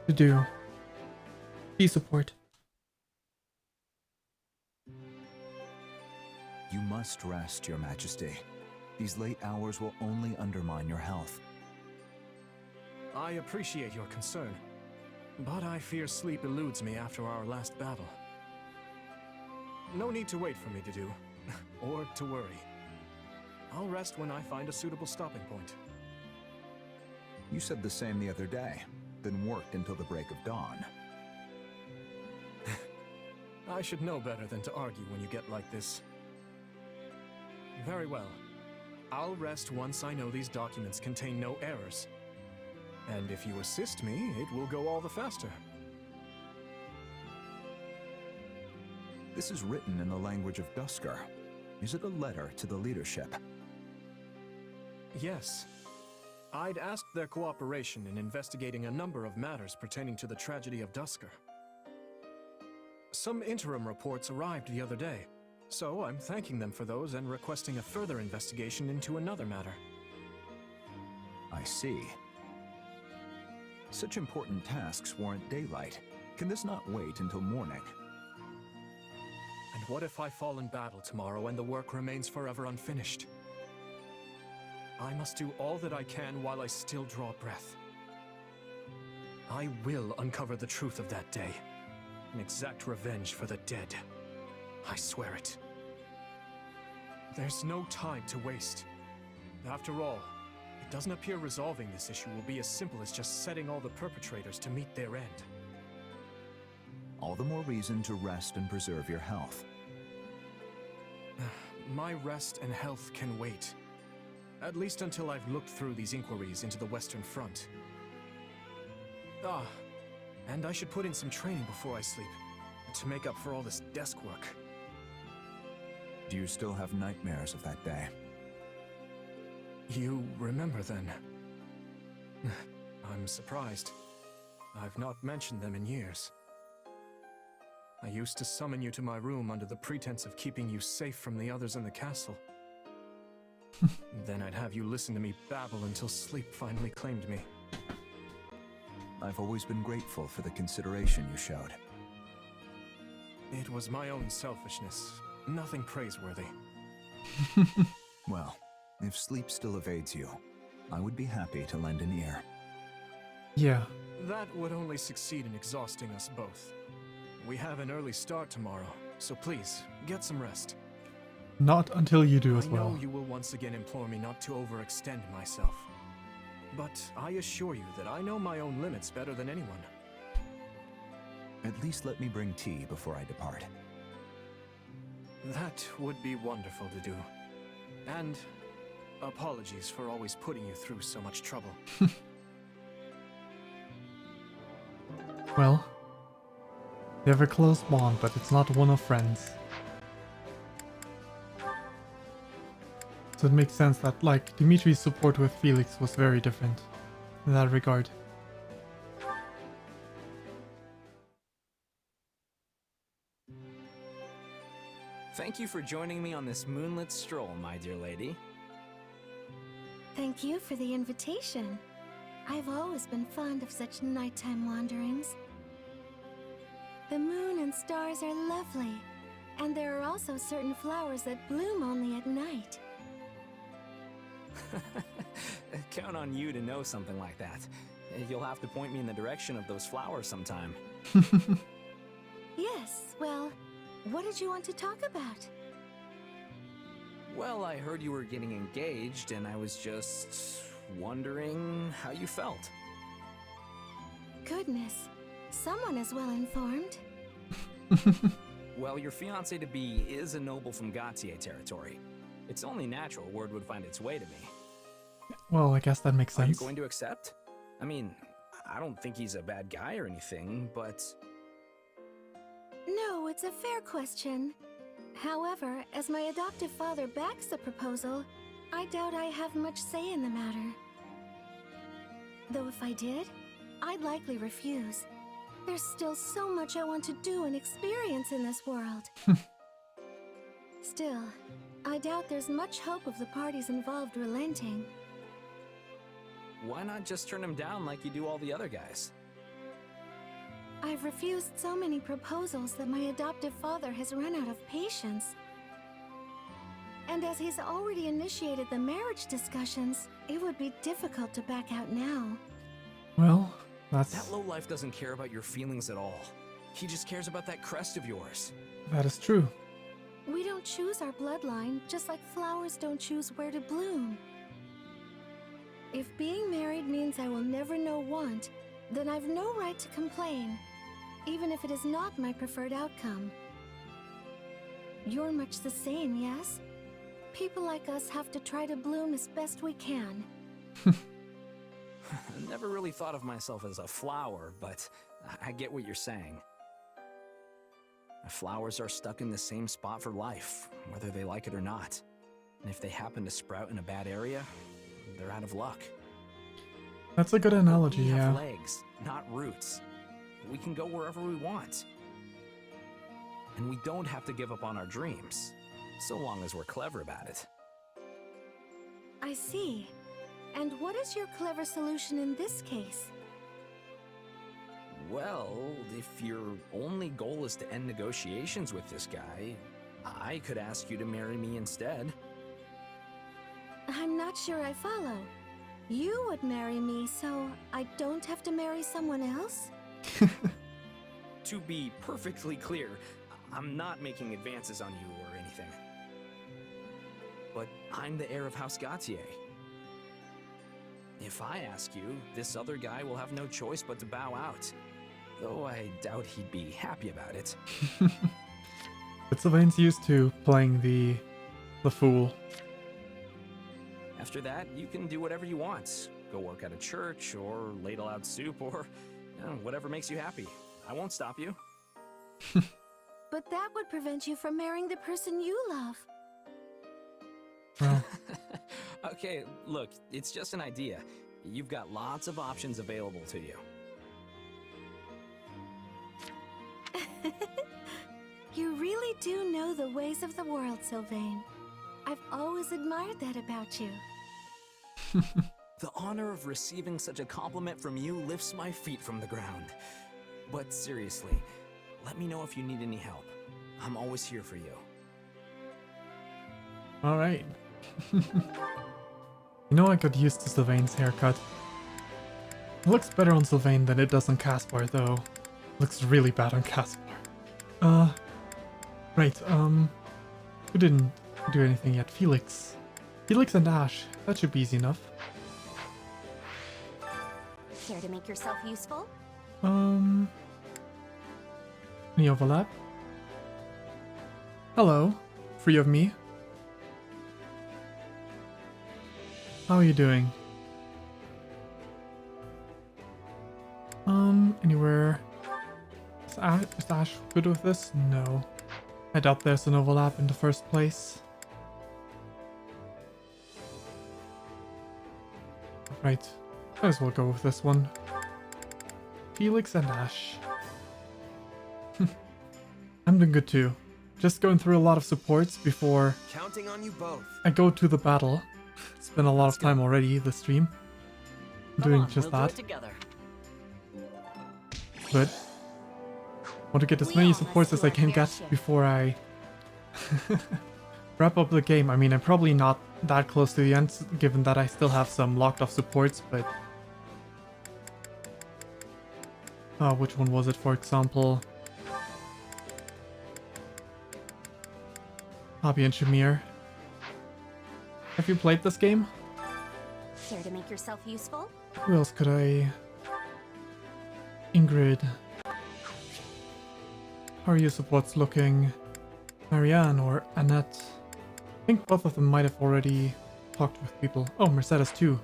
Dedu. Be support. You must rest, Your Majesty. These late hours will only undermine your health. I appreciate your concern, but I fear sleep eludes me after our last battle. No need to wait for me to do, or to worry. I'll rest when I find a suitable stopping point. You said the same the other day, then worked until the break of dawn. I should know better than to argue when you get like this. Very well. I'll rest once I know these documents contain no errors. And if you assist me, it will go all the faster. This is written in the language of Dusker. Is it a letter to the leadership? Yes. I'd asked their cooperation in investigating a number of matters pertaining to the tragedy of Dusker. Some interim reports arrived the other day, so I'm thanking them for those and requesting a further investigation into another matter. I see. Such important tasks warrant daylight. Can this not wait until morning? And what if I fall in battle tomorrow and the work remains forever unfinished? I must do all that I can while I still draw breath. I will uncover the truth of that day and exact revenge for the dead. I swear it. There's no time to waste. After all, it doesn't appear resolving this issue will be as simple as just setting all the perpetrators to meet their end. All the more reason to rest and preserve your health. My rest and health can wait. At least until I've looked through these inquiries into the Western Front. And I should put in some training before I sleep, to make up for all this desk work. Do you still have nightmares of that day? You remember then? I'm surprised. I've not mentioned them in years. I used to summon you to my room under the pretense of keeping you safe from the others in the castle. Then I'd have you listen to me babble until sleep finally claimed me. I've always been grateful for the consideration you showed. It was my own selfishness, nothing praiseworthy. Well, if sleep still evades you, I would be happy to lend an ear. Yeah. That would only succeed in exhausting us both. We have an early start tomorrow, so please, get some rest. Not until you do as I well. know you will once again implore me not to overextend myself. But I assure you that I know my own limits better than anyone. At least let me bring tea before I depart. That would be wonderful to do. And apologies for always putting you through so much trouble. Well, they have a close bond, but it's not one of friends. So it makes sense that, like, Dimitri's support with Felix was very different in that regard. Thank you for joining me on this moonlit stroll, my dear lady. Thank you for the invitation. I've always been fond of such nighttime wanderings. The moon and stars are lovely, and there are also certain flowers that bloom only at night. Count on you to know something like that. You'll have to point me in the direction of those flowers sometime. Yes, well, what did you want to talk about? Well, I heard you were getting engaged, and I was just wondering how you felt. Goodness, someone is well informed. Well, your fiancé-to-be is a noble from Gautier territory. It's only natural word would find its way to me. Well, I guess that makes sense. Are you going to accept? I mean, I don't think he's a bad guy or anything, but... No, it's a fair question. However, as my adoptive father backs the proposal, I doubt I have much say in the matter. Though if I did, I'd likely refuse. There's still so much I want to do and experience in this world. Still, I doubt there's much hope of the parties involved relenting. Why not just turn him down like you do all the other guys? I've refused so many proposals that my adoptive father has run out of patience. And as he's already initiated the marriage discussions, it would be difficult to back out now. Well, that's... That lowlife doesn't care about your feelings at all. He just cares about that crest of yours. That is true. We don't choose our bloodline, just like flowers don't choose where to bloom. If being married means I will never know want, then I've no right to complain, even if it is not my preferred outcome. You're much the same, yes? People like us have to try to bloom as best we can. I never really thought of myself as a flower, but I get what you're saying. Flowers are stuck in the same spot for life, whether they like it or not. And if they happen to sprout in a bad area, they're out of luck. That's a good analogy, We yeah. have legs, not roots. We can go wherever we want. And we don't have to give up on our dreams, so long as we're clever about it. I see. And what is your clever solution in this case? Well, if your only goal is to end negotiations with this guy, I could ask you to marry me instead. I'm not sure I follow. You would marry me, so I don't have to marry someone else? To be perfectly clear, I'm not making advances on you or anything. But I'm the heir of House Gautier. If I ask you, this other guy will have no choice but to bow out. Though I doubt he'd be happy about it. But Sylvain's used to playing the fool. After that, you can do whatever you want. Go work at a church, or ladle out soup, or whatever makes you happy. I won't stop you. But that would prevent you from marrying the person you love. Okay, look, it's just an idea. You've got lots of options available to you. You really do know the ways of the world, Sylvain. I've always admired that about you. The honor of receiving such a compliment from you lifts my feet from the ground. But seriously, let me know if you need any help. I'm always here for you. Alright. You know, I got used to Sylvain's haircut. It looks better on Sylvain than it does on Caspar, though. It looks really bad on Caspar. Right, who didn't do anything yet? Felix. Felix and Ash. That should be easy enough. Care to make yourself useful? Any overlap? Hello. Free of me. How are you doing? Anywhere? Is Ash good with this? No. I doubt there's an overlap in the first place. Right. Might as well go with this one. Felix and Ash. I'm doing good too. Just going through a lot of supports before Counting on you both. I go to the battle. It's been a lot of time already, this stream. I'm doing just that. But want to get as many supports as I can get before I wrap up the game. I mean, I'm probably not that close to the end, given that I still have some locked off supports, but... which one was it, for example? Abi and Shamir. Have you played this game? Care to make yourself useful? Who else could I... Ingrid. How are your supports looking? Marianne or Annette? I think both of them might have already talked with people. Oh, Mercedes too.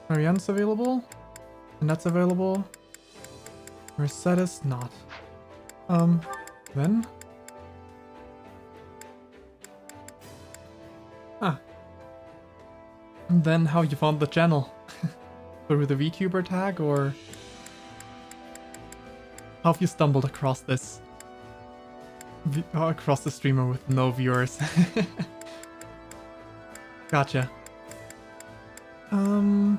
Marianne's available? Annette's available? Mercedes not. Then? And then how you found the channel? Through the VTuber tag, or how have you stumbled across this? Across the streamer with no viewers. Gotcha. Where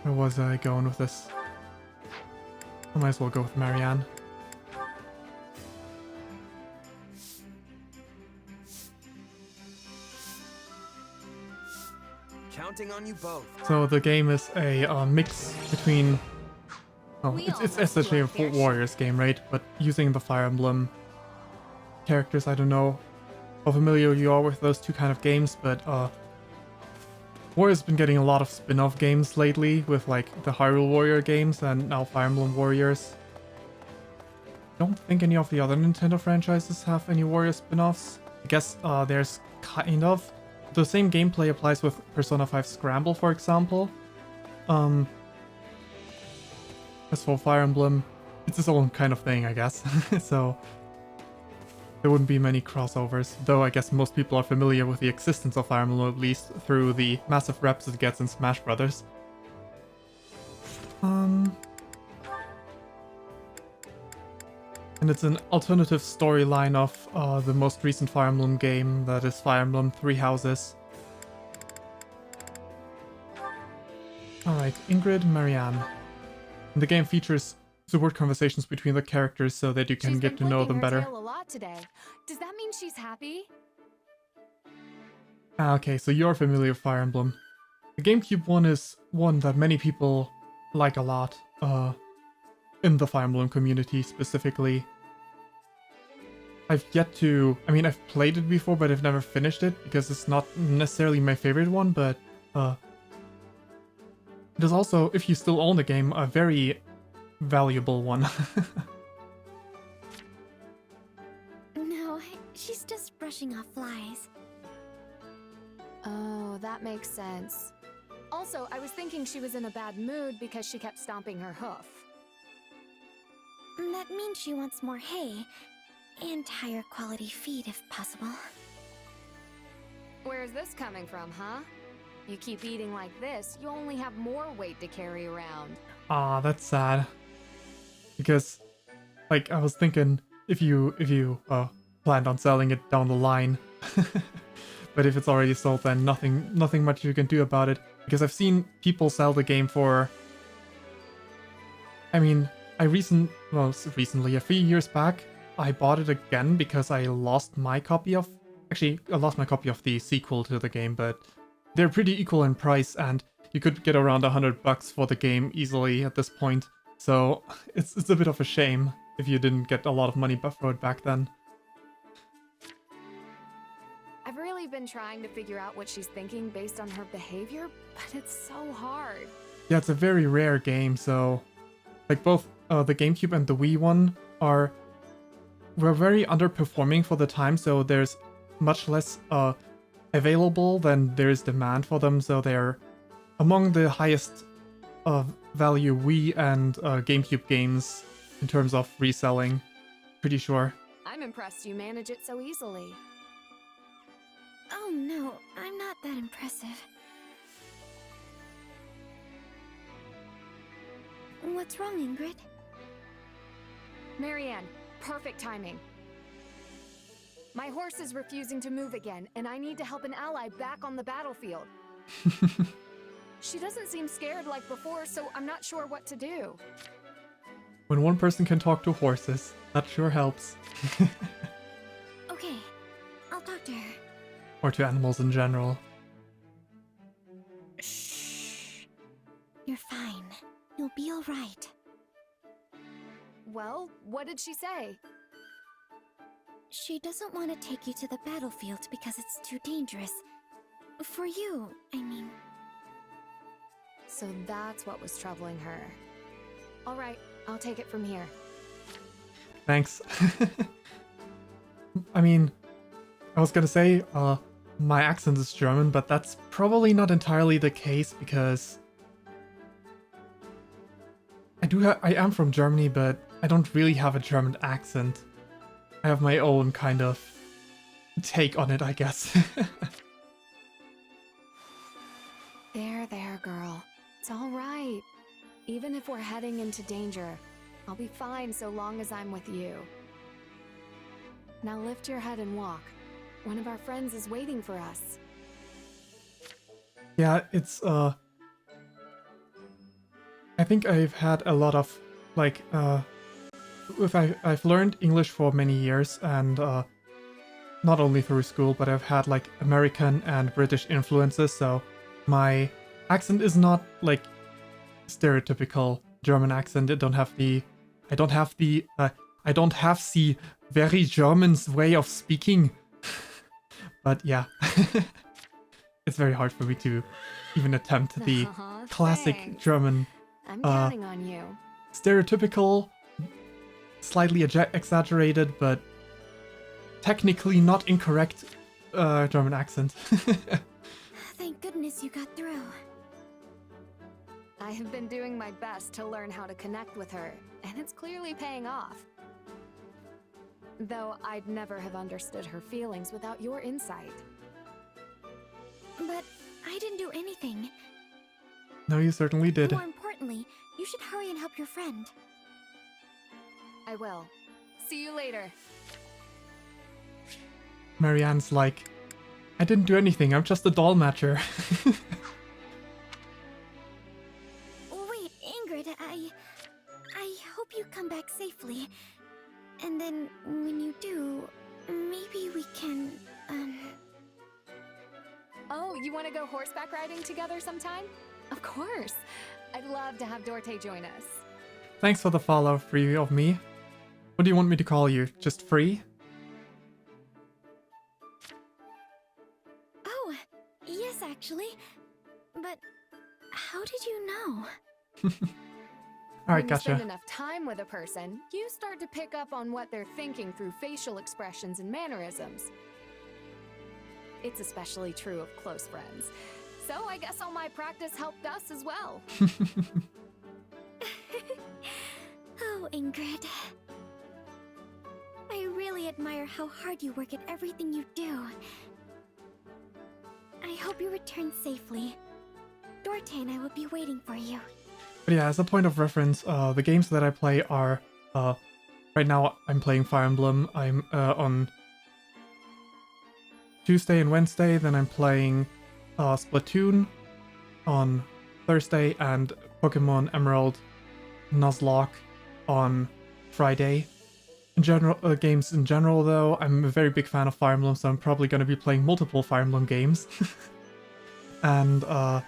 was I going with this? I might as well go with Marianne. Counting on you both. So the game is a mix between... Oh, it's essentially a full Warriors game, right? But using the Fire Emblem characters. I don't know how familiar you are with those two kind of games, but Warriors has been getting a lot of spin-off games lately with like the Hyrule Warrior games and now Fire Emblem Warriors. Don't think any of the other Nintendo franchises have any Warrior spin-offs. I guess there's kind of. The same gameplay applies with Persona 5 Scramble, for example. As for Fire Emblem, it's its own kind of thing, I guess. So there wouldn't be many crossovers, though I guess most people are familiar with the existence of Fire Emblem, at least through the massive reps it gets in Smash Brothers. And it's an alternative storyline of the most recent Fire Emblem game, that is Fire Emblem 3 Houses. Alright, Ingrid, Marianne. And the game features support conversations between the characters so that you can get to know them better. A lot today. Does that mean she's happy? Ah, okay, so you're familiar with Fire Emblem. The GameCube one is one that many people like a lot, in the Fire Emblem community specifically. I've yet to... I mean, I've played it before, but I've never finished it, because it's not necessarily my favorite one, but, it is also, if you still own the game, a very valuable one. No, she's just brushing off flies. Oh, that makes sense. Also, I was thinking she was in a bad mood because she kept stomping her hoof. That means she wants more hay. And higher quality feed if possible. Where's this coming from, huh? You keep eating like this, you only have more weight to carry around. Ah, that's sad. Because, like, I was thinking if you planned on selling it down the line, but if it's already sold, then nothing much you can do about it. Because I've seen people sell the game for... I mean, recently, a few years back, I bought it again because I lost my copy of... Actually, I lost my copy of the sequel to the game, but they're pretty equal in price, and you could get around $100 for the game easily at this point. So it's a bit of a shame if you didn't get a lot of money for it back then. I've really been trying to figure out what she's thinking based on her behavior, but it's so hard. Yeah, it's a very rare game, so... Like, both the GameCube and the Wii one were very underperforming for the time, so there's much less available than there's demand for them, so they're among the highest value Wii and GameCube games in terms of reselling. Pretty sure. I'm impressed you manage it so easily. Oh no, I'm not that impressive. What's wrong, Ingrid? Marianne, perfect timing. My horse is refusing to move again, and I need to help an ally back on the battlefield. She doesn't seem scared like before, so I'm not sure what to do. When one person can talk to horses, that sure helps. Okay, I'll talk to her. Or to animals in general. Shh. You're fine. You'll be alright. Well, what did she say? She doesn't want to take you to the battlefield because it's too dangerous. For you, I mean. So that's what was troubling her. Alright, I'll take it from here. Thanks. I mean, I was gonna say, my accent is German, but that's probably not entirely the case because I am from Germany, but I don't really have a German accent. I have my own kind of take on it, I guess. There, girl. It's all right. Even if we're heading into danger, I'll be fine so long as I'm with you. Now lift your head and walk. One of our friends is waiting for us. Yeah, it's, I think I've had a lot of, like, I've learned English for many years, and, not only through school, but I've had, like, American and British influences, so my accent is not, like, stereotypical German accent. I don't have the very German's way of speaking. But yeah, it's very hard for me to even attempt the classic thanks. German, I'm counting on you. stereotypical, slightly exaggerated, but technically not incorrect German accent. Thank goodness you got through. I have been doing my best to learn how to connect with her, and it's clearly paying off. Though I'd never have understood her feelings without your insight. But I didn't do anything. No, you certainly did. More importantly, you should hurry and help your friend. I will. See you later. Marianne's like, I didn't do anything, I'm just a doll matcher. Wait, Ingrid, I hope you come back safely. And then, when you do, maybe we can, Oh, you want to go horseback riding together sometime? Of course. I'd love to have Dorte join us. Thanks for the follow, Free of me. What do you want me to call you? Just Free? Oh, yes, actually. But how did you know? Alright, When you gotcha. spend enough time with a person, you start to pick up on what they're thinking through facial expressions and mannerisms. It's especially true of close friends. So I guess all my practice helped us as well. Oh, Ingrid. I really admire how hard you work at everything you do. I hope you return safely. Dorte and I will be waiting for you. But yeah, as a point of reference, the games that I play are, right now I'm playing Fire Emblem. I'm on Tuesday and Wednesday, then I'm playing Splatoon on Thursday, and Pokemon Emerald Nuzlocke on Friday. in general, games in general though, I'm a very big fan of Fire Emblem, so I'm probably going to be playing multiple Fire Emblem games. And other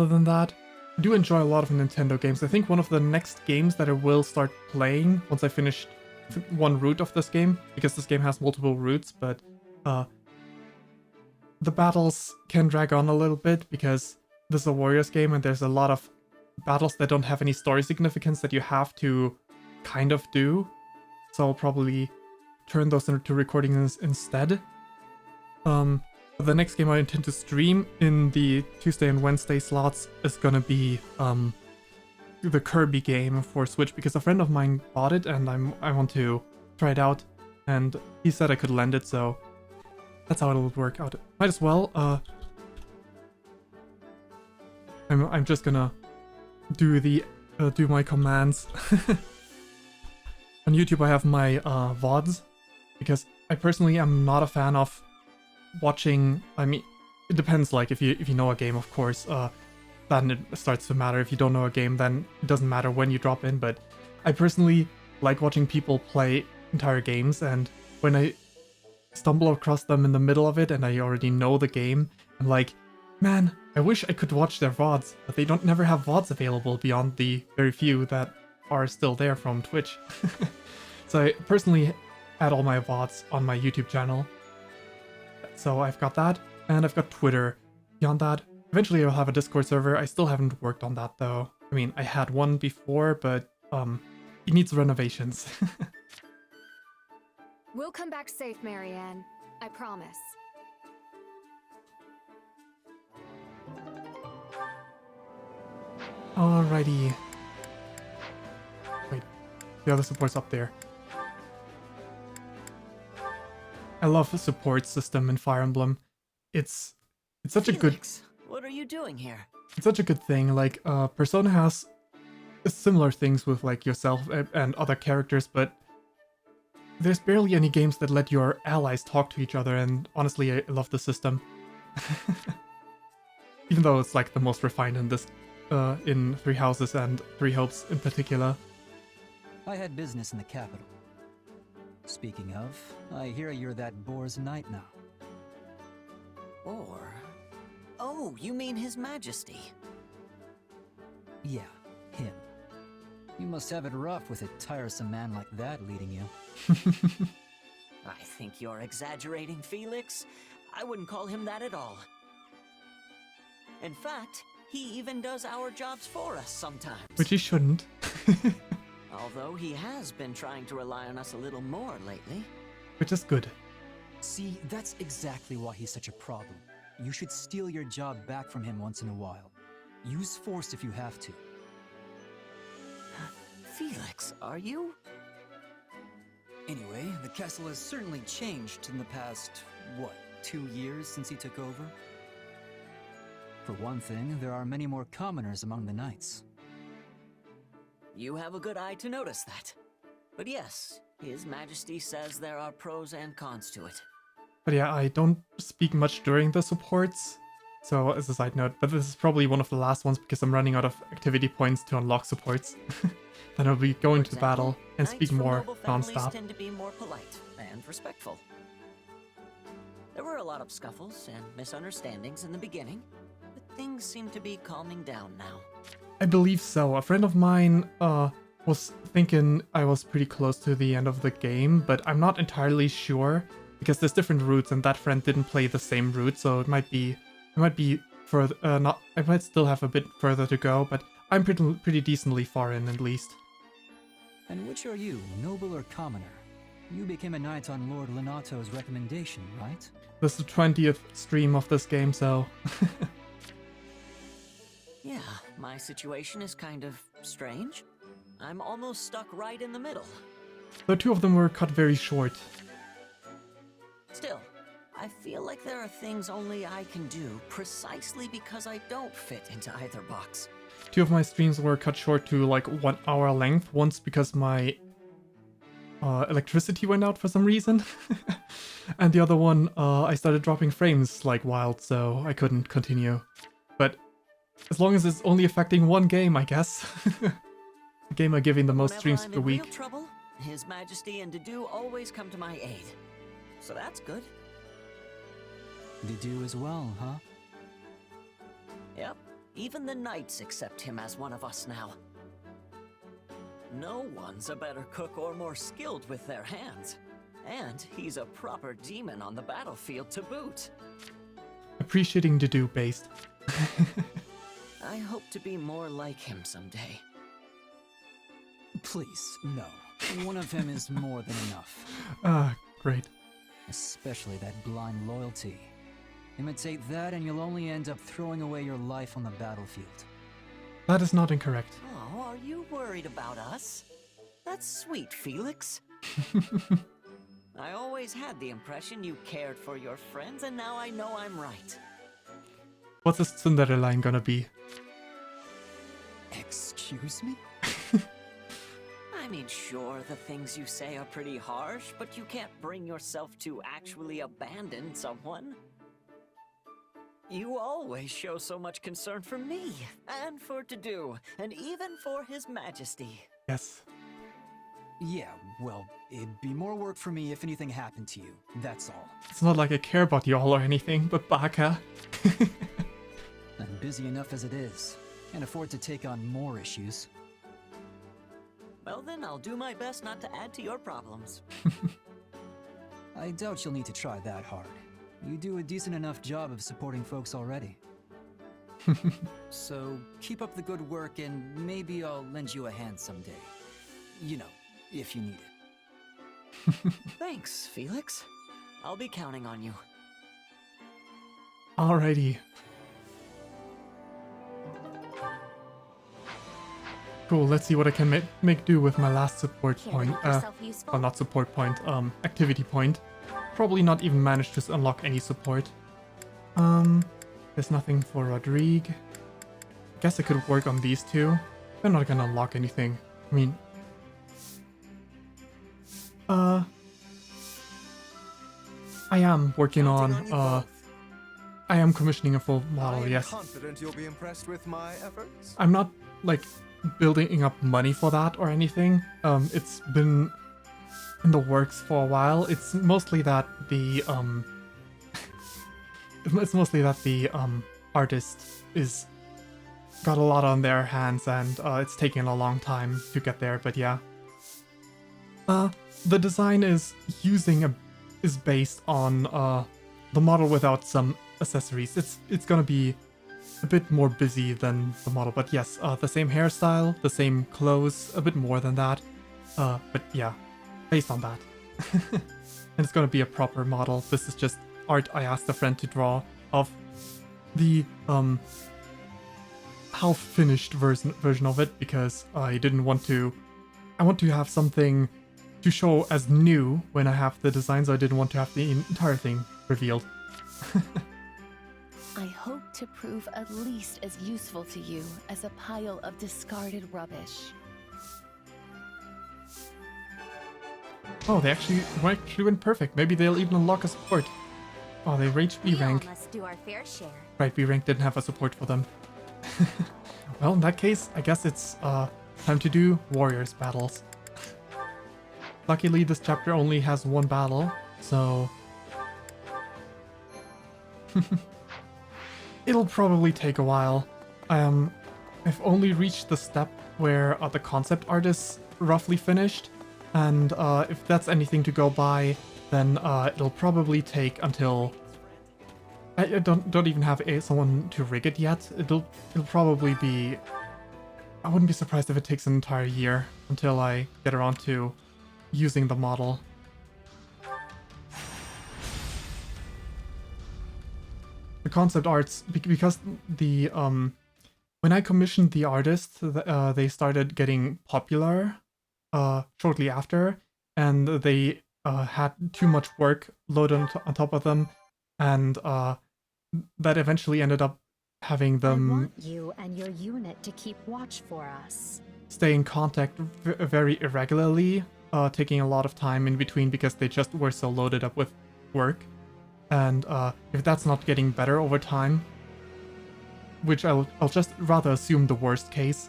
than that, I do enjoy a lot of Nintendo games. I think one of the next games that I will start playing once I finish one route of this game, because this game has multiple routes, but the battles can drag on a little bit because this is a Warriors game and there's a lot of battles that don't have any story significance that you have to kind of do. So I'll probably turn those into recordings instead. The next game I intend to stream in the Tuesday and Wednesday slots is gonna be the Kirby game for Switch, because a friend of mine bought it and I want to try it out, and he said I could lend it, so that's how it'll work out. Might as well. I'm just gonna do my commands. On YouTube I have my VODs, because I personally am not a fan of watching. I mean, it depends, like if you know a game, of course, then it starts to matter. If you don't know a game, then it doesn't matter when you drop in, but I personally like watching people play entire games, and when I stumble across them in the middle of it and I already know the game, I'm like, man, I wish I could watch their VODs, but they don't never have VODs available beyond the very few that are still there from Twitch. So I personally add all my VODs on my YouTube channel. So I've got that, and I've got Twitter. Beyond that, eventually I'll have a Discord server. I still haven't worked on that though. I mean, I had one before, but it needs renovations. We'll come back safe, Marianne. I promise. Alrighty. Wait, the other support's up there. I love the support system in Fire Emblem. It's such a good. What are you doing here? It's such a good thing. Like Persona has similar things with like yourself and other characters, but there's barely any games that let your allies talk to each other, and honestly I love the system. Even though it's like the most refined in this in Three Houses and FE3Hopes in particular. I had business in the capital. Speaking of, I hear you're that boar's knight now. Or... Oh, you mean His Majesty? Yeah, him. You must have it rough with a tiresome man like that leading you. I think you're exaggerating, Felix. I wouldn't call him that at all. In fact, he even does our jobs for us sometimes. Which he shouldn't. Although he has been trying to rely on us a little more lately. Which is good. See, that's exactly why he's such a problem. You should steal your job back from him once in a while. Use force if you have to. Felix, are you? Anyway, the castle has certainly changed in the past, what, 2 years since he took over? For one thing, there are many more commoners among the knights. You have a good eye to notice that. But yes, His Majesty says there are pros and cons to it. But yeah, I don't speak much during the supports, so as a side note, but this is probably one of the last ones because I'm running out of activity points to unlock supports. Then I'll be going to battle and speak more non-stop. Tend to be more polite and respectful. There were a lot of scuffles and misunderstandings in the beginning, but things seem to be calming down now. I believe so. A friend of mine was thinking I was pretty close to the end of the game, but I'm not entirely sure because there's different routes, and that friend didn't play the same route, so it might be further. I might still have a bit further to go, but I'm pretty decently far in at least. And which are you, noble or commoner? You became a knight on Lord Lenato's recommendation, right? This is the 20th stream of this game, so... Yeah, my situation is kind of strange. I'm almost stuck right in the middle. The two of them were cut very short. Still, I feel like there are things only I can do precisely because I don't fit into either box. Two of my streams were cut short to like 1 hour length, once because my electricity went out for some reason. And the other one, I started dropping frames like wild, so I couldn't continue. But as long as it's only affecting one game, I guess. the gamer giving the most Whenever streams I'm per in week. real trouble, His Majesty and Dedue always come to my aid. So that's good. Dedue as well, huh? Yep, even the knights accept him as one of us now. No one's a better cook or more skilled with their hands. And he's a proper demon on the battlefield to boot. Appreciating Dedue based. I hope to be more like him someday. Please, no. One of him is more than enough. Ah, great. Especially that blind loyalty. Imitate that and you'll only end up throwing away your life on the battlefield. That is not incorrect. Oh, are you worried about us? That's sweet, Felix. I always had the impression you cared for your friends, and now I know I'm right. What's a tsundere line gonna be? Excuse me? I mean, sure, the things you say are pretty harsh, but you can't bring yourself to actually abandon someone. You always show so much concern for me, and for Dedue, and even for His Majesty. Yes. Yeah, well, it'd be more work for me if anything happened to you, that's all. It's not like I care about y'all or anything, but Baka. I'm busy enough as it is. Can't afford to take on more issues. Well then, I'll do my best not to add to your problems. I doubt you'll need to try that hard. You do a decent enough job of supporting folks already. So, keep up the good work and maybe I'll lend you a hand someday. You know, if you need it. Thanks, Felix. I'll be counting on you. Alrighty. Cool, let's see what I can make do with my last support point. Well, not support point, activity point. Probably not even managed to unlock any support. There's nothing for Rodrigue. Guess I could work on these two. They're not gonna unlock anything. I mean... I am working on, I am commissioning a full model, yes. Confident you'll be impressed with my efforts. I'm not, like, building up money for that or anything. It's been in the works for a while. It's mostly that the artist is got a lot on their hands and it's taking a long time to get there, but yeah. The design is based on the model without some accessories. It's gonna be a bit more busy than the model, but yes, the same hairstyle, the same clothes, a bit more than that. But yeah, based on that. And it's gonna be a proper model. This is just art I asked a friend to draw of the half finished version of it, because I didn't want to. I want to have something to show as new when I have the design, so I didn't want to have the entire thing revealed. I hope to prove at least as useful to you as a pile of discarded rubbish. Oh, they actually went perfect. Maybe they'll even unlock a support. Oh, they reached B rank. Must do our fair share. Right, B rank didn't have a support for them. Well, in that case, I guess it's time to do warriors battles. Luckily, this chapter only has one battle, so it'll probably take a while. I've only reached the step where the concept art is roughly finished, and if that's anything to go by, then it'll probably take until I don't even have someone to rig it yet. It'll probably be. I wouldn't be surprised if it takes an entire year until I get around to using the model. The concept arts, because the when I commissioned the artists, they started getting popular shortly after, and they had too much work loaded on top of them, and that eventually ended up having them I want you and your unit to keep watch for us. stay in contact very irregularly, taking a lot of time in between because they just were so loaded up with work. And if that's not getting better over time, which I'll just rather assume the worst case,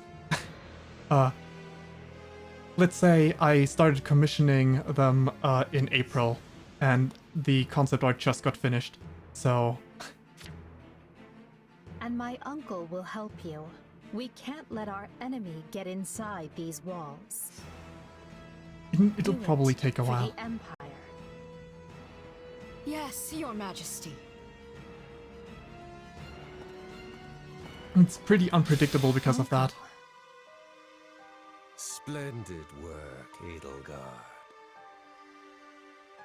let's say I started commissioning them in April, and the concept art just got finished. So And my uncle will help you. We can't let our enemy get inside these walls. it'll probably take a For while. the Empire. Yes, Your Majesty. It's pretty unpredictable because of that. Splendid work, Edelgard.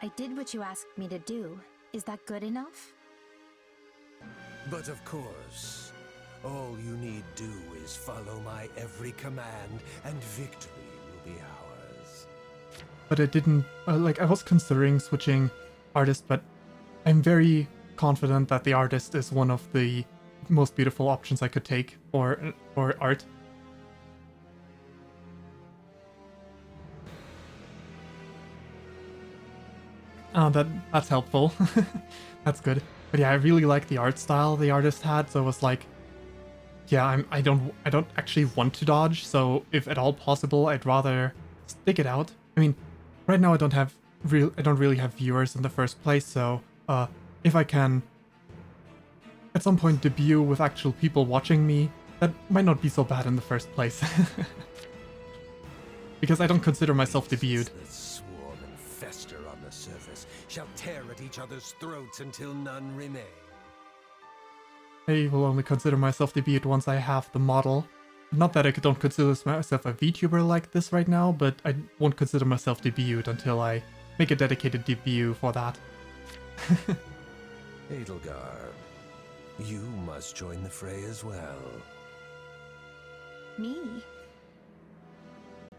I did what you asked me to do. Is that good enough? But of course, all you need do is follow my every command, and victory will be ours. But I didn't, like, I was considering switching artist, but I'm very confident that the artist is one of the most beautiful options I could take for art. That's helpful. That's good. But yeah, I really like the art style the artist had, so it was like, yeah, I don't actually want to dodge, so if at all possible, I'd rather stick it out. I mean, right now I don't really have viewers in the first place, so if I can at some point debut with actual people watching me, that might not be so bad in the first place. Because I don't consider myself debuted. That swarm and fester on the surface shall tear at each other's throats until none remain. I will only consider myself debuted once I have the model. Not that I don't consider myself a VTuber like this right now, but I won't consider myself debuted until I make a dedicated debut for that. Edelgard, you must join the fray as well. Me?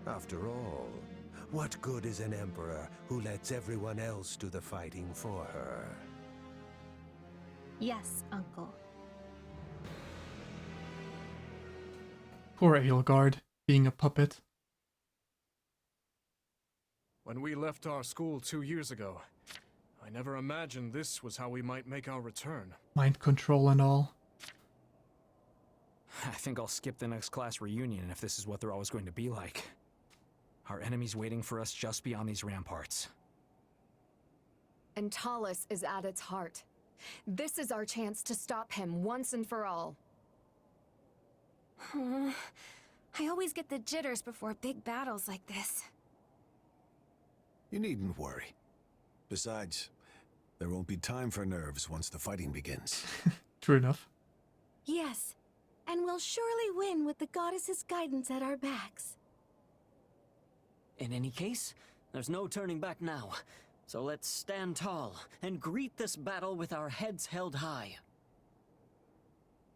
After all, what good is an emperor who lets everyone else do the fighting for her? Yes, Uncle. Poor Edelgard, being a puppet. When we left our school 2 years ago, I never imagined this was how we might make our return. Mind control and all. I think I'll skip the next class reunion if this is what they're always going to be like. Our enemy's waiting for us just beyond these ramparts. And Talus is at its heart. This is our chance to stop him once and for all. I always get the jitters before big battles like this. You needn't worry. Besides, there won't be time for nerves once the fighting begins. True enough. Yes, and we'll surely win with the goddess's guidance at our backs. In any case, there's no turning back now. So let's stand tall and greet this battle with our heads held high.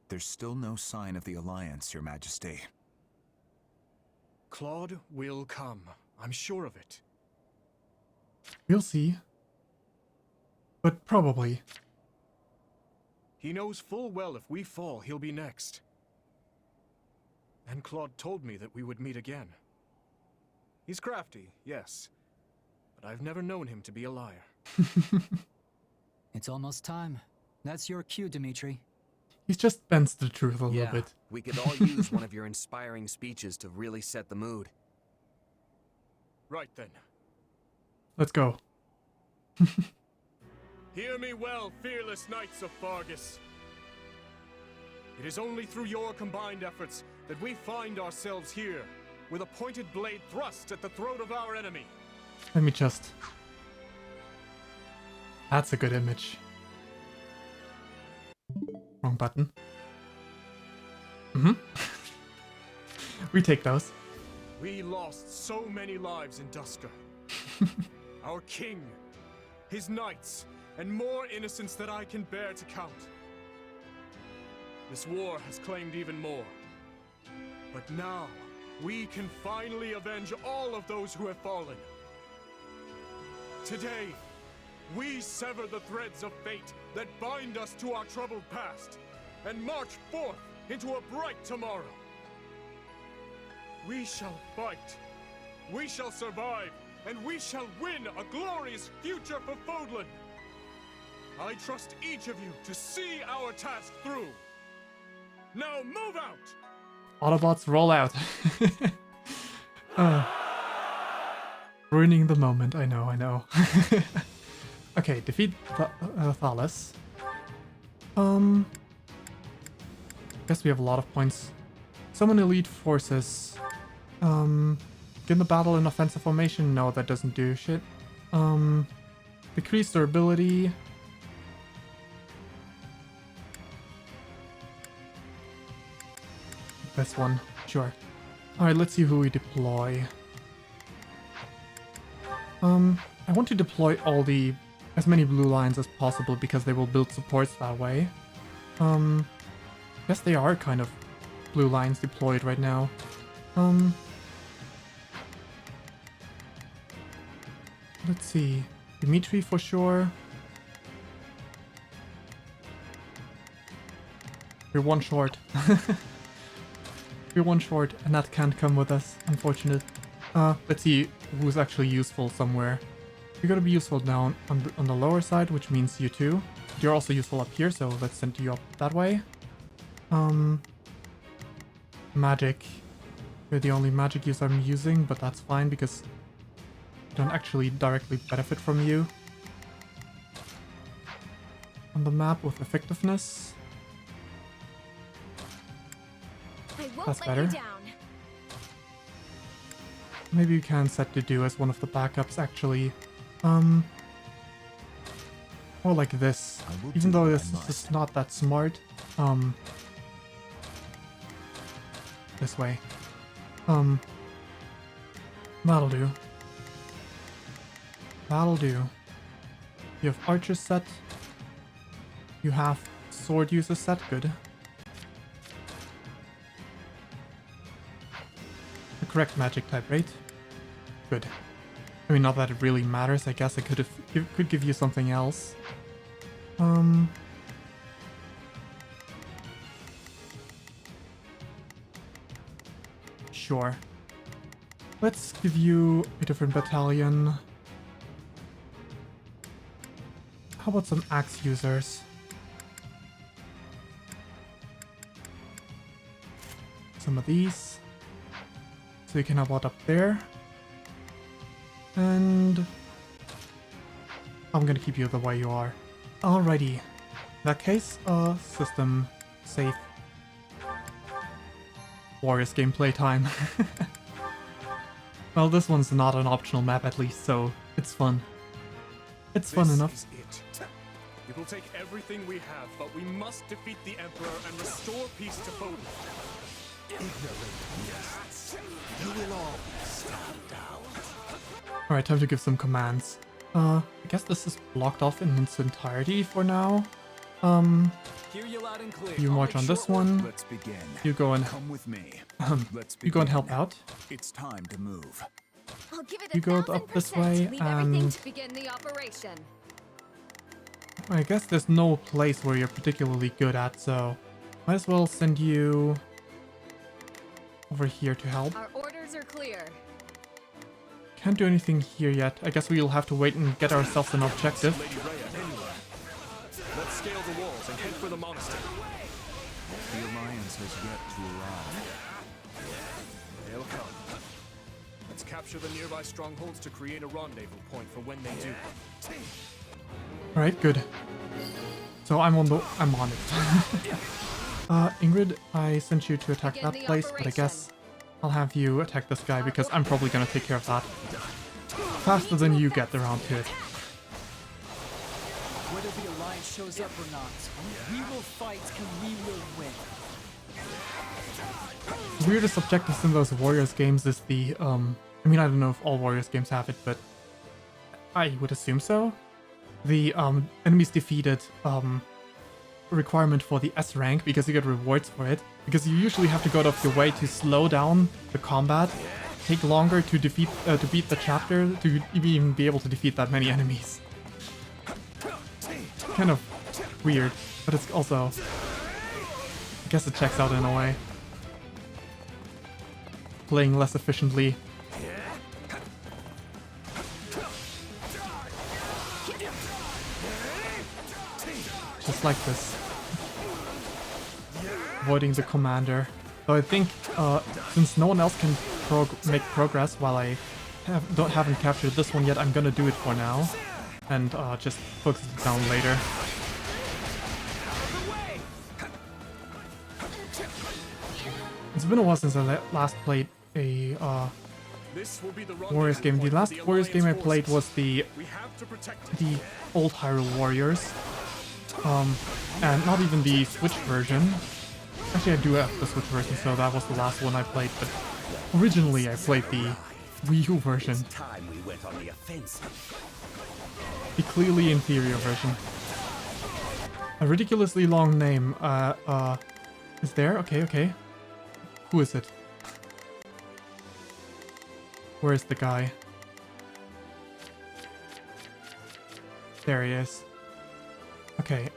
There's still no sign of the Alliance, Your Majesty. Claude will come. I'm sure of it. We'll see. But probably. He knows full well if we fall, he'll be next. And Claude told me that we would meet again. He's crafty, yes. But I've never known him to be a liar. It's almost time. That's your cue, Dimitri. He's just bends the truth a little bit. We could all use one of your inspiring speeches to really set the mood. Right then. Let's go. Hear me well, fearless knights of Fargus. It is only through your combined efforts that we find ourselves here, with a pointed blade thrust at the throat of our enemy. Let me just... That's a good image. Wrong button. We take those. We lost so many lives in Dusker. Our king, his knights, and more innocents that I can bear to count. This war has claimed even more. But now, we can finally avenge all of those who have fallen. Today, we sever the threads of fate that bind us to our troubled past, and march forth into a bright tomorrow. We shall fight, we shall survive, and we shall win a glorious future for Fodlan. I trust each of you to see our task through. Now move out! Autobots roll out. Ruining the moment, I know. Okay, defeat Thalas. Guess we have a lot of points. Summon elite forces. Begin the battle in offensive formation. No, that doesn't do shit. Decrease durability. This one, sure. Alright, let's see who we deploy. I want to deploy as many BlueLions as possible because they will build supports that way. Guess they are kind of BlueLions deployed right now. Let's see. Dimitri for sure. We're one short. We're one short, and that can't come with us, unfortunate. Let's see who's actually useful somewhere. You're gonna be useful down on the lower side, which means you too. You're also useful up here, so let's send you up that way. Magic. You're the only magic use I'm using, but that's fine because I don't actually directly benefit from you. On the map with effectiveness. That's better. Maybe you can set Dedu as one of the backups actually. Or like this. Even though this is not that smart. This way. That'll do. That'll do. You have archer set. You have sword user set. Good. The correct magic type, right? Good. I mean, not that it really matters. I guess I could give you something else. Sure. Let's give you a different battalion. How about some axe users? Some of these. So you can have what up there. And I'm gonna keep you the way you are. Alrighty. In that case, system safe. Warriors gameplay time. Well, this one's not an optional map at least, so it's fun. It's fun enough. This is it. It will take everything we have, but we must defeat the Emperor and restore peace to Fugi. You will all stand down. Alright, time to give some commands. I guess this is blocked off in its entirety for now. Hear you loud and clear. You march on this one. Let's begin. You go and come with me. You go and help out. It's time to move. I'll give it You go up this way and to begin the operation. I guess there's no place where you're particularly good at, so might as well send you over here to help. Our orders are clear. Can't do anything here yet. I guess we'll have to wait and get ourselves an objective. Let's scale the walls and head for the monastery. The Alliance has yet to arrive. They'll come. Let's capture the nearby strongholds to create a rendezvous point for when they do. Alright, good. So I'm on it. Ingrid, I sent you to attack that place, but I guess I'll have you attack this guy because I'm probably gonna take care of that faster than you get around to it. Whether the Alliance shows up or not, we will fight and we will win. The weirdest objectives in those Warriors games is the, I mean, I don't know if all Warriors games have it, but I would assume so. The, enemies defeated, requirement for the S rank, because you get rewards for it. Because you usually have to go out of your way to slow down the combat, take longer to defeat, to beat the chapter, to even be able to defeat that many enemies. Kind of weird, but it's also, I guess it checks out in a way. Playing less efficiently. Just like this. Avoiding the commander. So I think, since no one else can make progress while I haven't captured this one yet, I'm gonna do it for now, and just focus it down later. It's been a while since I last played a Warriors game. The last Warriors game I played was the old Hyrule Warriors, and not even the Switch version. Actually, I do have the Switch version, so that was the last one I played, but originally I played the Wii U version. The clearly inferior version. A ridiculously long name. Is there? Okay. Who is it? Where is the guy? There he is. Okay,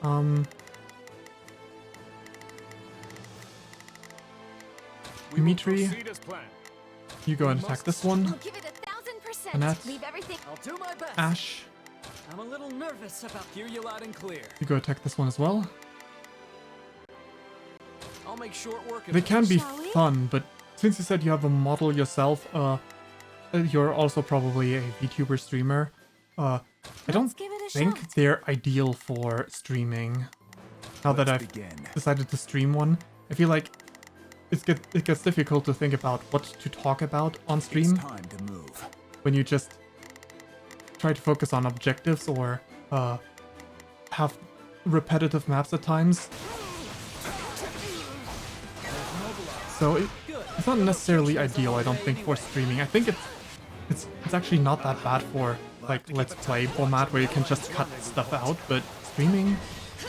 Dimitri, you go and attack this one. Annette, I'll do my best. Ash, I'm a little nervous about. Hear you loud and clear. you go attack this one as well. I'll make short work of They it. can be fun, but since you said you have a model yourself, you're also probably a VTuber streamer. I don't think they're ideal for streaming. Now that I've decided to stream one, I feel like it gets difficult to think about what to talk about on stream. It's time to move. When you just try to focus on objectives or have repetitive maps at times. So it's not necessarily ideal, I don't think, for streaming. I think it's actually not that bad for like Let's Play format where you can just cut stuff out, but streaming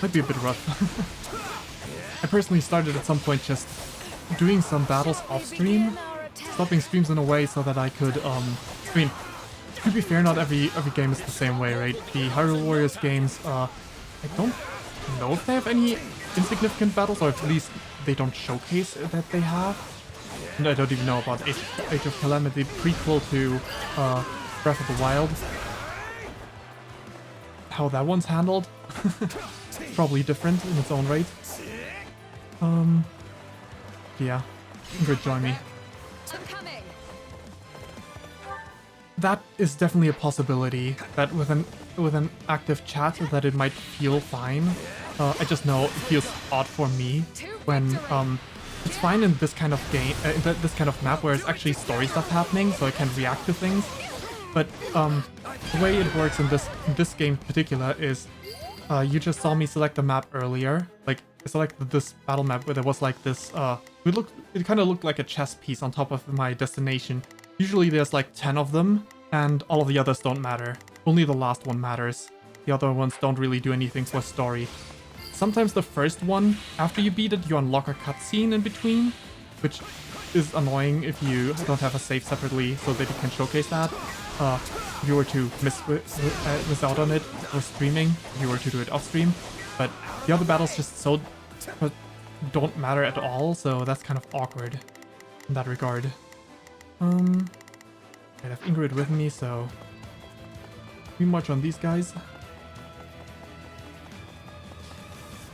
might be a bit rough. I personally started at some point just doing some battles off stream, stopping streams in a way so that I could I mean, to be fair, not every game is the same way, right? The Hyrule Warriors games, I don't know if they have any insignificant battles, or at least they don't showcase that they have. And I don't even know about Age of Calamity, prequel to Breath of the Wild. How that one's handled. Probably different in its own right. Yeah. Ingrid, join me. That is definitely a possibility, that with an active chat that it might feel fine. I just know it feels odd for me when it's fine in this kind of game, this kind of map where it's actually story stuff happening, so I can react to things. But the way it works in this game in particular is you just saw me select the map earlier. Like I selected this battle map where there was like this it kind of looked like a chess piece on top of my destination. Usually there's like 10 of them, and all of the others don't matter. Only the last one matters. The other ones don't really do anything for story. Sometimes the first one, after you beat it, you unlock a cutscene in between, which is annoying if you don't have a save separately so that you can showcase that. If you were to miss out on it for streaming, if you were to do it off stream. But the other battles just don't matter at all, so that's kind of awkward in that regard. I have Ingrid with me, so we march on these guys.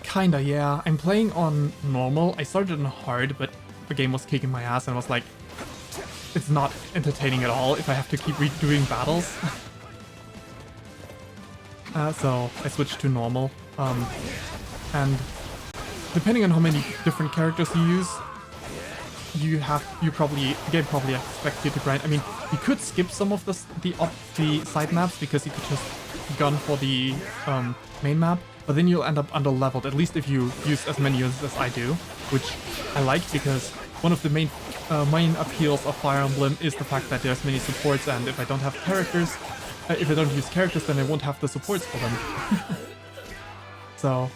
Kinda, yeah. I'm playing on normal. I started on hard, but the game was kicking my ass and I was like, it's not entertaining at all if I have to keep redoing battles. So I switched to normal. And depending on how many different characters you use, the game probably expects you to grind. I mean, you could skip some of the side maps because you could just gun for the main map, but then you'll end up under-leveled, at least if you use as many units as I do, which I like because one of the main appeals of Fire Emblem is the fact that there's many supports, and if I don't have characters, if I don't use characters, then I won't have the supports for them. So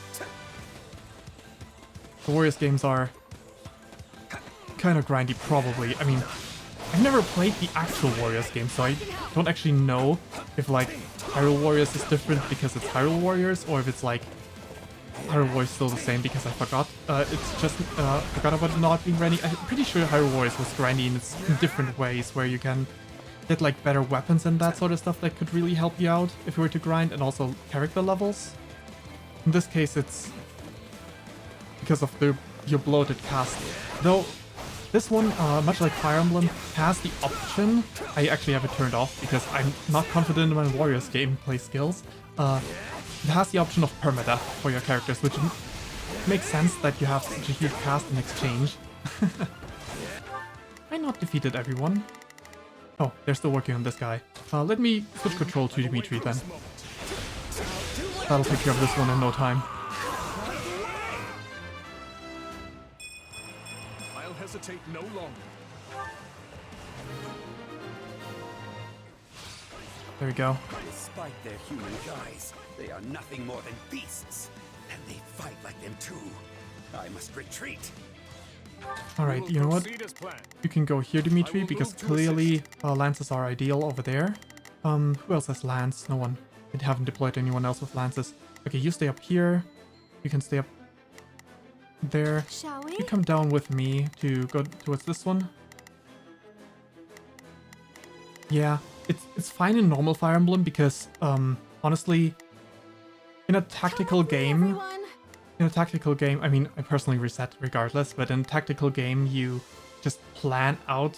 the Warriors games are kind of grindy, probably. I mean, I've never played the actual Warriors game, so I don't actually know if like Hyrule Warriors is different because it's Hyrule Warriors, or if it's like Hyrule Warriors still the same because I forgot. It's just forgot about it not being grindy. I'm pretty sure Hyrule Warriors was grindy in different ways, where you can get like better weapons and that sort of stuff that could really help you out if you were to grind, and also character levels. In this case, it's because of your bloated cast. Though this one, much like Fire Emblem, has the option. I actually have it turned off because I'm not confident in my Warriors gameplay skills. It has the option of permadeath for your characters, which makes sense that you have such a huge cast in exchange. I not defeated everyone. Oh, they're still working on this guy. Let me switch control to Dimitri then. That'll take care of this one in no time. I'll hesitate no longer. There we go. Despite their human guise, they are nothing more than beasts. And they fight like them too. I must retreat. Alright, you know what? You can go here, Dimitri, because clearly lances are ideal over there. Who else has lance? No one. I haven't deployed anyone else with lances. Okay, you stay up here. You can stay up there. Shall we? You come down with me to go towards this one. Yeah, it's fine in normal Fire Emblem because, honestly, in a tactical game... In a tactical game, I mean, I personally reset regardless, but in a tactical game, you just plan out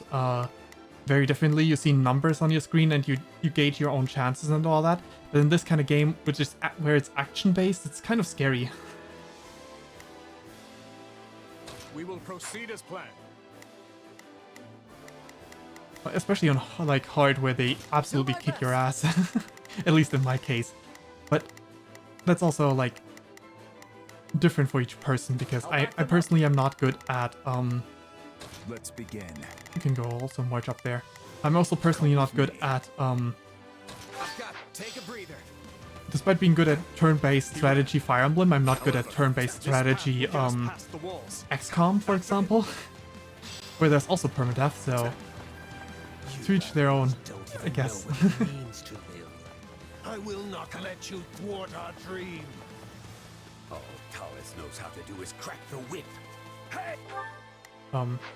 very differently. You see numbers on your screen and you gauge your own chances and all that. But in this kind of game, which is where it's action-based, it's kind of scary. We will proceed as planned. Especially on like hard, where they absolutely kick your ass. At least in my case. But that's also like different for each person because I personally am not good at Let's begin. You can go also march up there. I'm also personally not good at Take a breather. despite being good at turn-based strategy Fire Emblem, I'm not good at turn-based strategy XCOM, for example. Where there's also permadeath, so to each their own, I guess. I will not let you thwart our dream. All Taurus knows how to do is crack the whip. Hey!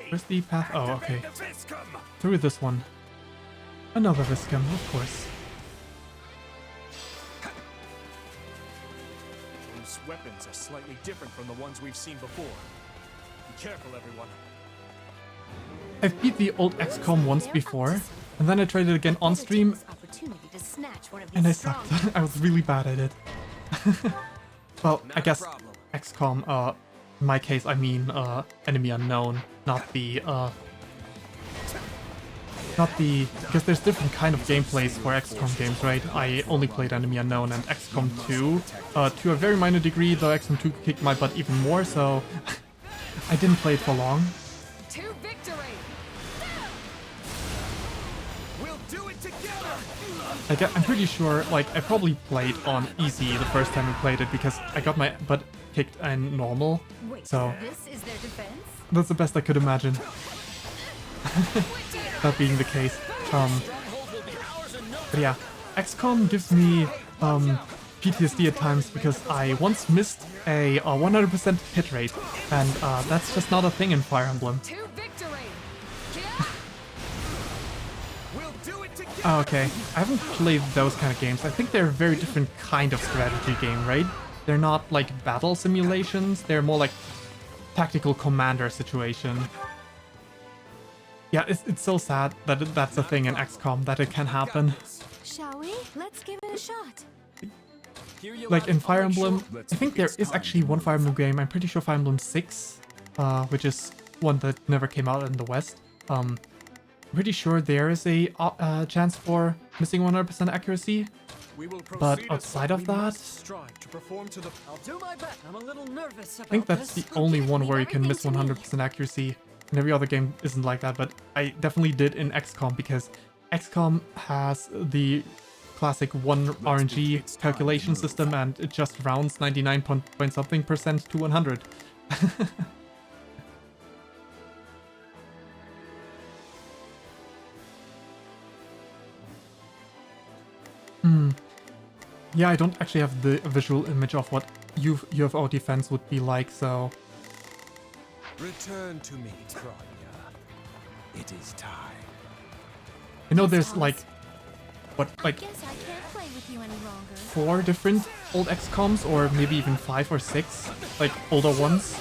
Where's the path? Oh, okay. Through this one. Another Viscum, of course. These weapons are slightly different from the ones we've seen before. Be careful, everyone. I've beat the old XCOM once before, and then I tried it again on stream, and I sucked. I was really bad at it. Well, I guess XCOM, in my case, I mean Enemy Unknown, not the, because there's different kind of gameplays for XCOM games, right? I only played Enemy Unknown and XCOM 2, to a very minor degree, though XCOM 2 kicked my butt even more, so I didn't play it for long. To victory! We'll do it together! I'm pretty sure, like, I probably played on easy the first time I played it because I got my butt kicked in normal, so This is their defense? that's the best I could imagine. That being the case. But yeah, XCOM gives me PTSD at times because I once missed a 100% hit rate, and that's just not a thing in Fire Emblem. Oh, okay, I haven't played those kind of games. I think they're a very different kind of strategy game, right? They're not like battle simulations, they're more like tactical commander situation. Yeah, it's so sad that that's a thing in XCOM, that it can happen. Shall we? Let's give it a shot. Like in Fire Emblem, I think there is actually one Fire Emblem game, I'm pretty sure Fire Emblem 6, which is one that never came out in the West. I'm pretty sure there is a chance for missing 100% accuracy, but outside of that, I'll do my best. I'm a little nervous about I think that's the only one where you can miss 100% accuracy, and every other game isn't like that, but I definitely did in XCOM, because XCOM has the classic 1 RNG calculation system, and it just rounds 99.something% to 100. Yeah, I don't actually have the visual image of what UFO defense would be like, so... Return to me, Kronia. It is time. I know there's like... What, like... Guess I can't play with you any longer. 4 different old XCOMs, or maybe even 5 or 6, like older ones.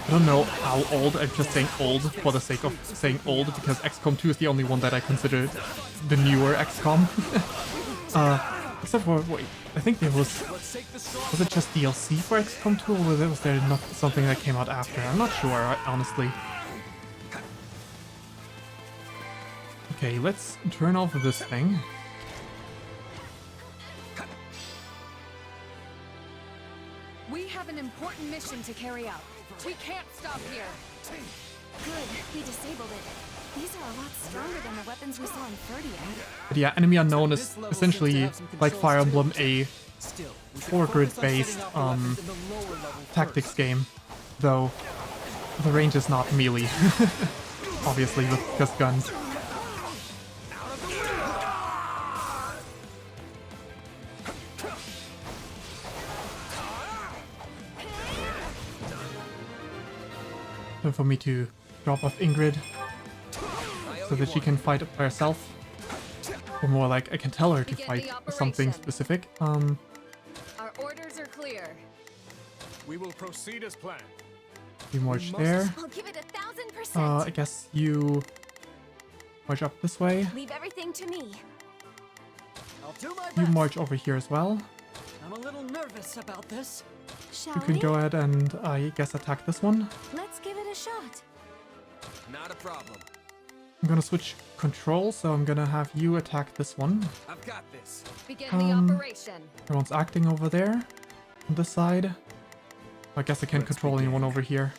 I don't know how old, I'm just saying old for the sake of saying old, because XCOM 2 is the only one that I consider the newer XCOM. Except for, wait, I think there was it just DLC for XCOM 2, or was there not something that came out after? I'm not sure, honestly. Okay, let's turn off this thing. We have an important mission to carry out. We can't stop here. Good, we disabled it. These are a lot stronger than the weapons we saw in 30th. But yeah, Enemy Unknown is essentially like Fire Emblem, a 4-grid based tactics game, though the range is not melee, obviously, with just guns. Time for me to drop off Ingrid so that she can fight by herself. Or more like I can tell her to fight something specific. Our orders are clear. We will proceed as planned. You march there. I'll give it 1000%. I guess you march up this way. Leave everything to me. I'll do my You best. march over here as well. I'm a little nervous about this. Shall You can we? go ahead and I guess attack this one. Let's give it a shot. Not a problem. I'm gonna switch control, so I'm gonna have you attack this one. I've got this. Begin the operation. Everyone's acting over there on this side. I guess I can't control anyone over here.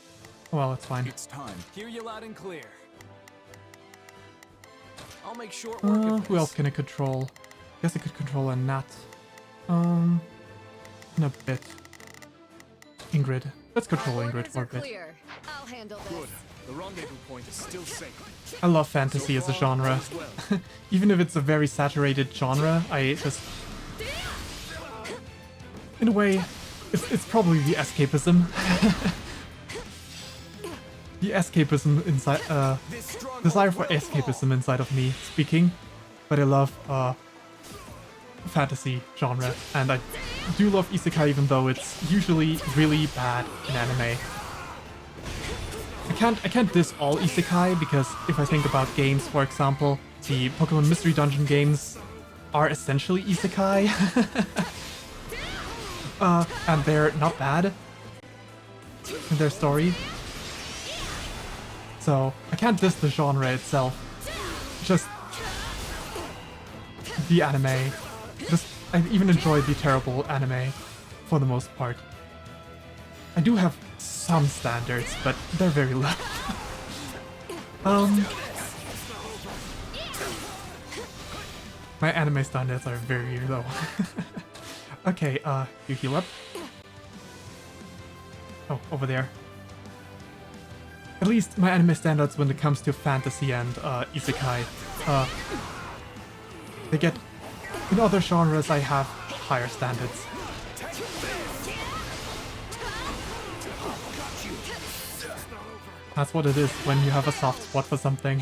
Well, it's fine. It's time. Hear you loud and clear. I'll make short work of Who this. else can I control? Guess I could control a gnat. In a bit. Ingrid. Let's control Ingrid for a bit. Clear. I'll handle this. Good. The rendezvous point is still safe. I love fantasy as a genre. Even if it's a very saturated genre, I just... In a way, it's probably the escapism. The escapism inside... desire for escapism inside of me speaking. But I love fantasy genre, and I do love isekai even though it's usually really bad in anime. I can't diss all isekai, because if I think about games, for example, the Pokemon Mystery Dungeon games are essentially isekai. And they're not bad in their story. So I can't diss the genre itself, just the anime. I even enjoy the terrible anime for the most part. I do have some standards, but they're very low. My anime standards are very low. Okay, you heal up. Oh, over there. At least my anime standards when it comes to fantasy and isekai, they get... In other genres, I have higher standards. That's what it is when you have a soft spot for something.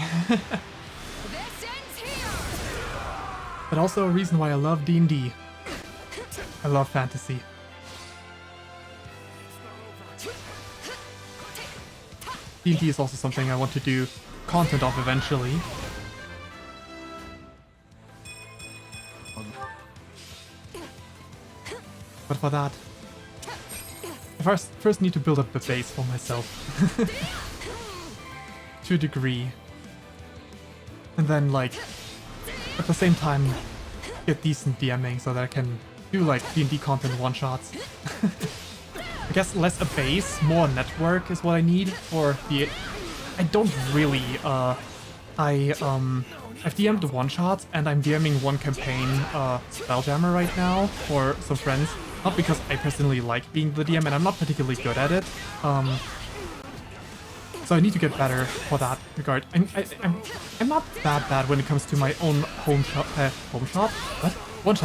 But also a reason why I love D&D. I love fantasy. D&D is also something I want to do content of eventually. But for that, I first need to build up the base for myself. To a degree. And then, like, at the same time, get decent DMing so that I can do, like, D&D content one-shots. I guess less a base, more a network is what I need for the... I don't really, I've DM'd the one-shots, and I'm DMing one campaign, Spelljammer right now, for some friends. Not because I personally like being the DM, and I'm not particularly good at it. So I need to get better for that regard. I'm not that bad when it comes to my own one-shot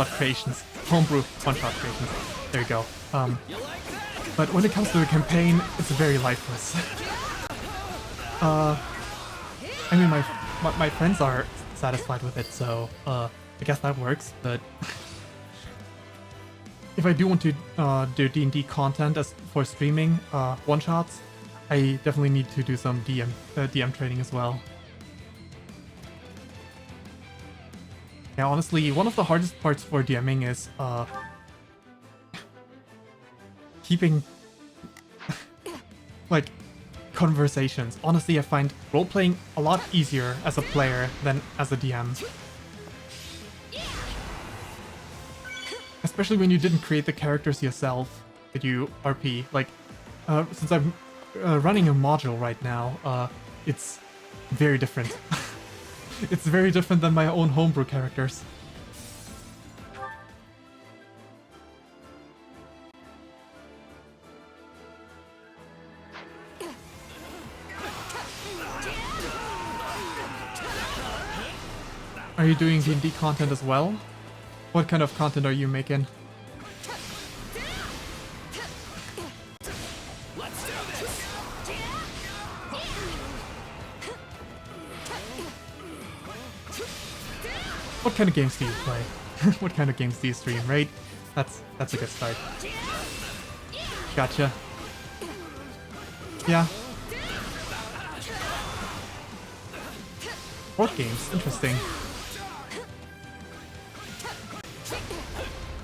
creations. Homebrew one-shot creations. There you go. But when it comes to the campaign, it's very lifeless. I mean, my friends are satisfied with it, so I guess that works, but... If I do want to do D&D content for streaming one-shots, I definitely need to do some DM training as well. Yeah, honestly, one of the hardest parts for DMing is keeping like conversations. Honestly, I find role-playing a lot easier as a player than as a DM. Especially when you didn't create the characters yourself that you RP. Like, since I'm running a module right now, it's very different. It's very different than my own homebrew characters. Are you doing D&D content as well? What kind of content are you making? What kind of games do you play? What kind of games do you stream, right? That's a good start. Gotcha. Yeah. Board games, interesting.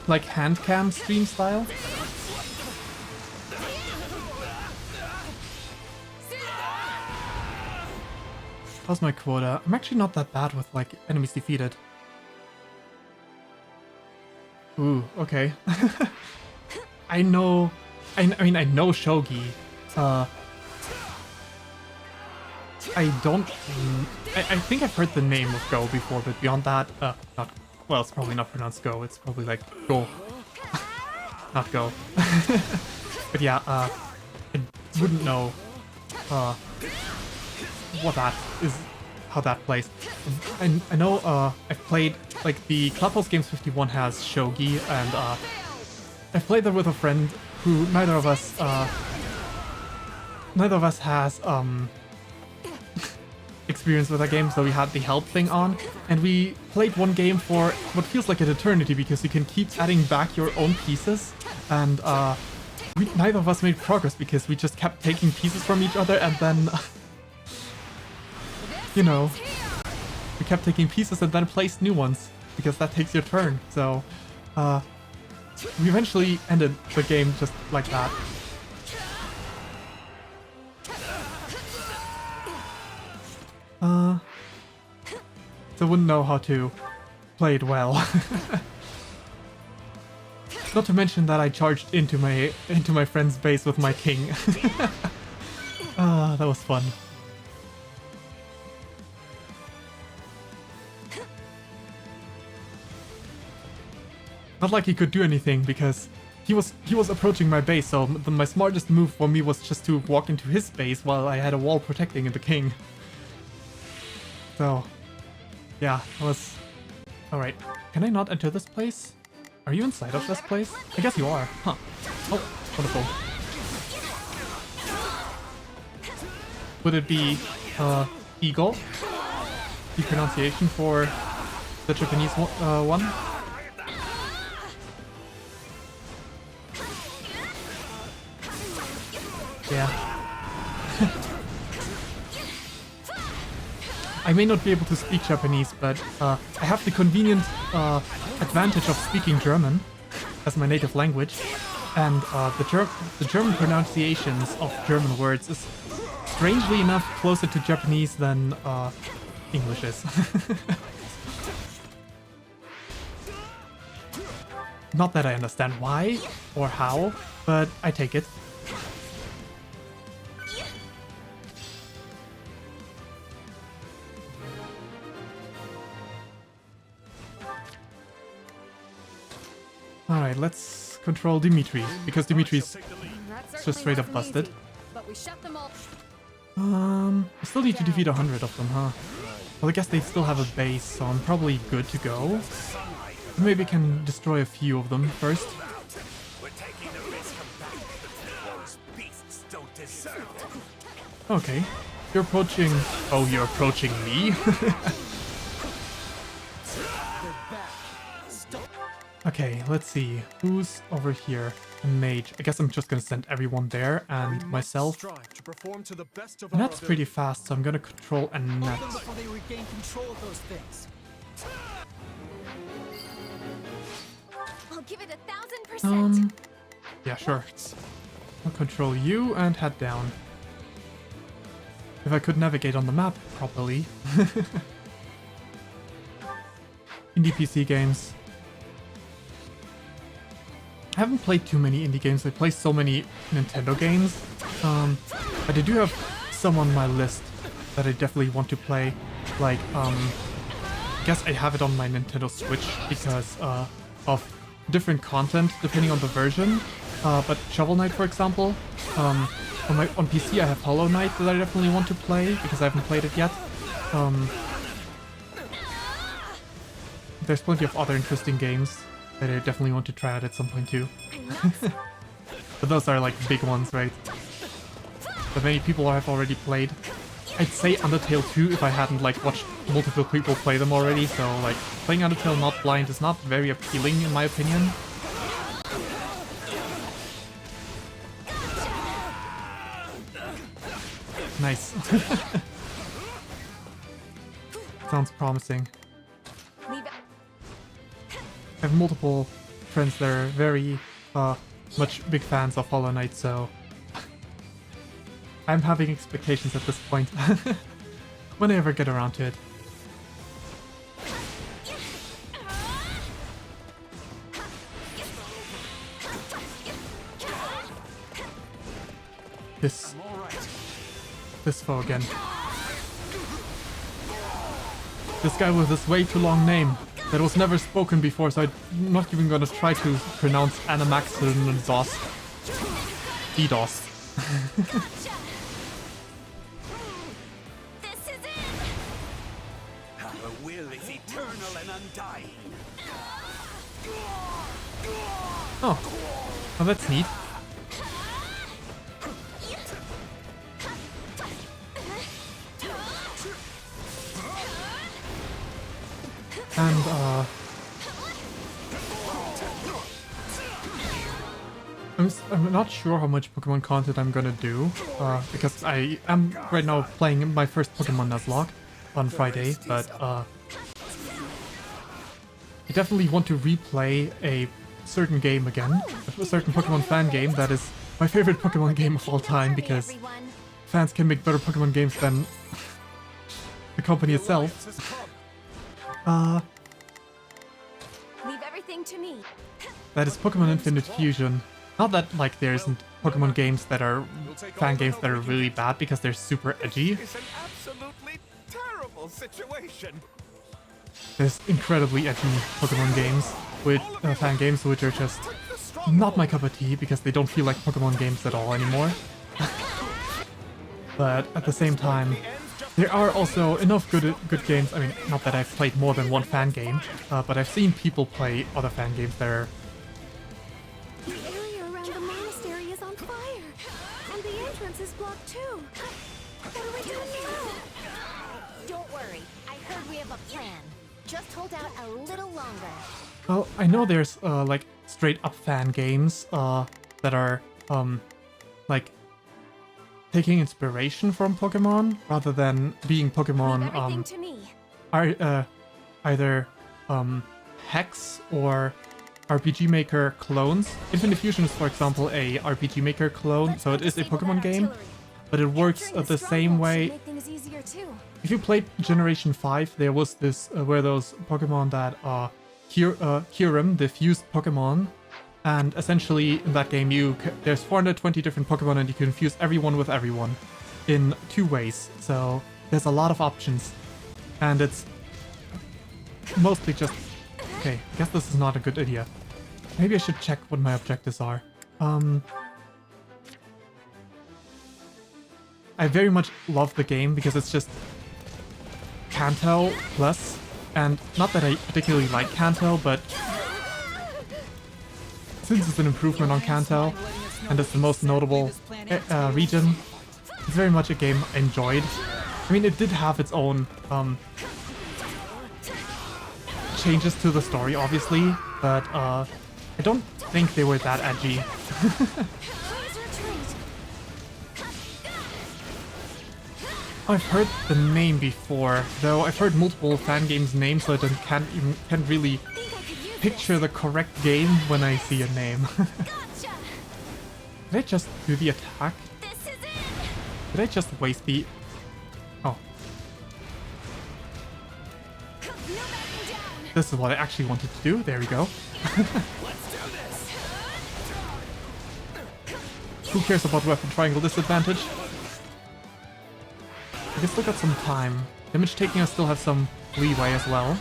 Like hand cam stream style? How's my quota? I'm actually not that bad with like enemies defeated. Ooh, okay. I know Shogi. I think I've heard the name of Go before, but beyond that, not, well, it's probably not pronounced Go, it's probably like Go. Not Go. But yeah, I wouldn't know, what that is, how that plays. I know, I've played, like, the Clubhouse Games 51 has Shogi, and, I've played that with a friend who neither of us has, experience with that game, so we had the help thing on, and we played one game for what feels like an eternity because you can keep adding back your own pieces, and neither of us made progress because we just kept taking pieces from each other, and then you know, we kept taking pieces and then placed new ones because that takes your turn. So we eventually ended the game just like that. So I wouldn't know how to play it well. Not to mention that I charged into my friend's base with my king. That was fun. Not like he could do anything because he was approaching my base, so my smartest move for me was just to walk into his base while I had a wall protecting the king. So, yeah, that was... Alright, can I not enter this place? Are you inside of this place? I guess you are. Huh. Oh, wonderful. Would it be, Eagle? The pronunciation for the Japanese one? Yeah. I may not be able to speak Japanese, but I have the convenient advantage of speaking German as my native language, and the German pronunciations of German words is strangely enough closer to Japanese than English is. Not that I understand why or how, but I take it. Alright, let's control Dimitri, because Dimitri's just straight up busted. I still need to defeat 100 of them, huh? Well, I guess they still have a base, so I'm probably good to go. Maybe I can destroy a few of them first. Okay. You're approaching... Oh, you're approaching me? Okay, let's see. Who's over here? A mage. I guess I'm just gonna send everyone there and myself. And that's pretty fast, so I'm gonna control a net. Before they regain control of those things. I'll give it 1000%. Yeah, sure. I'll control you and head down. If I could navigate on the map properly. Indie PC games. I haven't played too many indie games. I play so many Nintendo games. But I do have some on my list that I definitely want to play. Like, I guess I have it on my Nintendo Switch because of different content depending on the version. But Shovel Knight, for example, on PC I have Hollow Knight that I definitely want to play because I haven't played it yet. There's plenty of other interesting games that I definitely want to try out at some point too. But those are like big ones, right? That many people have already played. I'd say Undertale 2 if I hadn't like watched multiple people play them already, so like playing Undertale not blind is not very appealing in my opinion. Nice. Sounds promising. I have multiple friends that are very much big fans of Hollow Knight, so I'm having expectations at this point. When I ever get around to it. This foe again. This guy with this way too long name that was never spoken before, so I'm not even gonna try to pronounce Animaxidus. DDoS. Our will is eternal and undying. Oh, well, that's neat. And I'm not sure how much Pokemon content I'm gonna do, because I am right now playing my first Pokemon Nuzlocke on Friday, but I definitely want to replay a certain game again, a certain Pokemon fan game that is my favorite Pokemon game of all time, because fans can make better Pokemon games than the company itself. Leave everything to me. That is Pokemon Infinite Fusion. Not that like there isn't Pokemon games that are fan games that are really bad because they're super edgy. It's an absolutely terrible situation. There's incredibly edgy Pokemon games with fan games which are just not my cup of tea because they don't feel like Pokemon games at all anymore. But at the same time, there are also enough good games. I mean, not that I've played more than one fan game, but I've seen people play other fan games that are... The area around the monastery is on fire, and the entrance is blocked too. What are we doing now? Don't worry, I heard we have a plan. Just hold out a little longer. Well, I know there's like straight up fan games that are like taking inspiration from Pokemon rather than being Pokemon are either Hex or RPG Maker clones. Infinite Fusion is, for example, a RPG Maker clone, so it is a Pokemon game, but it works the same way. If you played Generation 5, there was this where those Pokemon that are Kyurem, the fused Pokemon, and essentially in that game there's 420 different Pokemon and you can fuse everyone with everyone in 2 ways. So there's a lot of options, and it's mostly just... Okay, I guess this is not a good idea. Maybe I should check what my objectives are. I very much love the game because it's just Kanto plus, and not that I particularly like Kanto, but since it's an improvement on Kanto, and it's the most notable region, it's very much a game I enjoyed. I mean, it did have its own changes to the story, obviously, but I don't think they were that edgy. I've heard the name before, though I've heard multiple fan games' names, so I can't really picture the correct game when I see a name. Did I just do the attack? Did I just waste the... Oh. This is what I actually wanted to do. There we go. Who cares about weapon triangle disadvantage? I still got some time. Damage taking, I still have some leeway as well.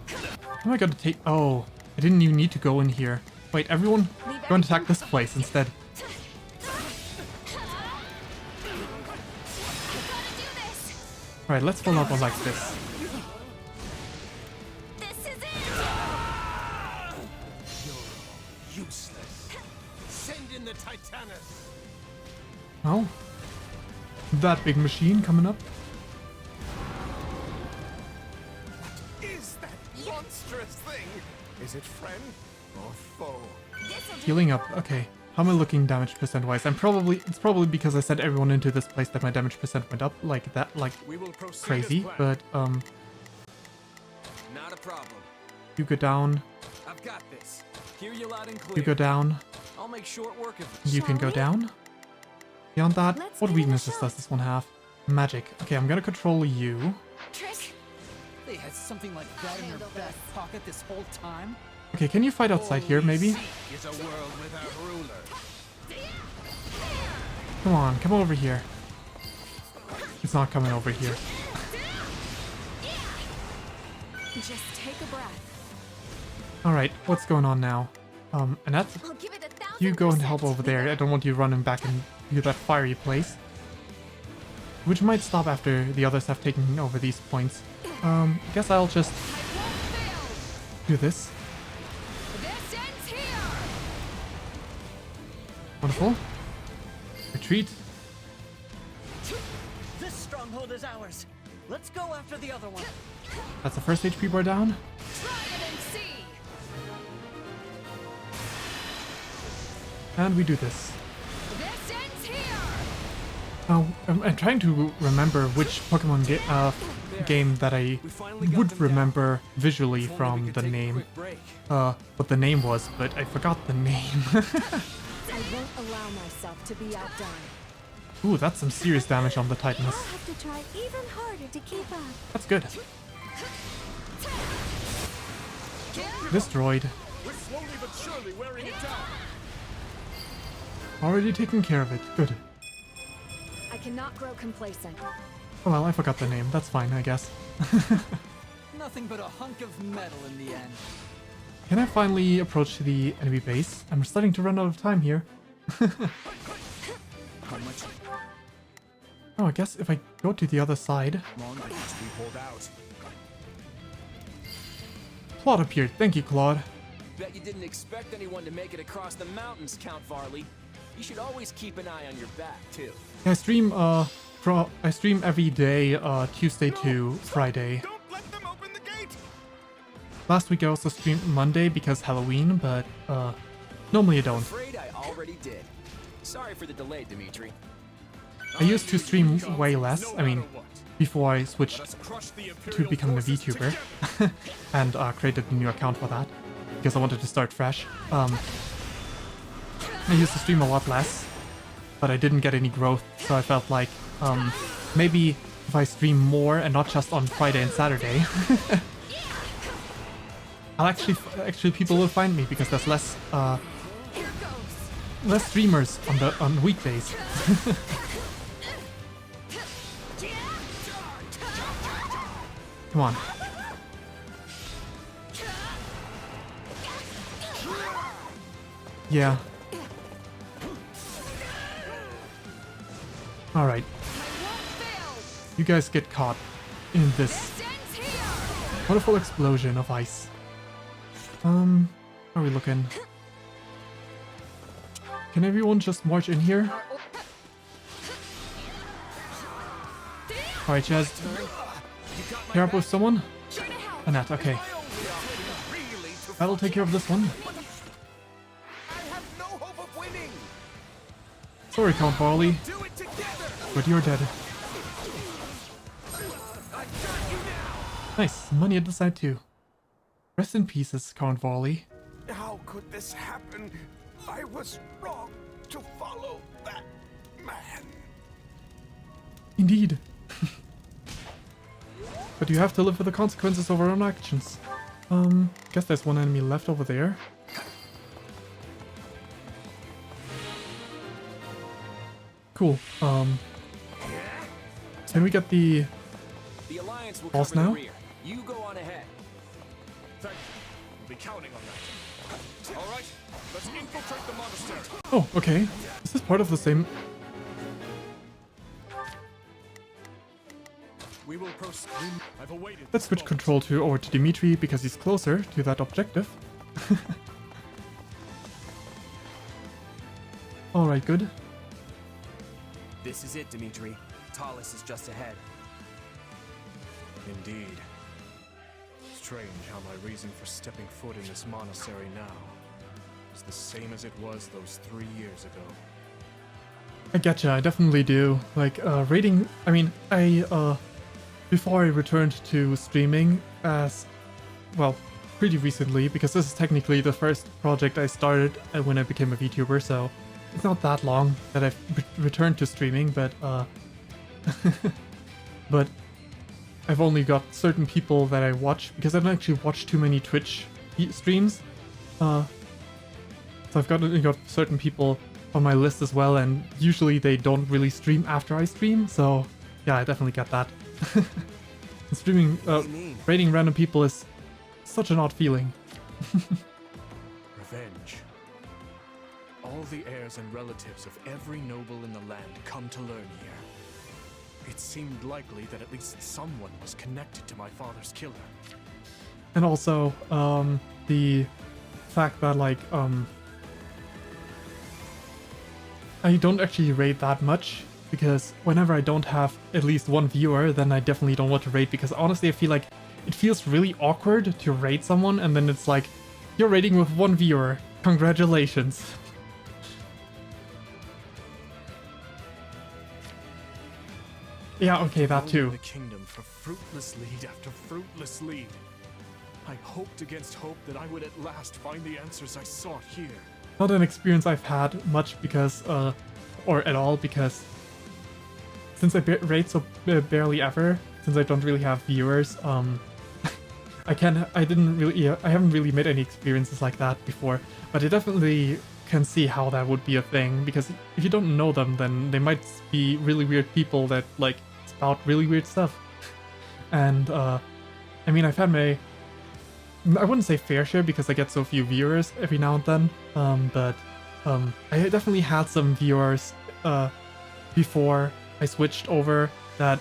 How am I gonna take... Oh, I didn't even need to go in here. Wait, everyone go and attack this place instead. Alright, let's follow up on like this. You're useless. Send in the Titanus. Oh. That big machine coming up. What is that monstrous thing? Is it friend or foe? Healing up. Okay. How am I looking damage percent wise? It's probably because I sent everyone into this place that my damage percent went up like that, like crazy. But not a problem. You go down. I've got this. Hear you loud and clear. You go down. I'll make short work of it. You can go down. Beyond that, what weaknesses does this one have? Magic. Okay, I'm gonna control you. Trick. They had something like that in their back pocket this whole time. Okay, can you fight outside here, maybe? Is a world without ruler. Come on, come over here. He's not coming over here. Just take a breath. Alright, what's going on now? Annette? You go and help over there. I don't want you running back into that fiery place. Which might stop after the others have taken over these points. Guess I'll just do this. Wonderful. Retreat. This stronghold is ours. Let's go after the other one. That's the first HP bar down. And we do this. Now, I'm trying to remember which Pokemon game that I would remember visually from the name. What the name was, but I forgot the name. I won't allow myself to be outdone. Ooh, that's some serious damage on the Titanus. I'll have to try even harder to keep up. That's good. Destroyed. We're slowly but surely wearing it down. Already taken care of it. Good. I cannot grow complacent. Oh well, I forgot the name. That's fine, I guess. Nothing but a hunk of metal in the end. Can I finally approach the enemy base? I'm starting to run out of time here. How much? Oh, I guess if I go to the other side. Longer we hold out. Claude appeared. Thank you, Claude. Bet you didn't expect anyone to make it across the mountains, Count Varley. You should always keep an eye on your back, too. I stream I stream every day, Tuesday to Friday. Don't let them open the gate. Last week I also streamed Monday because Halloween, but normally I don't. I'm afraid I already did. Sorry for the delay, Dimitri. I used to stream way less. I mean, before I switched to becoming a VTuber and created a new account for that because I wanted to start fresh. I used to stream a lot less, but I didn't get any growth, so I felt like maybe if I stream more and not just on Friday and Saturday, I'll actually people will find me because there's less streamers on weekdays. Come on. Yeah. Alright. You guys get caught in this wonderful explosion of ice. How are we looking? Can everyone just march in here? Alright, Chaz. Pair up with someone? Annette, okay. That'll take care of this one. Sorry, Count Barley, but you're dead. Nice, money at the side too. Rest in pieces, Count Barley. How could this happen? I was wrong to follow that man. Indeed. But you have to live with the consequences of our own actions. Guess there's one enemy left over there. Cool. Can we get the Alliance will boss cover the now? rear. You go on ahead. Thank you. We'll be counting on that. All right, let's infiltrate the monastery. Oh, okay. Is this part of the same? We will proceed. I've awaited. Let's switch control over to Dimitri because he's closer to that objective. Alright, good. This is it, Dimitri. Talus is just ahead. Indeed. Strange how my reason for stepping foot in this monastery now is the same as it was those 3 years ago. I getcha, I definitely do. Like, rating... I mean, before I returned to streaming as... Well, pretty recently, because this is technically the first project I started when I became a VTuber, so... It's not that long that I've returned to streaming, but, but... I've only got certain people that I watch, because I don't actually watch too many Twitch streams. So I've got certain people on my list as well, and usually they don't really stream after I stream, so yeah, I definitely get that. Streaming, rating random people is such an odd feeling. Revenge. All the heirs and relatives of every noble in the land come to learn here. It seemed likely that at least someone was connected to my father's killer. And also, the fact that, like, I don't actually raid that much, because whenever I don't have at least one viewer, then I definitely don't want to raid, because honestly I feel like it feels really awkward to raid someone, and then it's like, you're raiding with one viewer, congratulations. Yeah, okay, that too. The kingdom for fruitless lead after fruitless lead. I hoped against hope that I would at last find the answers I sought here. Not an experience I've had much because, or at all, because since I raid so barely ever, since I don't really have viewers, I haven't really made any experiences like that before, but I definitely can see how that would be a thing, because if you don't know them, then they might be really weird people that, like, spout really weird stuff. And, I mean, I've had my... I wouldn't say fair share because I get so few viewers every now and then, but I definitely had some viewers before I switched over that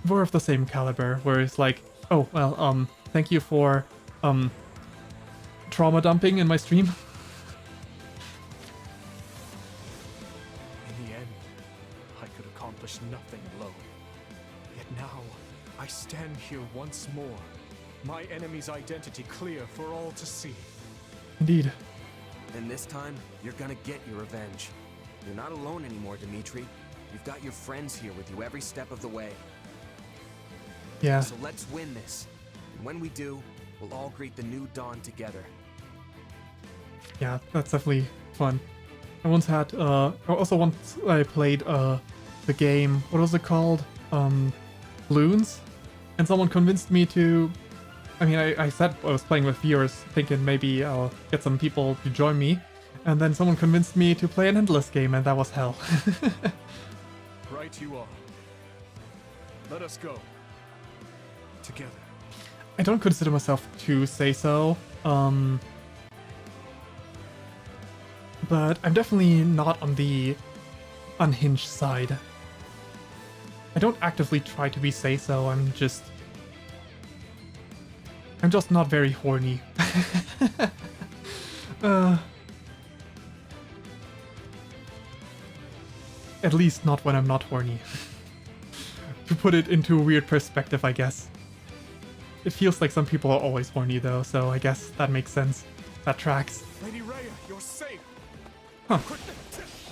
were of the same caliber, where it's like, oh, well, thank you for trauma dumping in my stream. In the end, I could accomplish nothing alone. Yet now, I stand here once more, my enemy's identity clear for all to see. Indeed. And this time, you're gonna get your revenge. You're not alone anymore, Dimitri. You've got your friends here with you every step of the way. Yeah. So let's win this. And when we do, we'll all greet the new dawn together. Yeah, that's definitely fun. I once had, also once I played, the game, what was it called? BlueLions? And someone convinced me to, I mean, I said I was playing with viewers, thinking maybe I'll get some people to join me. And then someone convinced me to play an endless game, and that was hell. Right you are. Let us go. Together. I don't consider myself to say so, but I'm definitely not on the unhinged side. I don't actively try to be say-so, I'm just not very horny. At least not when I'm not horny. to put it into a weird perspective, I guess. It feels like some people are always horny though, so I guess that makes sense. That tracks. Lady Rhea, you're safe. Huh.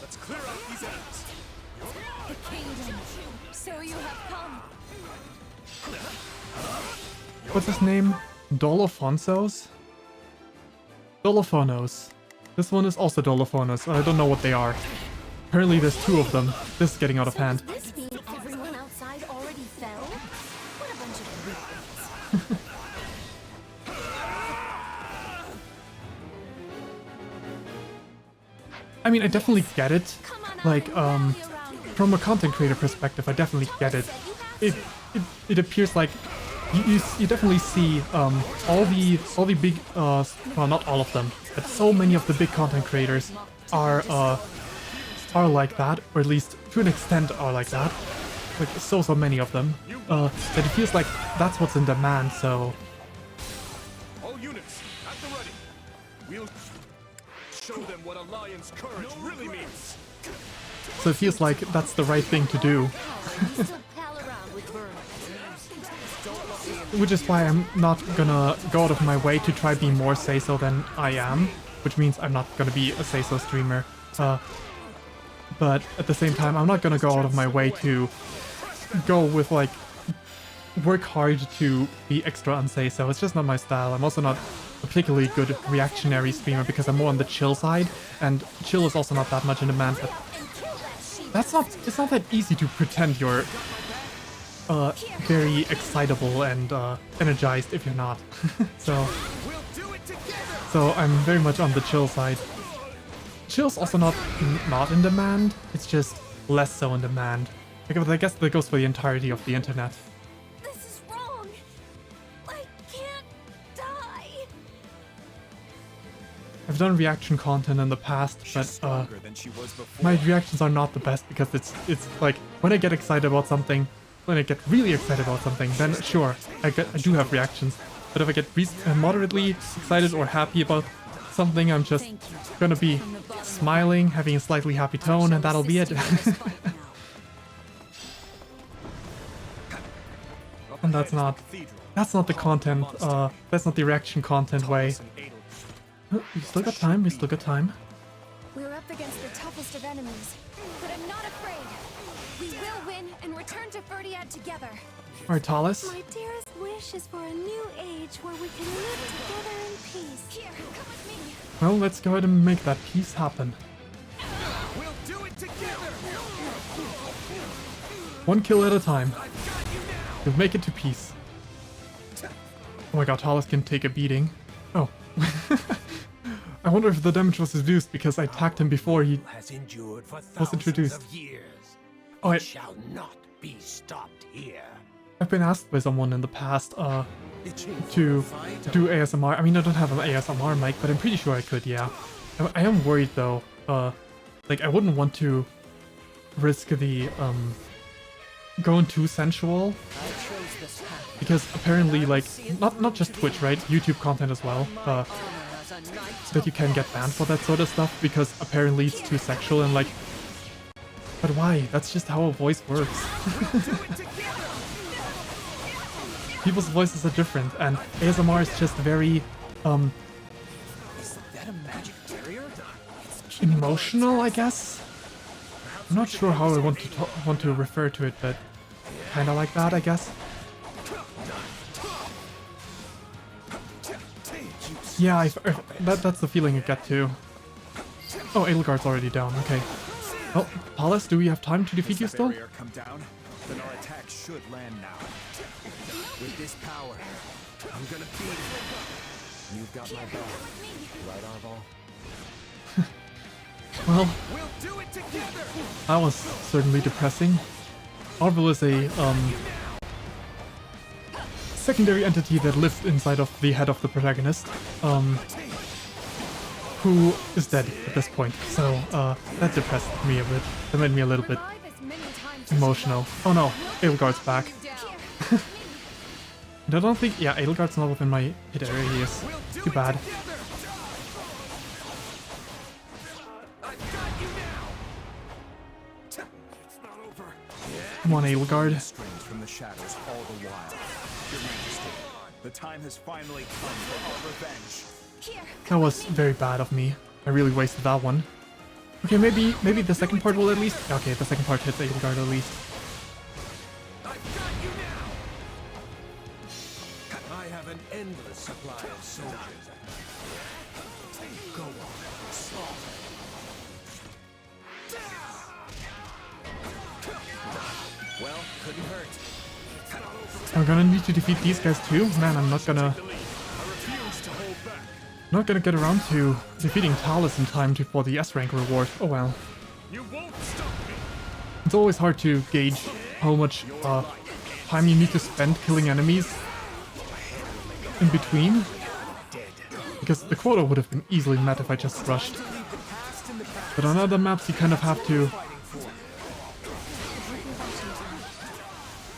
Let's clear out these enemies. The kingdom. So you have come. What's his name? Dolophonos? Dolophonos. This one is also Dolophonos. I don't know what they are. Apparently there's two of them. This is getting out of hand. Does this mean everyone outside already fell? What a bunch of weirdos. I mean, I definitely get it. Like, from a content creator perspective, I definitely get it. It appears like you definitely see all the big well, not all of them, but so many of the big content creators are like that, or at least to an extent are like that. Like so many of them that it feels like that's what's in demand. So all units at the ready. We'll show them what a lion's courage really means. So it feels like that's the right thing to do. Which is why I'm not gonna go out of my way to try be more say-so than I am. Which means I'm not gonna be a say-so streamer. But at the same time, I'm not gonna go out of my way to go with like work hard to be extra unsay-so. It's just not my style. I'm also not a particularly good reactionary streamer because I'm more on the chill side, and chill is also not that much in demand. But it's not that easy to pretend you're very excitable and energized if you're not. so I'm very much on the chill side. Chill's also not in demand, it's just less so in demand. I guess that goes for the entirety of the internet. This is wrong. I can't die. I've done reaction content in the past, but my reactions are not the best because it's like when I get excited about something, when I get really excited about something, then sure, I do have reactions. But if I get moderately excited or happy about something, I'm just gonna be smiling, having a slightly happy tone, and that'll be it. And that's not the content, that's not the reaction content way. Oh, we still got time, we still got time. We're up against the toughest of enemies, but I'm not afraid. We will win and return to Ferdiad together. Alright, Talus. My dearest wish is for a new age where we can live together in peace. Here, come with me. Well, let's go ahead and make that peace happen. We'll do it together. One kill at a time. We'll make it to peace. Oh my god, Talus can take a beating. Oh. I wonder if the damage was reduced because I attacked him before he was introduced. Oh, It shall not be stopped here. I've been asked by someone in the past to do ASMR. I mean, I don't have an ASMR mic, but I'm pretty sure I could, yeah. I am worried though. Like, I wouldn't want to risk the going too sensual. Because apparently, like, not just Twitch, right? YouTube content as well. That you can get banned for that sort of stuff because apparently it's too sexual and like. But why? That's just how a voice works. People's voices are different, and ASMR is just very emotional, I guess. I'm not sure how I want to refer to it, but kind of like that, I guess. Yeah, that's the feeling I get too. Oh, Edelgard's already down. Okay. Well, Paulus, do we have time to defeat you still? Come down, then our attack should land now. With this power, I'm gonna beat it. You've got my back, right, Arval? Well, that was certainly depressing. Arval is a secondary entity that lives inside of the head of the protagonist, who is dead at this point. So that depressed me a bit. That made me a little bit emotional. Oh no, Edelgard's back. And I don't think, yeah, Edelgard's not within my hit area. He is. Too bad. Come on, Edelgard. from the shadows all the while. Your Majesty, the time has finally come for our revenge. That was very bad of me. I really wasted that one. Okay, maybe the second part will at least... Okay, the second part hits Edelgard at least. I have an endless supply of soldiers. Go on, slaughter. Well, couldn't hurt. I'm gonna need to defeat these guys too? Man, I'm not gonna get around to defeating Talus in time for the S-rank reward. Oh well. It's always hard to gauge how much time you need to spend killing enemies in between. Because the quota would have been easily met if I just rushed. But on other maps you kind of have to...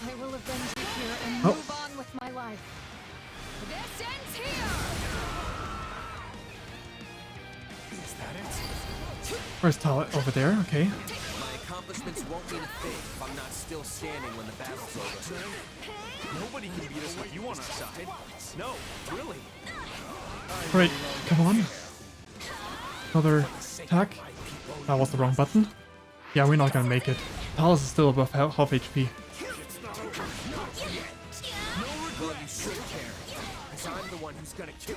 I will avenge you here and Oh. move on with my life. This ends here. Is that it? Where's Talus? Over there, okay. My accomplishments won't mean a thing if I'm not still standing when the battle's over. Nobody can beat us with you on our side. No, really. Alright, come on. Another attack. That was the wrong button. Yeah, we're not gonna make it. Talus is still above half HP. Well, you should care, because I'm the one who's gonna kill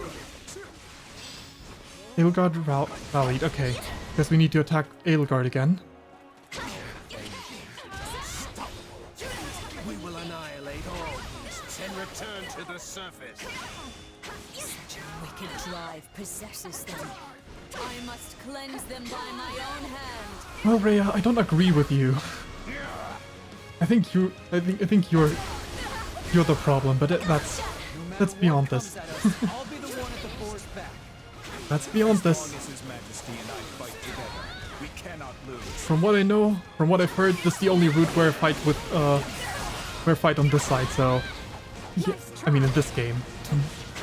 you. Edelgard rallied, okay. Guess we need to attack Edelgard again. We will annihilate all beasts and return to the surface. Such a wicked drive possesses them. I must cleanse them by my own hand. Well, Rhea, I don't agree with you. I think you're the problem, but that's beyond this. That's beyond this. From what I know, from what I've heard, this is the only route where I fight on this side. So, yeah, I mean, in this game,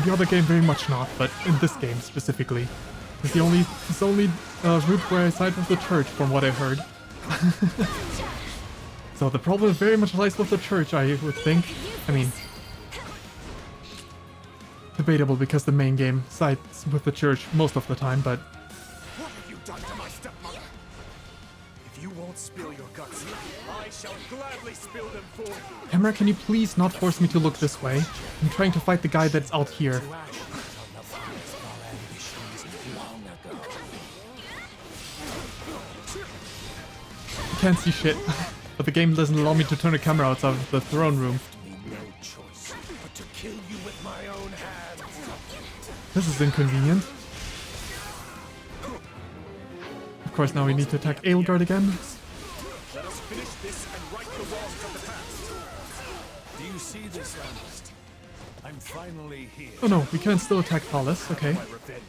the other game very much not, but in this game specifically, it's the only route where I side with the church, from what I've heard. So the problem very much lies with the church, I would think. I mean, debatable because the main game sides with the church most of the time, but What have you done to my stepmother? If you won't spill your guts, I shall gladly spill them for you. Camera, can you please not force me to look this way? I'm trying to fight the guy that's out here. I can't see shit, but the game doesn't allow me to turn the camera outside of the throne room. No choice but to kill you with my own hands. This is inconvenient. Of course, now we need to attack Edelgard again. Let us finish this and right the wrongs of the past. Do you see this, Ernest? I'm finally here. Oh no, we can still attack Talus, okay. My revenge.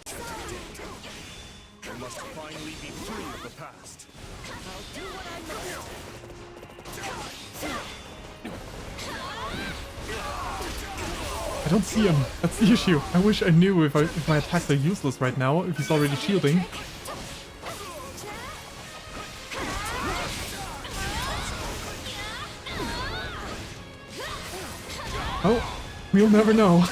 I must finally be free of the past. I'll do what I must. I don't see him, that's the issue. I wish I knew if my attacks are useless right now, if he's already shielding. Oh, we'll never know.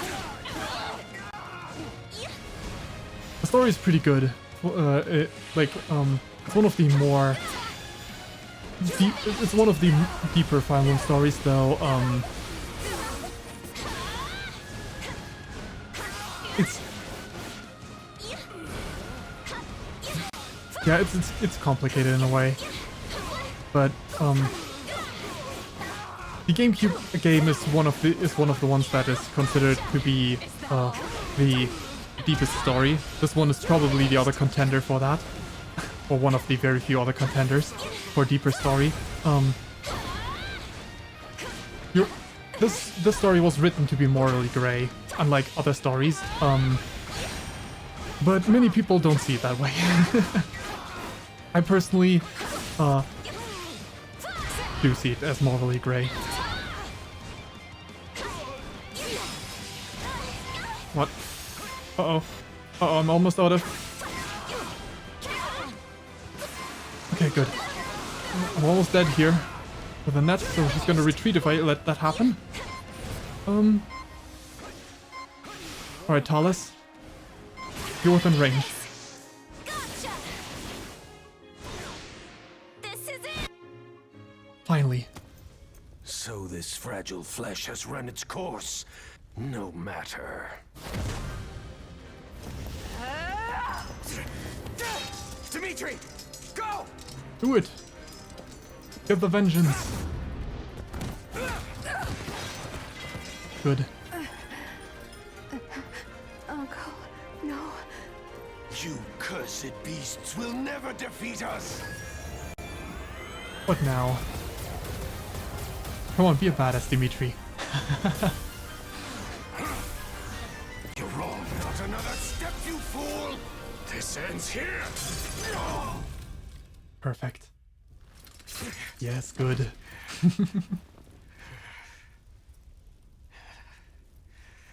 The story is pretty good. It's one of the more... It's one of the deeper Fire Emblem stories, though. Yeah, it's complicated in a way, but the GameCube game is one of the ones that is considered to be the deepest story. This one is probably the other contender for that, or one of the very few other contenders for deeper story. This story was written to be morally gray, unlike other stories. But many people don't see it that way. I personally do see it as morally gray. What? Uh-oh. Uh-oh, I'm almost out of... Okay, good. I'm almost dead here. with a net, so she's gonna retreat if I let that happen. Alright, Talus. You're within range. Gotcha. This is it. Finally. So this fragile flesh has run its course. No matter. Dimitri, go! Do it! Get the vengeance! Good. Uncle, no. You cursed beasts will never defeat us! What now? Come on, be a badass, Dimitri. You're wrong. Not another step, you fool! This ends here! Perfect. Yes, good.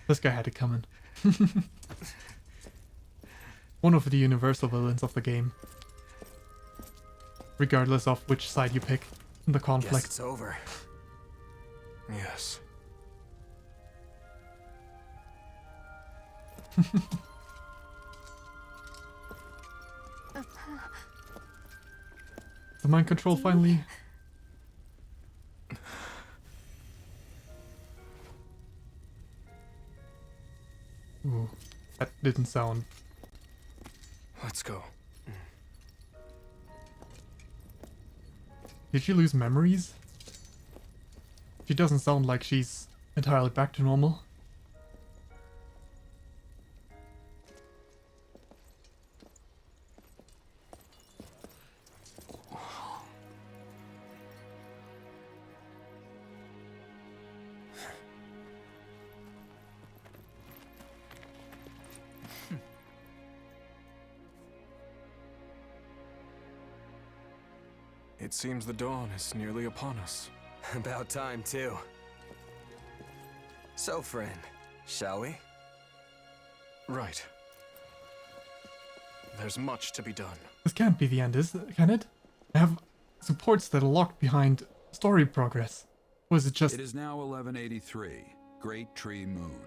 This guy had it coming. One of the universal villains of the game. Regardless of which side you pick in the conflict. Guess it's over. Yes. The mind control finally. Ooh, that didn't sound. Let's go. Did she lose memories? She doesn't sound like she's entirely back to normal. It seems the dawn is nearly upon us. About time, too. So, friend, shall we? Right. There's much to be done. This can't be the end, can it? I have supports that are locked behind story progress. Or is it just... It is now 1183, Great Tree Moon.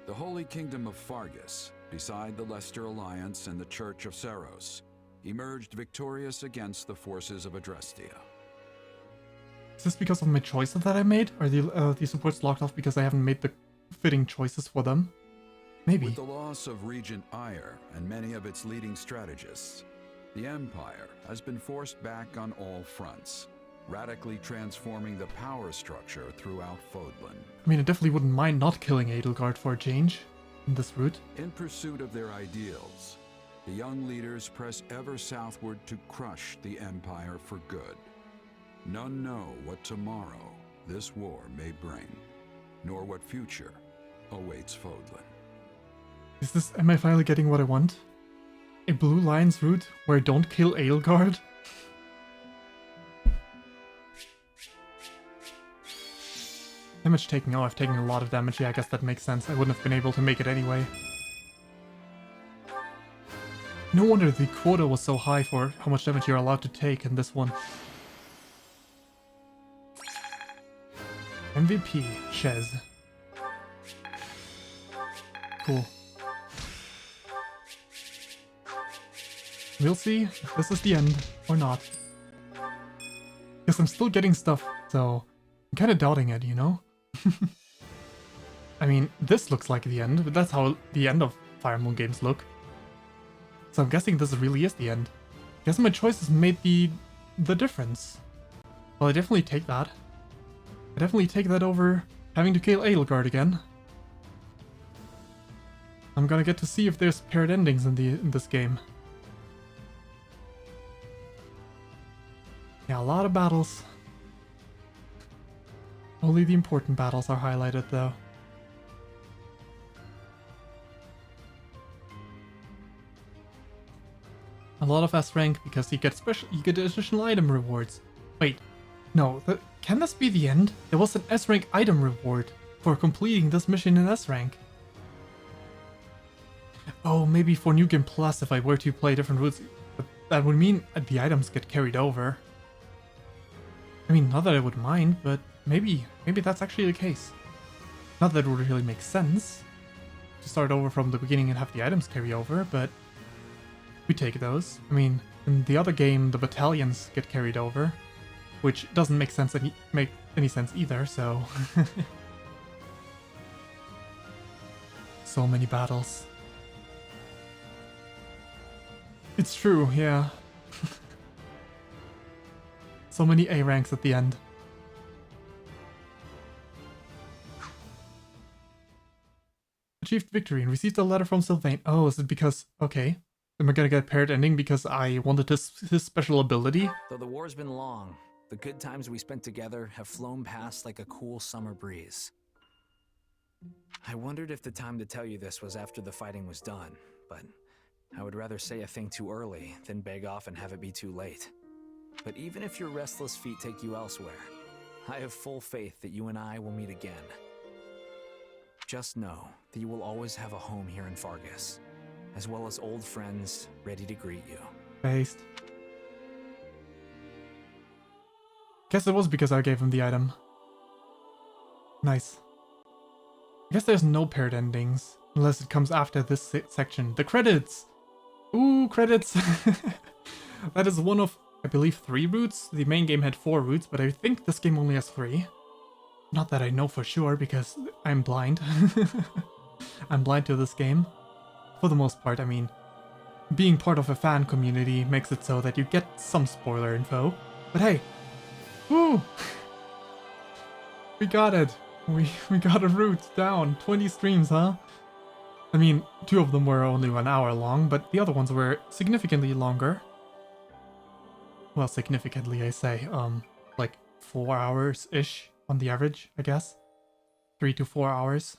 The Holy Kingdom of Fargus, beside the Leicester Alliance and the Church of Saros, emerged victorious against the forces of Adrestia. Is this because of my choices that I made? Are the supports locked off because I haven't made the fitting choices for them? Maybe. With the loss of Regent Ire and many of its leading strategists, the Empire has been forced back on all fronts, radically transforming the power structure throughout Fodlan. I mean, I definitely wouldn't mind not killing Edelgard for a change in this route. In pursuit of their ideals, the young leaders press ever southward to crush the Empire for good. None know what tomorrow this war may bring, nor what future awaits Fodlan. Am I finally getting what I want? A BlueLions route where I don't kill Edelgard? Damage taking, oh, I've taken a lot of damage, yeah, I guess that makes sense. I wouldn't have been able to make it anyway. No wonder the quota was so high for how much damage you're allowed to take in this one. MVP, Chez. Cool. We'll see if this is the end or not. Because I'm still getting stuff, so I'm kind of doubting it, you know? I mean, this looks like the end, but that's how the end of Fire Emblem games look. So I'm guessing this really is the end. I guess my choices made the difference. Well, I definitely take that. I definitely take that over having to kill Edelgard again. I'm gonna get to see if there's paired endings in this game. Yeah, a lot of battles. Only the important battles are highlighted though. A lot of S rank because you get additional item rewards. Wait, no, can this be the end? There was an S rank item reward for completing this mission in S rank. Oh, maybe for New Game Plus if I were to play different routes, but that would mean the items get carried over. I mean, not that I would mind, but maybe that's actually the case. Not that it would really make sense to start over from the beginning and have the items carry over, but we take those. I mean, in the other game, the battalions get carried over, which doesn't make any sense either, so... So many battles. It's true, yeah. So many A ranks at the end. Achieved victory and received a letter from Sylvain. Oh, is it because... Okay. Am I gonna get a paired ending because I wanted his special ability? Though the war's been long, the good times we spent together have flown past like a cool summer breeze. I wondered if the time to tell you this was after the fighting was done, but I would rather say a thing too early than beg off and have it be too late. But even if your restless feet take you elsewhere, I have full faith that you and I will meet again. Just know that you will always have a home here in Fargus, as well as old friends ready to greet you. Based. Guess it was because I gave him the item. Nice. I guess there's no paired endings, unless it comes after this section. The credits! Ooh, credits! That is one of, I believe, 3 routes. The main game had 4 routes, but I think this game only has 3. Not that I know for sure, because I'm blind. I'm blind to this game. For the most part, I mean, being part of a fan community makes it so that you get some spoiler info. But hey! Woo! We got it! We got a route down. 20 streams, huh? I mean, 2 of them were only 1 hour long, but the other ones were significantly longer. Well, significantly, I say. Like 4 hours-ish on the average, I guess. 3 to 4 hours.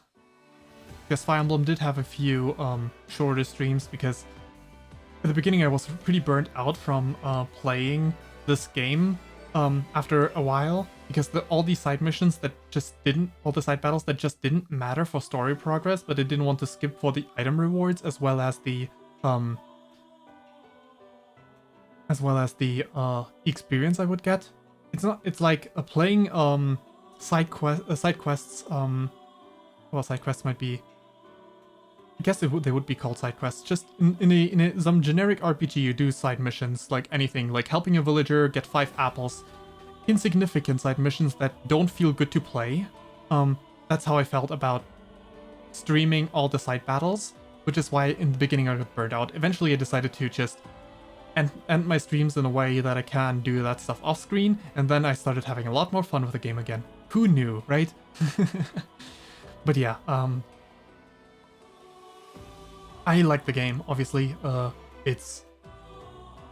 Because Fire Emblem did have a few shorter streams, because at the beginning I was pretty burnt out from playing this game after a while. Because all these side missions that just didn't, all the side battles that just didn't matter for story progress, but I didn't want to skip for the item rewards as well as the experience I would get. It's like playing side quests. Well, side quests might be. I guess they would be called side quests. Just in some generic RPG, you do side missions like anything, like helping a villager get 5 apples. Insignificant side missions that don't feel good to play. That's how I felt about streaming all the side battles, which is why in the beginning I got burned out. Eventually I decided to just end my streams in a way that I can do that stuff off screen, and then I started having a lot more fun with the game again. Who knew, right? But yeah, I like the game, obviously. It's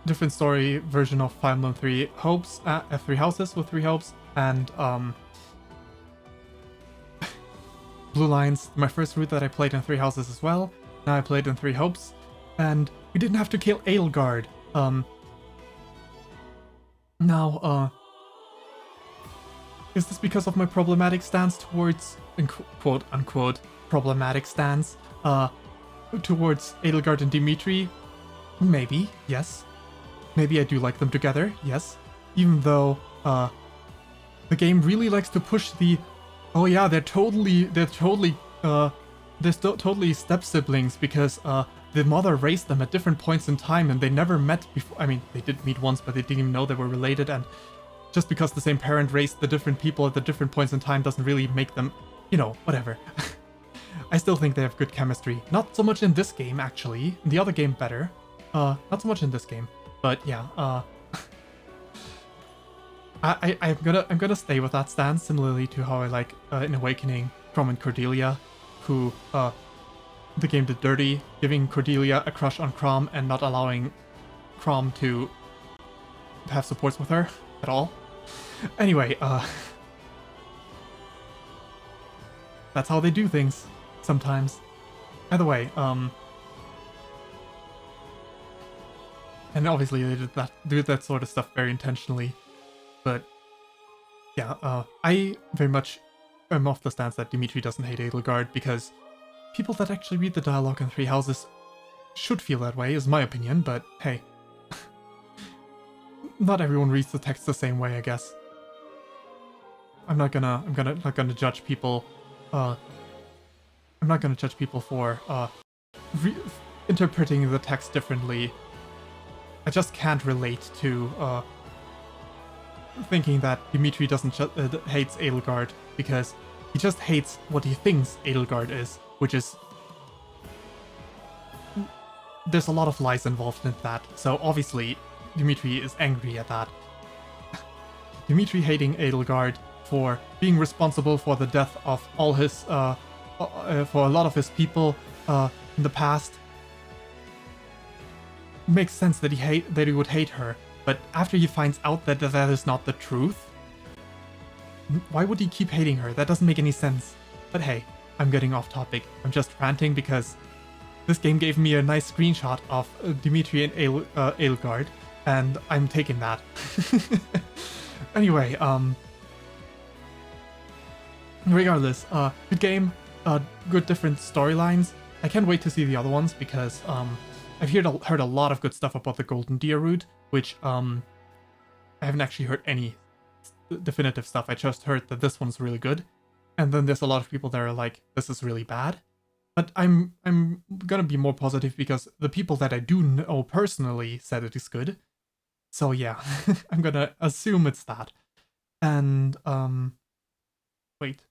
different story version of Fire Emblem 3 Hopes, F3 Houses with 3 Hopes, and BlueLions, my first route that I played in 3 Houses as well. Now I played in 3 Hopes, and we didn't have to kill Edelgard. Now, is this because of my problematic stance towards, quote unquote, problematic stance, towards Edelgard and Dimitri? Maybe, yes. Maybe I do like them together, yes. Even though the game really likes to push the, oh yeah, they're totally step siblings because the mother raised them at different points in time and they never met before. I mean, they did meet once, but they didn't even know they were related. And just because the same parent raised the different people at the different points in time doesn't really make them, you know, whatever. I still think they have good chemistry. Not so much in this game, actually. In the other game, better. Not so much in this game. But yeah, I'm gonna stay with that stance, similarly to how I like in Awakening Chrom and Cordelia, who the game did dirty, giving Cordelia a crush on Chrom and not allowing Chrom to have supports with her at all. Anyway, that's how they do things sometimes. Either way, and obviously they did that sort of stuff very intentionally. But yeah, I very much am off the stance that Dimitri doesn't hate Edelgard, because people that actually read the dialogue in 3 Houses should feel that way, is my opinion, but hey. Not everyone reads the text the same way, I guess. I'm not gonna judge people. I'm not gonna judge people for interpreting the text differently. I just can't relate to thinking that Dimitri doesn't hates Edelgard, because he just hates what he thinks Edelgard is, which is... There's a lot of lies involved in that, so obviously Dimitri is angry at that. Dimitri hating Edelgard for being responsible for the death of all his, for a lot of his people in the past. Makes sense that he would hate her, but after he finds out that that is not the truth, why would he keep hating her? That doesn't make any sense. But hey, I'm getting off topic. I'm just ranting because this game gave me a nice screenshot of Dimitri and Edelgard, and I'm taking that. Anyway, regardless, good game, good different storylines. I can't wait to see the other ones because I've heard a lot of good stuff about the Golden Deer route, which I haven't actually heard any definitive stuff. I just heard that this one's really good, and then there's a lot of people that are like, this is really bad. But I'm gonna be more positive because the people that I do know personally said it is good. So yeah, I'm gonna assume it's that. And wait,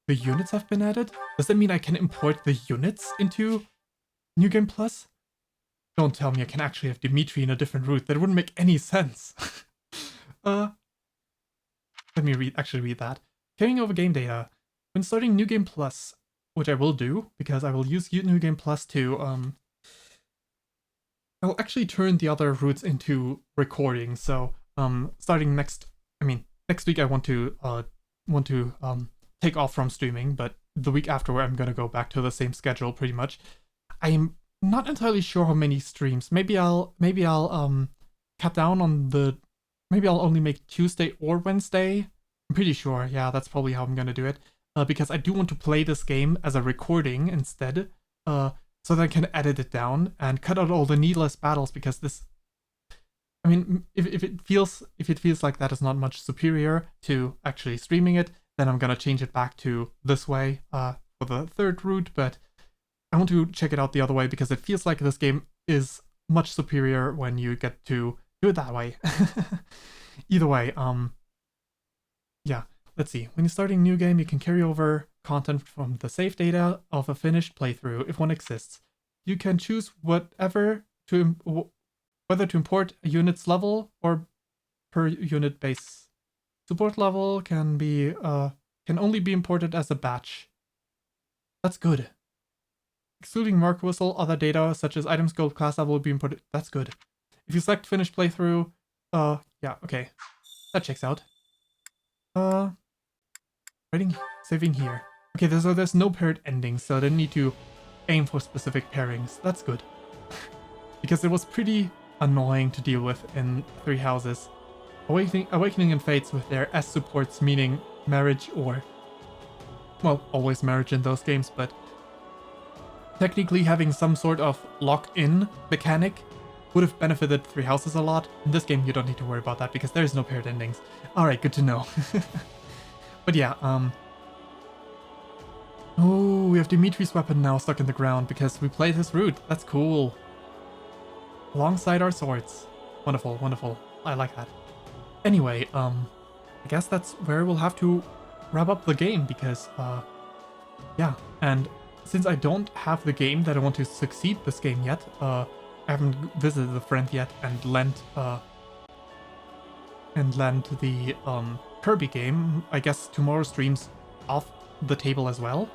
the units have been added? Does that mean I can import the units into New Game Plus? Don't tell me I can actually have Dimitri in a different route. That wouldn't make any sense. Let me actually read that. Carrying over game data. When starting New Game Plus, which I will do, because I will use New Game Plus to, I'll actually turn the other routes into recording. So, starting next week I want to take off from streaming, but the week after I'm gonna go back to the same schedule pretty much. I'm not entirely sure how many streams. Maybe I'll cut down on maybe I'll only make Tuesday or Wednesday. I'm pretty sure. Yeah, that's probably how I'm gonna do it. Because I do want to play this game as a recording instead, so that I can edit it down and cut out all the needless battles, because this... I mean, if it feels like that is not much superior to actually streaming it, then I'm gonna change it back to this way for the third route, but I want to check it out the other way because it feels like this game is much superior when you get to do it that way. Either way, yeah. Let's see, when you're starting a new game, you can carry over content from the save data of a finished playthrough, if one exists. You can choose whether to import a unit's level or per unit base. Support level can only be imported as a batch. That's good. Excluding Mark Whistle, other data such as items, gold, class level will be imported. That's good. If you select finished playthrough, yeah, okay. That checks out. Saving here. Okay, so there's no paired endings, so I didn't need to aim for specific pairings. That's good. Because it was pretty annoying to deal with in Three Houses. Awakening and Fates with their S supports, meaning marriage or... well, always marriage in those games, but... technically having some sort of lock-in mechanic would have benefited Three Houses a lot. In this game, you don't need to worry about that because there's no paired endings. Alright, good to know. But yeah, oh, we have Dimitri's weapon now stuck in the ground because we played his route. That's cool. Alongside our swords. Wonderful, wonderful. I like that. Anyway, I guess that's where we'll have to wrap up the game because, yeah. And since I don't have the game that I want to succeed this game yet, I haven't visited the friend yet and lent the, Kirby game, I guess tomorrow streams off the table as well.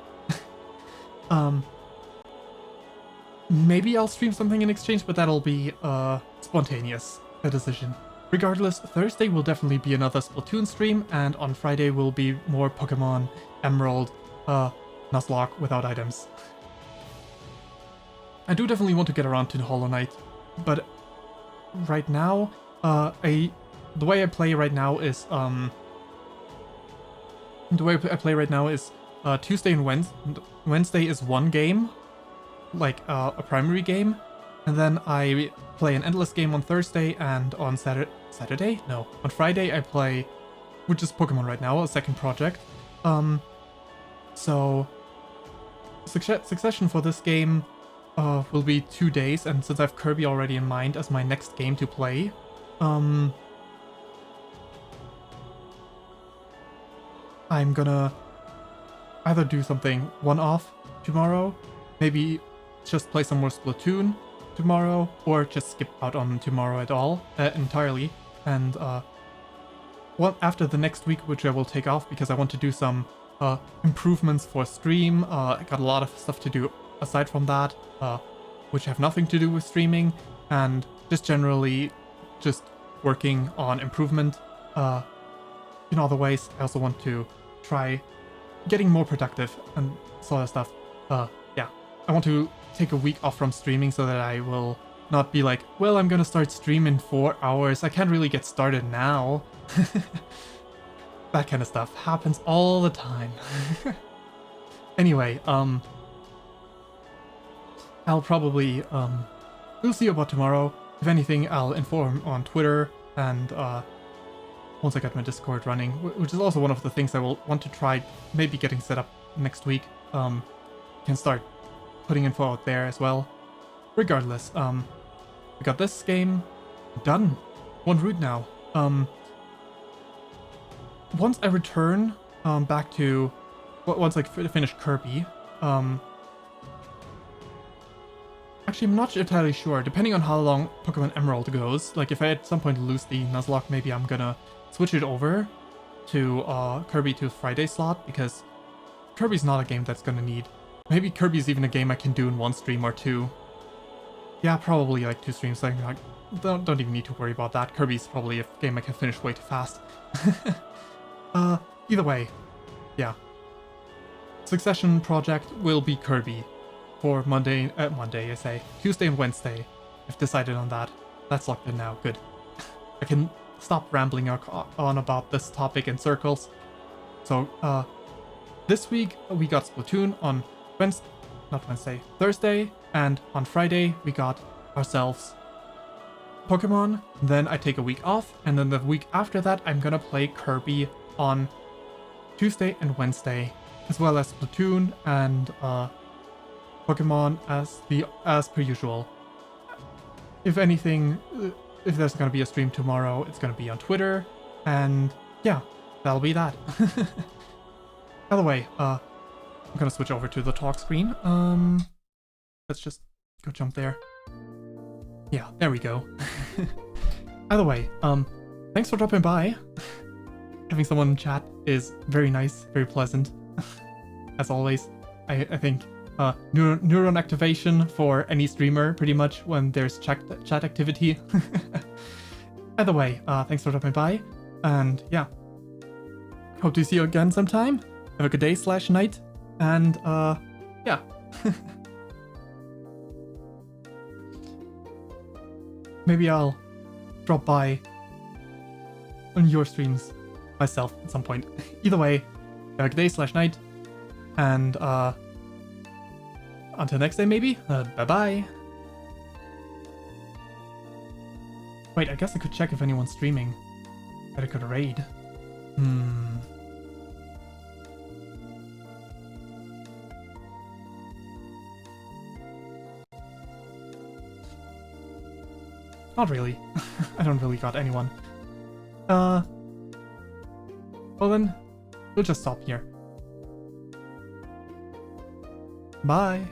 Maybe I'll stream something in exchange, but that'll be spontaneous, a decision. Regardless, Thursday will definitely be another Splatoon stream, and on Friday will be more Pokemon Emerald, Nuzlocke without items. I do definitely want to get around to Hollow Knight, but right now, the way I play right now is Tuesday and Wednesday is one game, like a primary game, and then I play an endless game on Thursday, and on Saturday? No, on Friday I play which is Pokemon right now, a second project. So succession for this game will be 2 days, and since I have Kirby already in mind as my next game to play, I'm gonna either do something one-off tomorrow, maybe just play some more Splatoon tomorrow, or just skip out on tomorrow at all, entirely, and after the next week, which I will take off because I want to do some improvements for stream. I got a lot of stuff to do aside from that, which have nothing to do with streaming, and just generally just working on improvement in other ways. I also want to try getting more productive and sort of stuff. Yeah, I want to take a week off from streaming so that I will not be like, well, I'm gonna start streaming in 4 hours. I can't really get started now. That kind of stuff happens all the time. Anyway, I'll probably, we'll see about tomorrow. If anything, I'll inform on Twitter and, once I get my Discord running, which is also one of the things I will want to try maybe getting set up next week. Can start putting info out there as well. Regardless, we got this game done. 1 route now. Once I return back to, once I finish Kirby, actually I'm not entirely sure, depending on how long Pokemon Emerald goes. Like if I at some point lose the Nuzlocke, maybe I'm gonna switch it over to Kirby to Friday slot, because Kirby's not a game that's gonna need, maybe Kirby's even a game I can do in 1 stream or 2. Yeah, probably like 2 streams, like don't even need to worry about that. Kirby's probably a game I can finish way too fast. Either way, yeah. Succession project will be Kirby for Monday, I say, Tuesday and Wednesday. I've decided on that. That's locked in now, good. I can stop rambling on about this topic in circles. So, this week we got Splatoon on Thursday, and on Friday we got ourselves Pokemon. Then I take a week off, and then the week after that I'm gonna play Kirby on Tuesday and Wednesday, as well as Splatoon and Pokemon as per usual. If anything, if there's gonna be a stream tomorrow, it's gonna be on Twitter, and yeah, that'll be that. By the way, I'm gonna switch over to the talk screen. Let's just go jump there. Yeah, there we go. Either way, thanks for dropping by. Having someone in chat is very nice, very pleasant. As always, I think neuron activation for any streamer, pretty much, when there's chat activity. Either way, thanks for dropping by, and yeah. Hope to see you again sometime. Have a good day / night, and yeah. Maybe I'll drop by on your streams myself at some point. Either way, have a good day / night, and until next day maybe. Bye bye. Wait, I guess I could check if anyone's streaming that I could raid. Not really. I don't really got anyone. Well then, we'll just stop here. Bye.